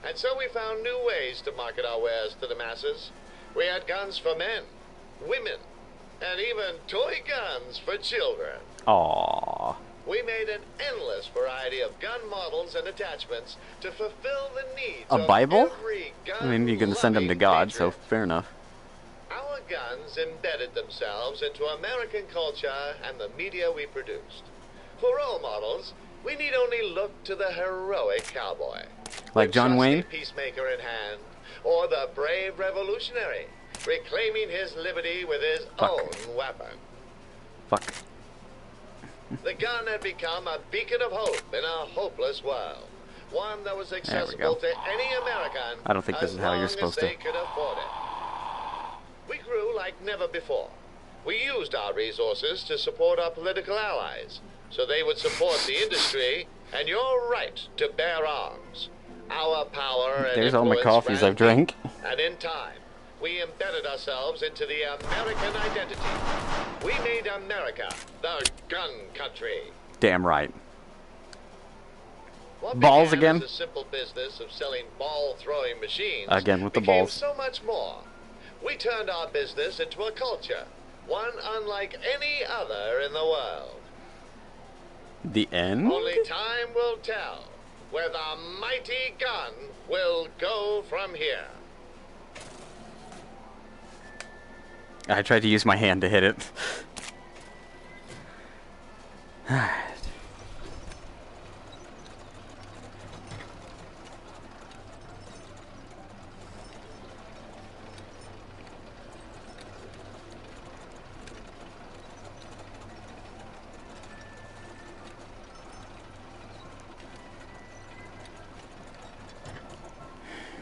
And so we found new ways to market our wares to the masses. We had guns for men, women, and even toy guns for children. Aww. We made an endless variety of gun models and attachments to fulfill the needs A of Bible? every gun I mean, you're gonna send them to God, so patriot. fair enough. Our guns embedded themselves into American culture and the media we produced. For role models, we need only look to the heroic cowboy. Like the John trusty Wayne? peacemaker in hand, or the brave revolutionary, reclaiming his liberty with his Fuck. own weapon. Fuck. The gun had become a beacon of hope in a hopeless world. One that was accessible go. to any American. I don't think this as is how you're long supposed as to. they could afford it. We grew like never before. We used our resources to support our political allies, so they would support the industry and your right to bear arms. Our power and There's all my influence coffees ran I've drank. deep, and in time, we embedded ourselves into the American identity. We made America the gun country. Damn right. What Balls began again? as a simple business of selling ball-throwing machines Again with the became balls. so much more. We turned our business into a culture, one unlike any other in the world. The end? Only time will tell where the mighty gun will go from here. I tried to use my hand to hit it.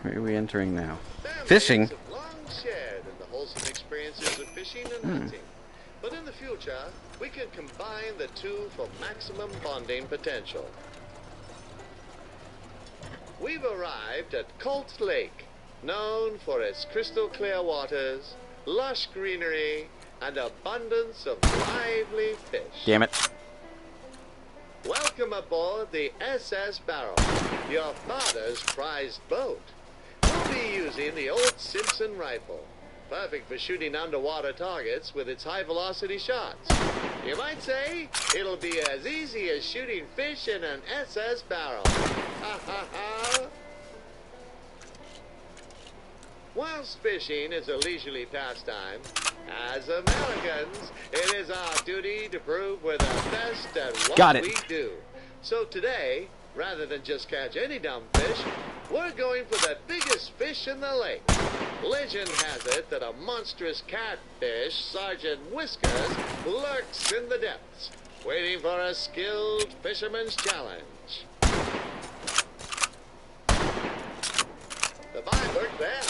Where are we entering now? Families Fishing? have long shared in the wholesome experiences of fishing and hunting. But in the future, we can combine the two for maximum bonding potential. We've arrived at Colt Lake, known for its crystal clear waters, lush greenery, and abundance of lively fish. Damn it. Welcome aboard the SS Barrow, your father's prized boat. We'll be using the old Simpson rifle, perfect for shooting underwater targets with its high-velocity shots. You might say it'll be as easy as shooting fish in an SS Barrow. Ha ha ha! Whilst fishing is a leisurely pastime, as Americans, it is our duty to prove we're the best at what Got it. we do. So today, rather than just catch any dumb fish, we're going for the biggest fish in the lake. Legend has it that a monstrous catfish, Sergeant Whiskers, lurks in the depths, waiting for a skilled fisherman's challenge. The viper there.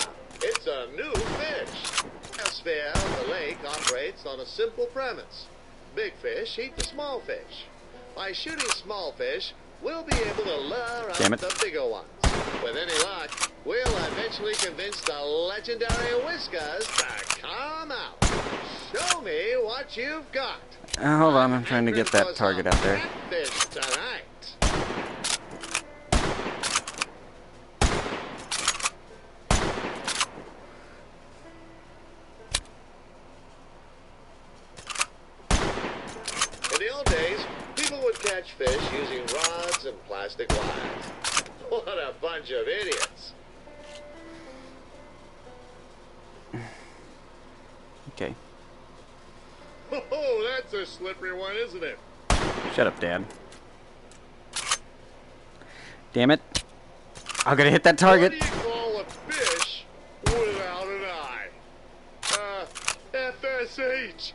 It's a new fish. The sphere of the lake operates on a simple premise. Big fish eat the small fish. By shooting small fish, we'll be able to lure out Damn it. the bigger ones. With any luck, we'll eventually convince the legendary Whiskers to come out. Show me what you've got. Hold on, I'm trying to get that target out there. Catfish tonight. In the old days, people would catch fish using rods and plastic wires. What a bunch of idiots. Okay. Oh, that's a slippery one, isn't it? Shut up, Dad. Damn it. I'm gonna hit that target. What do you call a fish without an eye? FSH.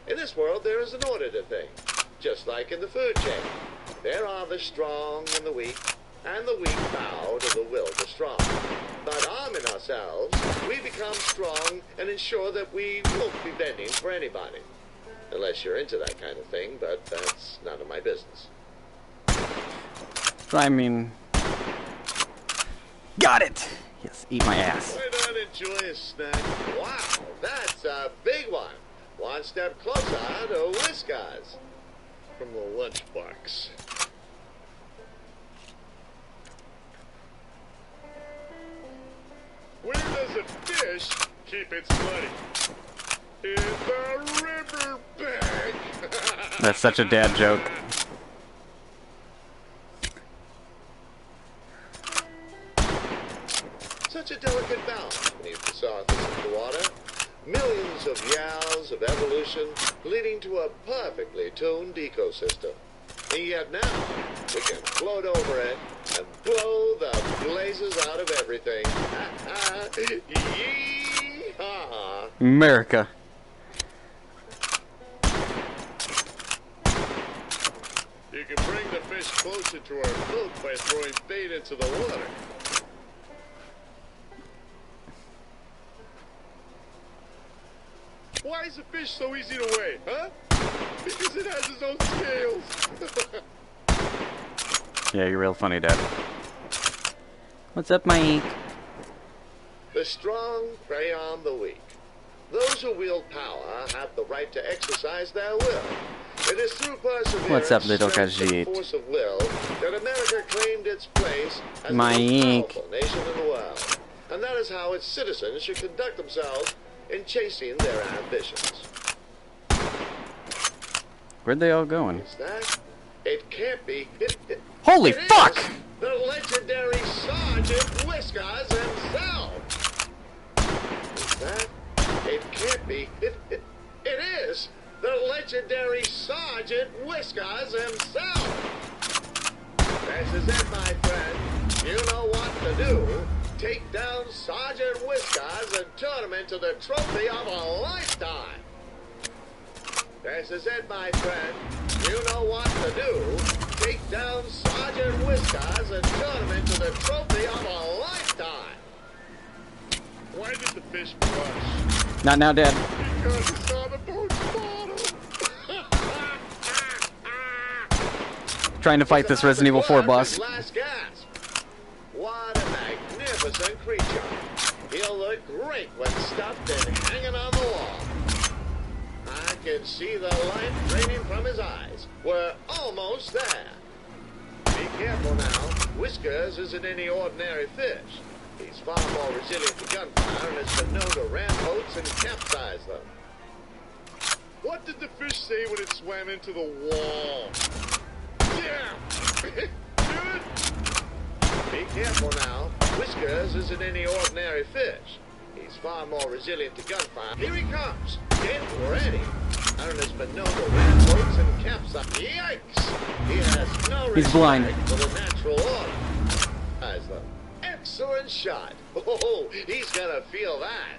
In this world, there is an order to things, just like in the food chain. There are the strong and the weak bow to the will to strong. By arming ourselves, we become strong and ensure that we won't be bending for anybody. Unless you're into that kind of thing, but that's none of my business. I mean... Got it! Yes, eat my ass. Why not enjoy a snack? Wow, that's a big one. one step closer to Whiskers. From the lunchbox. Where does a fish keep its money? In the river bank. That's such a dad joke. Such a delicate balance beneath the surface of the water. Millions of years of evolution leading to a perfectly tuned ecosystem. And yet now, we can float over it and blow the blazes out of everything. Yee-haw! America. You can bring the fish closer to our boat by throwing bait into the water. Why is a fish so easy to weigh, huh? Because it has its own scales. Yeah, you're real funny, Dad. What's up, Mike? The strong prey on the weak. Those who wield power have the right to exercise their will. It is through perseverance, What's up, little strength, and Khajiit? force of will that America claimed its place as the Mike. most powerful nation in the world. And that is how its citizens should conduct themselves in chasing their ambitions. Where'd they all going? Is that? It can't be. Holy It is fuck! The legendary Sergeant Whiskers himself. Is that? It can't be. It is the legendary Sergeant Whiskers himself. This is it, my friend. You know what to do. Take down Sergeant Whiskers and turn him into the trophy of a lifetime. This is it, my friend. You know what to do. Take down Sergeant Whiskers and turn him into the trophy of a lifetime. Why did the fish blush? Not now, Dad. Because it's on the boat's bottom. Trying to fight this Resident Evil 4 boss. Last gasp. What a magnificent creature. He'll look great when stuffed and hanging on the wall. I can see the light draining from his eyes. We're almost there. Be careful now. Whiskers isn't any ordinary fish. He's far more resilient to gunfire and has been known to ram boats and capsize them. What did the fish say when it swam into the wall? Damn! Dude! Be careful now. Whiskers isn't any ordinary fish. He's far more resilient to gunfire. Here he comes. Get ready. Aaron has been known to ram boats and capsize. Yikes! He has no He's blind. respect for the natural order. As the excellent shot. Oh, he's gonna feel that.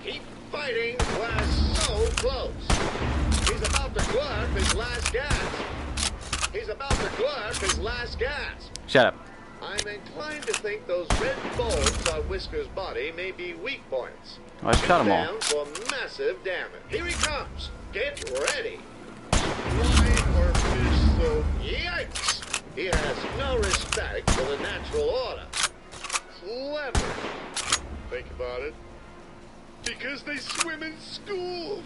Keep fighting. We're so close. He's about to glurp his last gasp. He's about to glurp his last gasp. Shut up. I'm inclined to think those red bulbs on Whiskers' body may be weak points. Oh, I shot them all. Down for massive damage. Here he comes. Get ready. Why are fish so... Yikes! He has no respect for the natural order. Clever. Think about it. Because they swim in schools.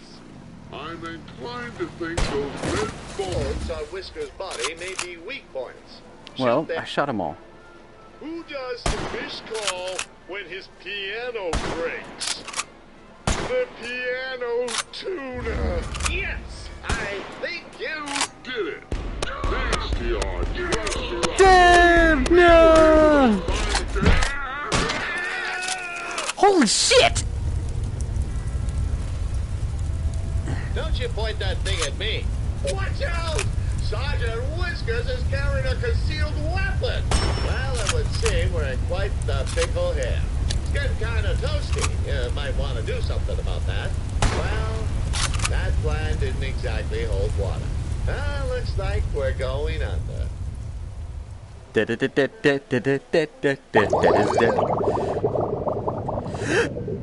I'm inclined to think those red Bulbs on Whiskers' body may be weak points. Well, Shoot them. I shot them all. Who does the fish call when his piano breaks? The piano tuner. Yes! I think you... Did it. Thanks to your trusty Damn! No! Holy shit! Don't you point that thing at me. Watch out! Sergeant Whiskers is carrying a concealed weapon. Well, it would seem we're in quite the pickle here. It's getting kind of toasty. You might want to do something about that. Well, that plan didn't exactly hold water. Looks like we're going under.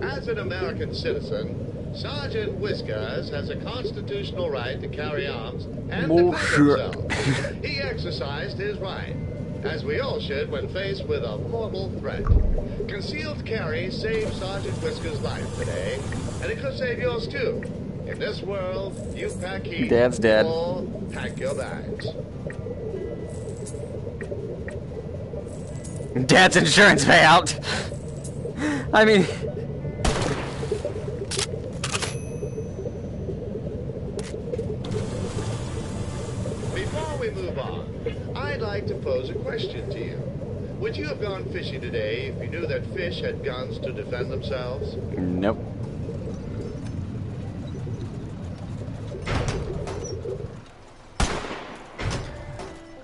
As an American citizen, Sergeant Whiskers has a constitutional right to carry arms and defend himself. He exercised his right, as we all should when faced with a mortal threat. Concealed carry saved Sergeant Whiskers' life today, and it could save yours too. In this world, you pack heat. Dad's dead. Or pack your bags. Dad's insurance payout. I mean, Before we move on, I'd like to pose a question to you. Would you have gone fishing today if you knew that fish had guns to defend themselves? nope.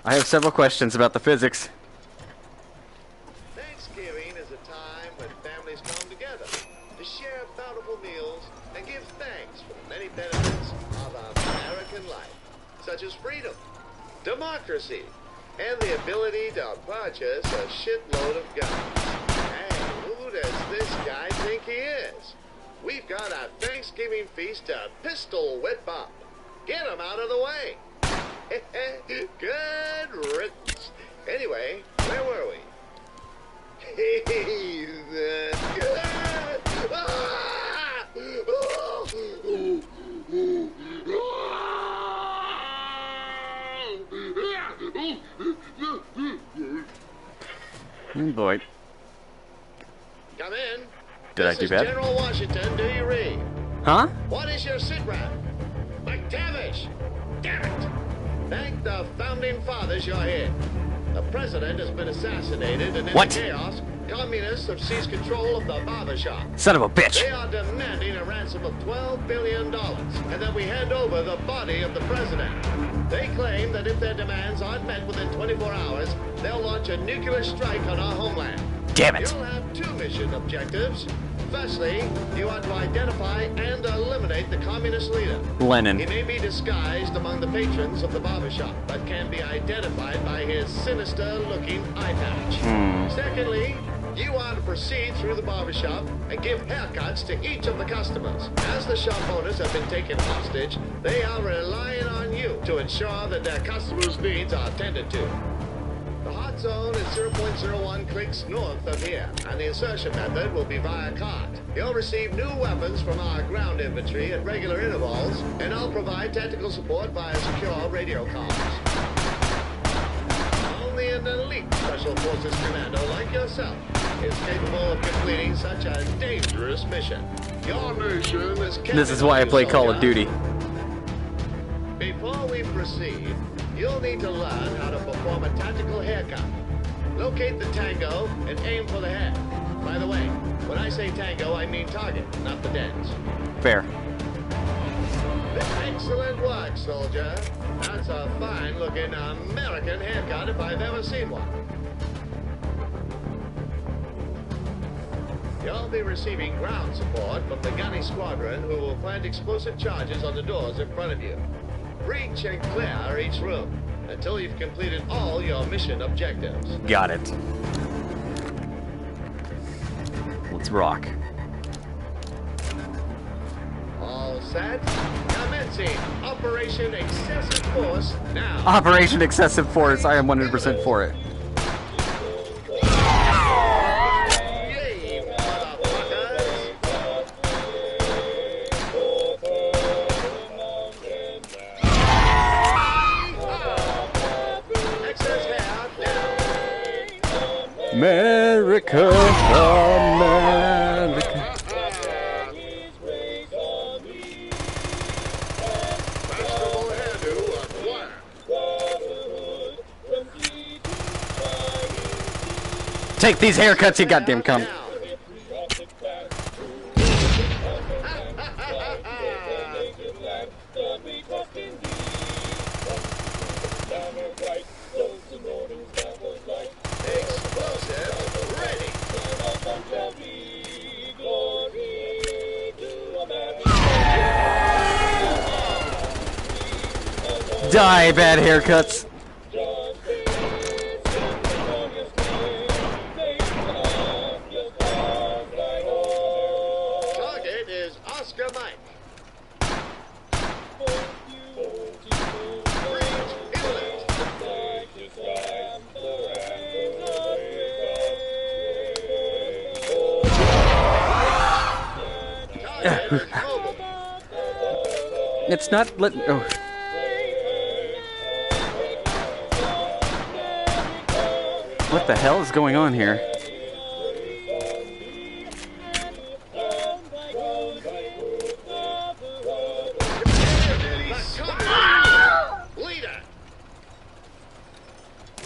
I have several questions about the physics. Thanksgiving is a time when families come together to share bountiful meals and give thanks for the many benefits of American life, such as freedom, democracy, and the ability to purchase a shitload of guns. Hey, who does this guy think he is? We've got a Thanksgiving feast to pistol whip up. Get him out of the way. Good riddance. Anyway, where were we? He's good. Ah! Boy, Come in. did I This do is bad? General Washington, do you read? Huh? What is your sit rep? McTavish! Damn it! Thank the founding fathers you're here. The president has been assassinated, and in What? the chaos, communists have seized control of the barbershop. Son of a bitch. They are demanding a ransom of $12 billion, and that we hand over the body of the president. They claim that if their demands aren't met within 24 hours, they'll launch a nuclear strike on our homeland. Damn it. You'll have two mission objectives. Firstly, you are to identify and eliminate the communist leader. He Lenin. may be disguised among the patrons of the barbershop, but can be identified by his sinister-looking eye patch. Secondly, you are to proceed through the barbershop and give haircuts to each of the customers. As the shop owners have been taken hostage, they are relying on you to ensure that their customers' needs are attended to. The hot zone is 0.01 clicks north of here, and the insertion method will be via cart. You'll receive new weapons from our ground infantry at regular intervals, and I'll provide tactical support via secure radio comms. Only an elite Special Forces commando like yourself is capable of completing such a dangerous mission. Your nation is This is why I play Call of Duty. Before we proceed, you'll need to learn how to perform a tactical haircut. Locate the tango and aim for the head. By the way, when I say tango, I mean target, not the dents. Fair. Excellent work, soldier. That's a fine-looking American haircut if I've ever seen one. You'll be receiving ground support from the Gunny Squadron, who will plant explosive charges on the doors in front of you. Breach and clear each room until you've completed all your mission objectives. Got it. Let's rock. All set? Commencing Operation Excessive Force now. Operation Excessive Force. I am 100% for it. Yay, motherfuckers! Excess hair now. America, America. Fashionable hairdo acquired. Take these haircuts, you goddamn cum. Now. Explosive ready. Die, bad haircuts. Target is Oscar Mike. Breach inlet. Target is mobile. It's not let. Oh. What the hell is going on here? Leader!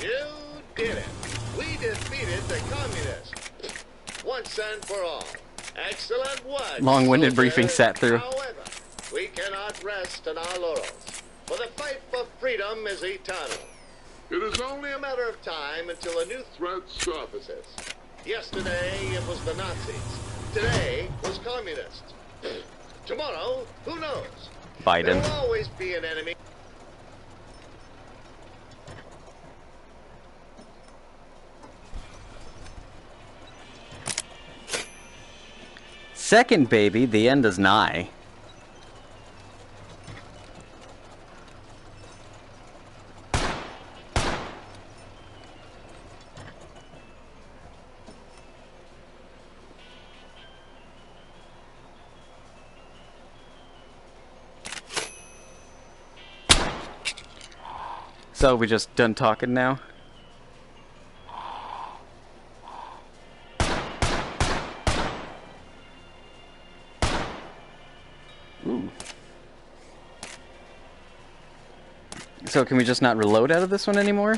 You did it. We defeated the communists. Once and for all. Excellent work. Long-winded soldier. briefing sat through. However, we cannot rest on our laurels. For the fight for freedom is eternal. It is only a matter of time until a new threat surfaces. Yesterday it was the Nazis. Today was communists. Tomorrow, who knows? Biden. There will always be an enemy. Second baby, the end is nigh. So we just done talking now? Ooh. So can we just not reload out of this one anymore?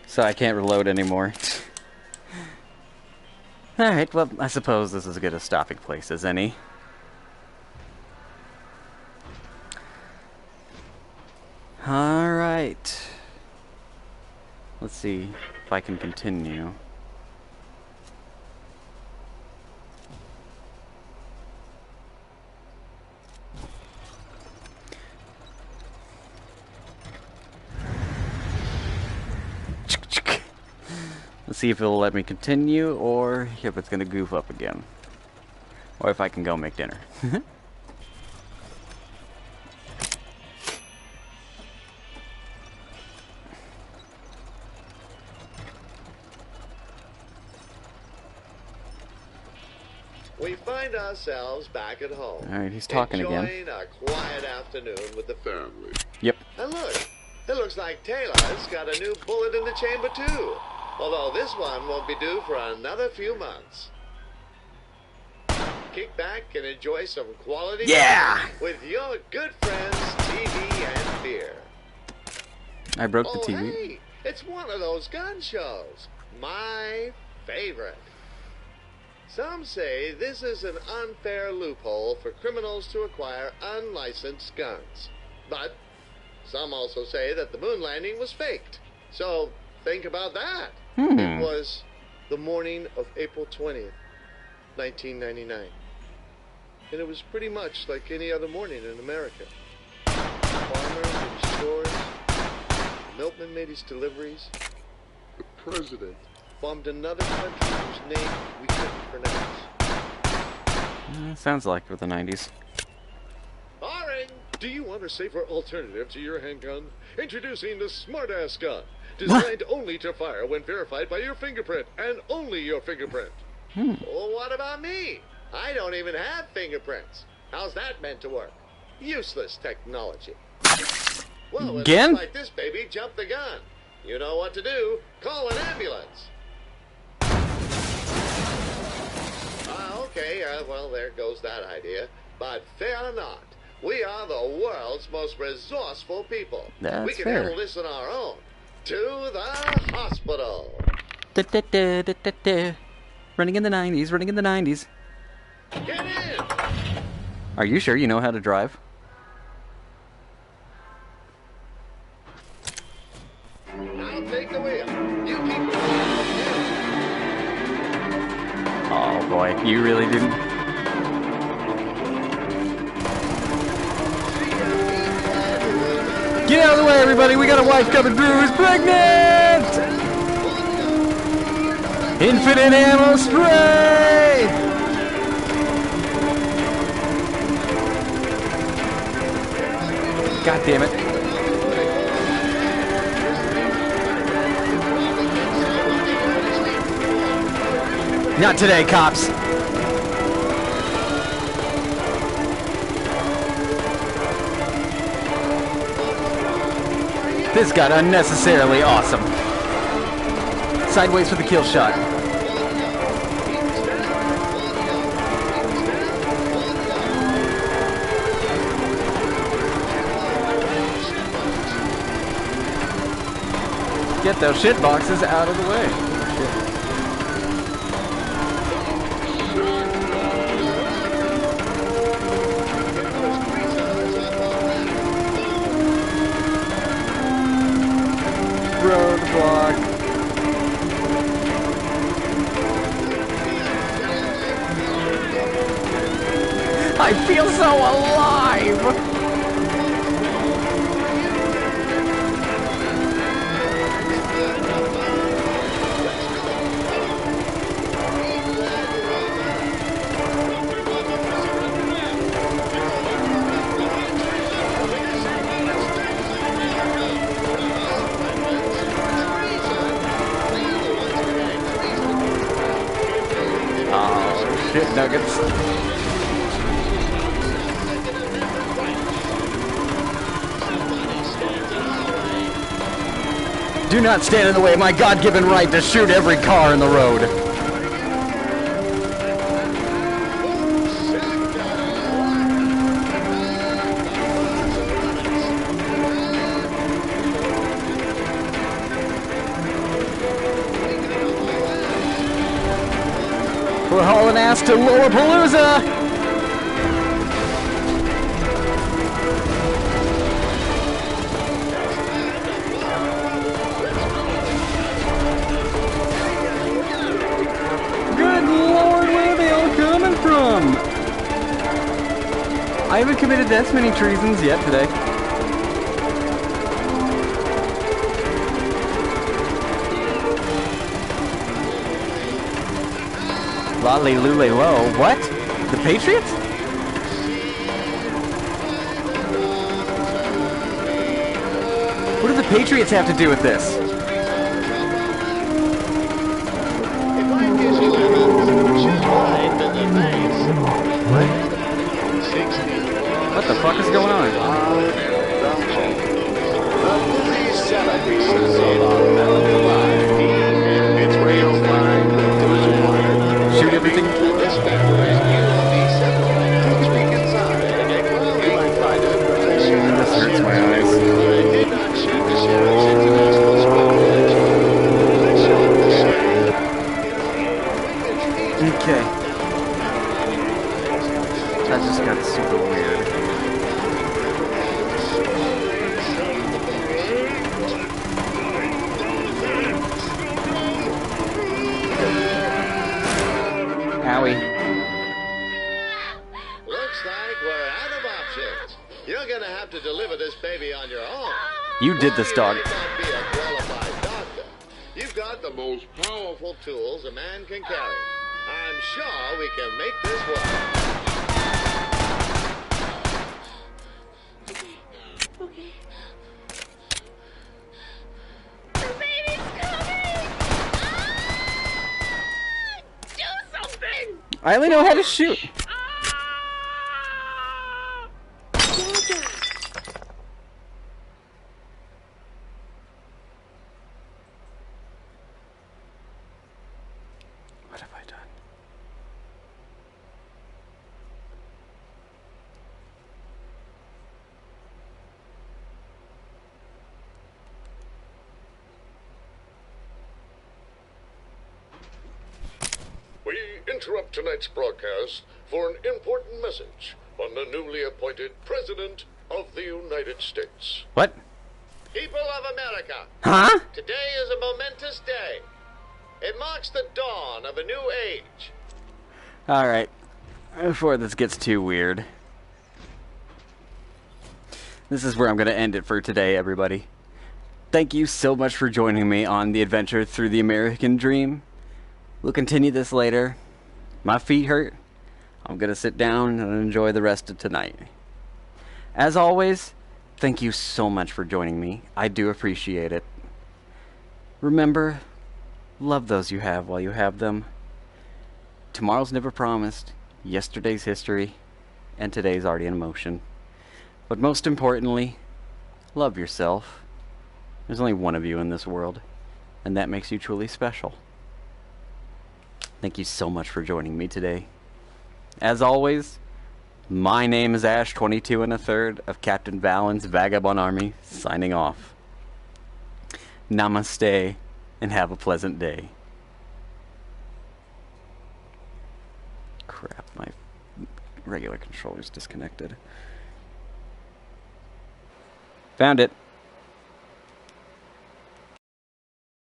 So I can't reload anymore. Alright, well, I suppose this is as good a stopping place as any. Alright. Let's see if I can continue. Let's see if it'll let me continue, or if it's gonna goof up again. Or if I can go make dinner. We find ourselves back at home. Alright, he's talking again. Enjoying a quiet afternoon with the family. Yep. And look, it looks like Taylor's got a new bullet in the chamber too. Although this one won't be due for another few months. Kick back and enjoy some quality time with your good friends, TV and beer. I broke the Oh, TV. hey, it's one of those gun shows. My favorite. Some say this is an unfair loophole for criminals to acquire unlicensed guns. But some also say that the moon landing was faked. So think about that. It was the morning of April 20th, 1999. And it was pretty much like any other morning in America. The farmer made his chores, the milkman made his deliveries, the president bombed another country whose name we couldn't pronounce. Sounds like for the 90s. Firing! Do you want a safer alternative to your handgun? Introducing the Smartass gun. Designed only to fire when verified by your fingerprint, and only your fingerprint. Well, what about me? I don't even have fingerprints. How's that meant to work? Useless technology. Well, it Again? looks like this baby jumped the gun. You know what to do. Call an ambulance. Okay, well, there goes that idea. But fear not. We are the world's most resourceful people. That's we can fair. handle this on our own. To the hospital. Running in the 90s, running in the 90s. Get in! Are you sure you know how to drive? I'll take the wheel. You keep it. Oh boy, you really didn't. Get out of the way, everybody! We got a wife coming through who's pregnant! Infinite ammo spray! God damn it. Not today, cops. This got unnecessarily awesome. Sideways for the kill shot. Get those shit boxes out of the way. Roadblock. I feel so alive! Shit nuggets. Do not stand in the way of my God-given right to shoot every car in the road. We're hauling ass to Lollapalooza! Good lord, where are they all coming from? I haven't committed this many treasons yet today. Lolly Lule Low. What? The Patriots? What do the Patriots have to do with this? What the fuck is going on? Shoot everything. This hurts my eyes. Okay. That just got super weird. Howie. Looks like we're out of options. You're gonna have to deliver this baby on your own. You did this, dog. You may not be a qualified doctor. You've got the most powerful tools a man can carry. I'm sure we can make this work. Okay. The baby's coming! Ah! Do something! I only know how to shoot. What have I done? We interrupt tonight's broadcast for an important message from the newly appointed President of the United States. What? People of America, Huh? today is a momentous day. It marks the dawn of a new age. Alright. Before this gets too weird. This is where I'm going to end it for today, everybody. Thank you so much for joining me on the adventure through the American Dream. We'll continue this later. My feet hurt. I'm going to sit down and enjoy the rest of tonight. As always, thank you so much for joining me. I do appreciate it. Remember, love those you have while you have them. tomorrow's never promised, yesterday's history, and today's already in motion. But most importantly, love yourself. There's only one of you in this world, and that makes you truly special. Thank you so much for joining me today. As always, my name is Ash, 22 1/3 of Captain Valen's Vagabond Army, signing off. Namaste, and have a pleasant day. Crap, my regular controller's disconnected. Found it.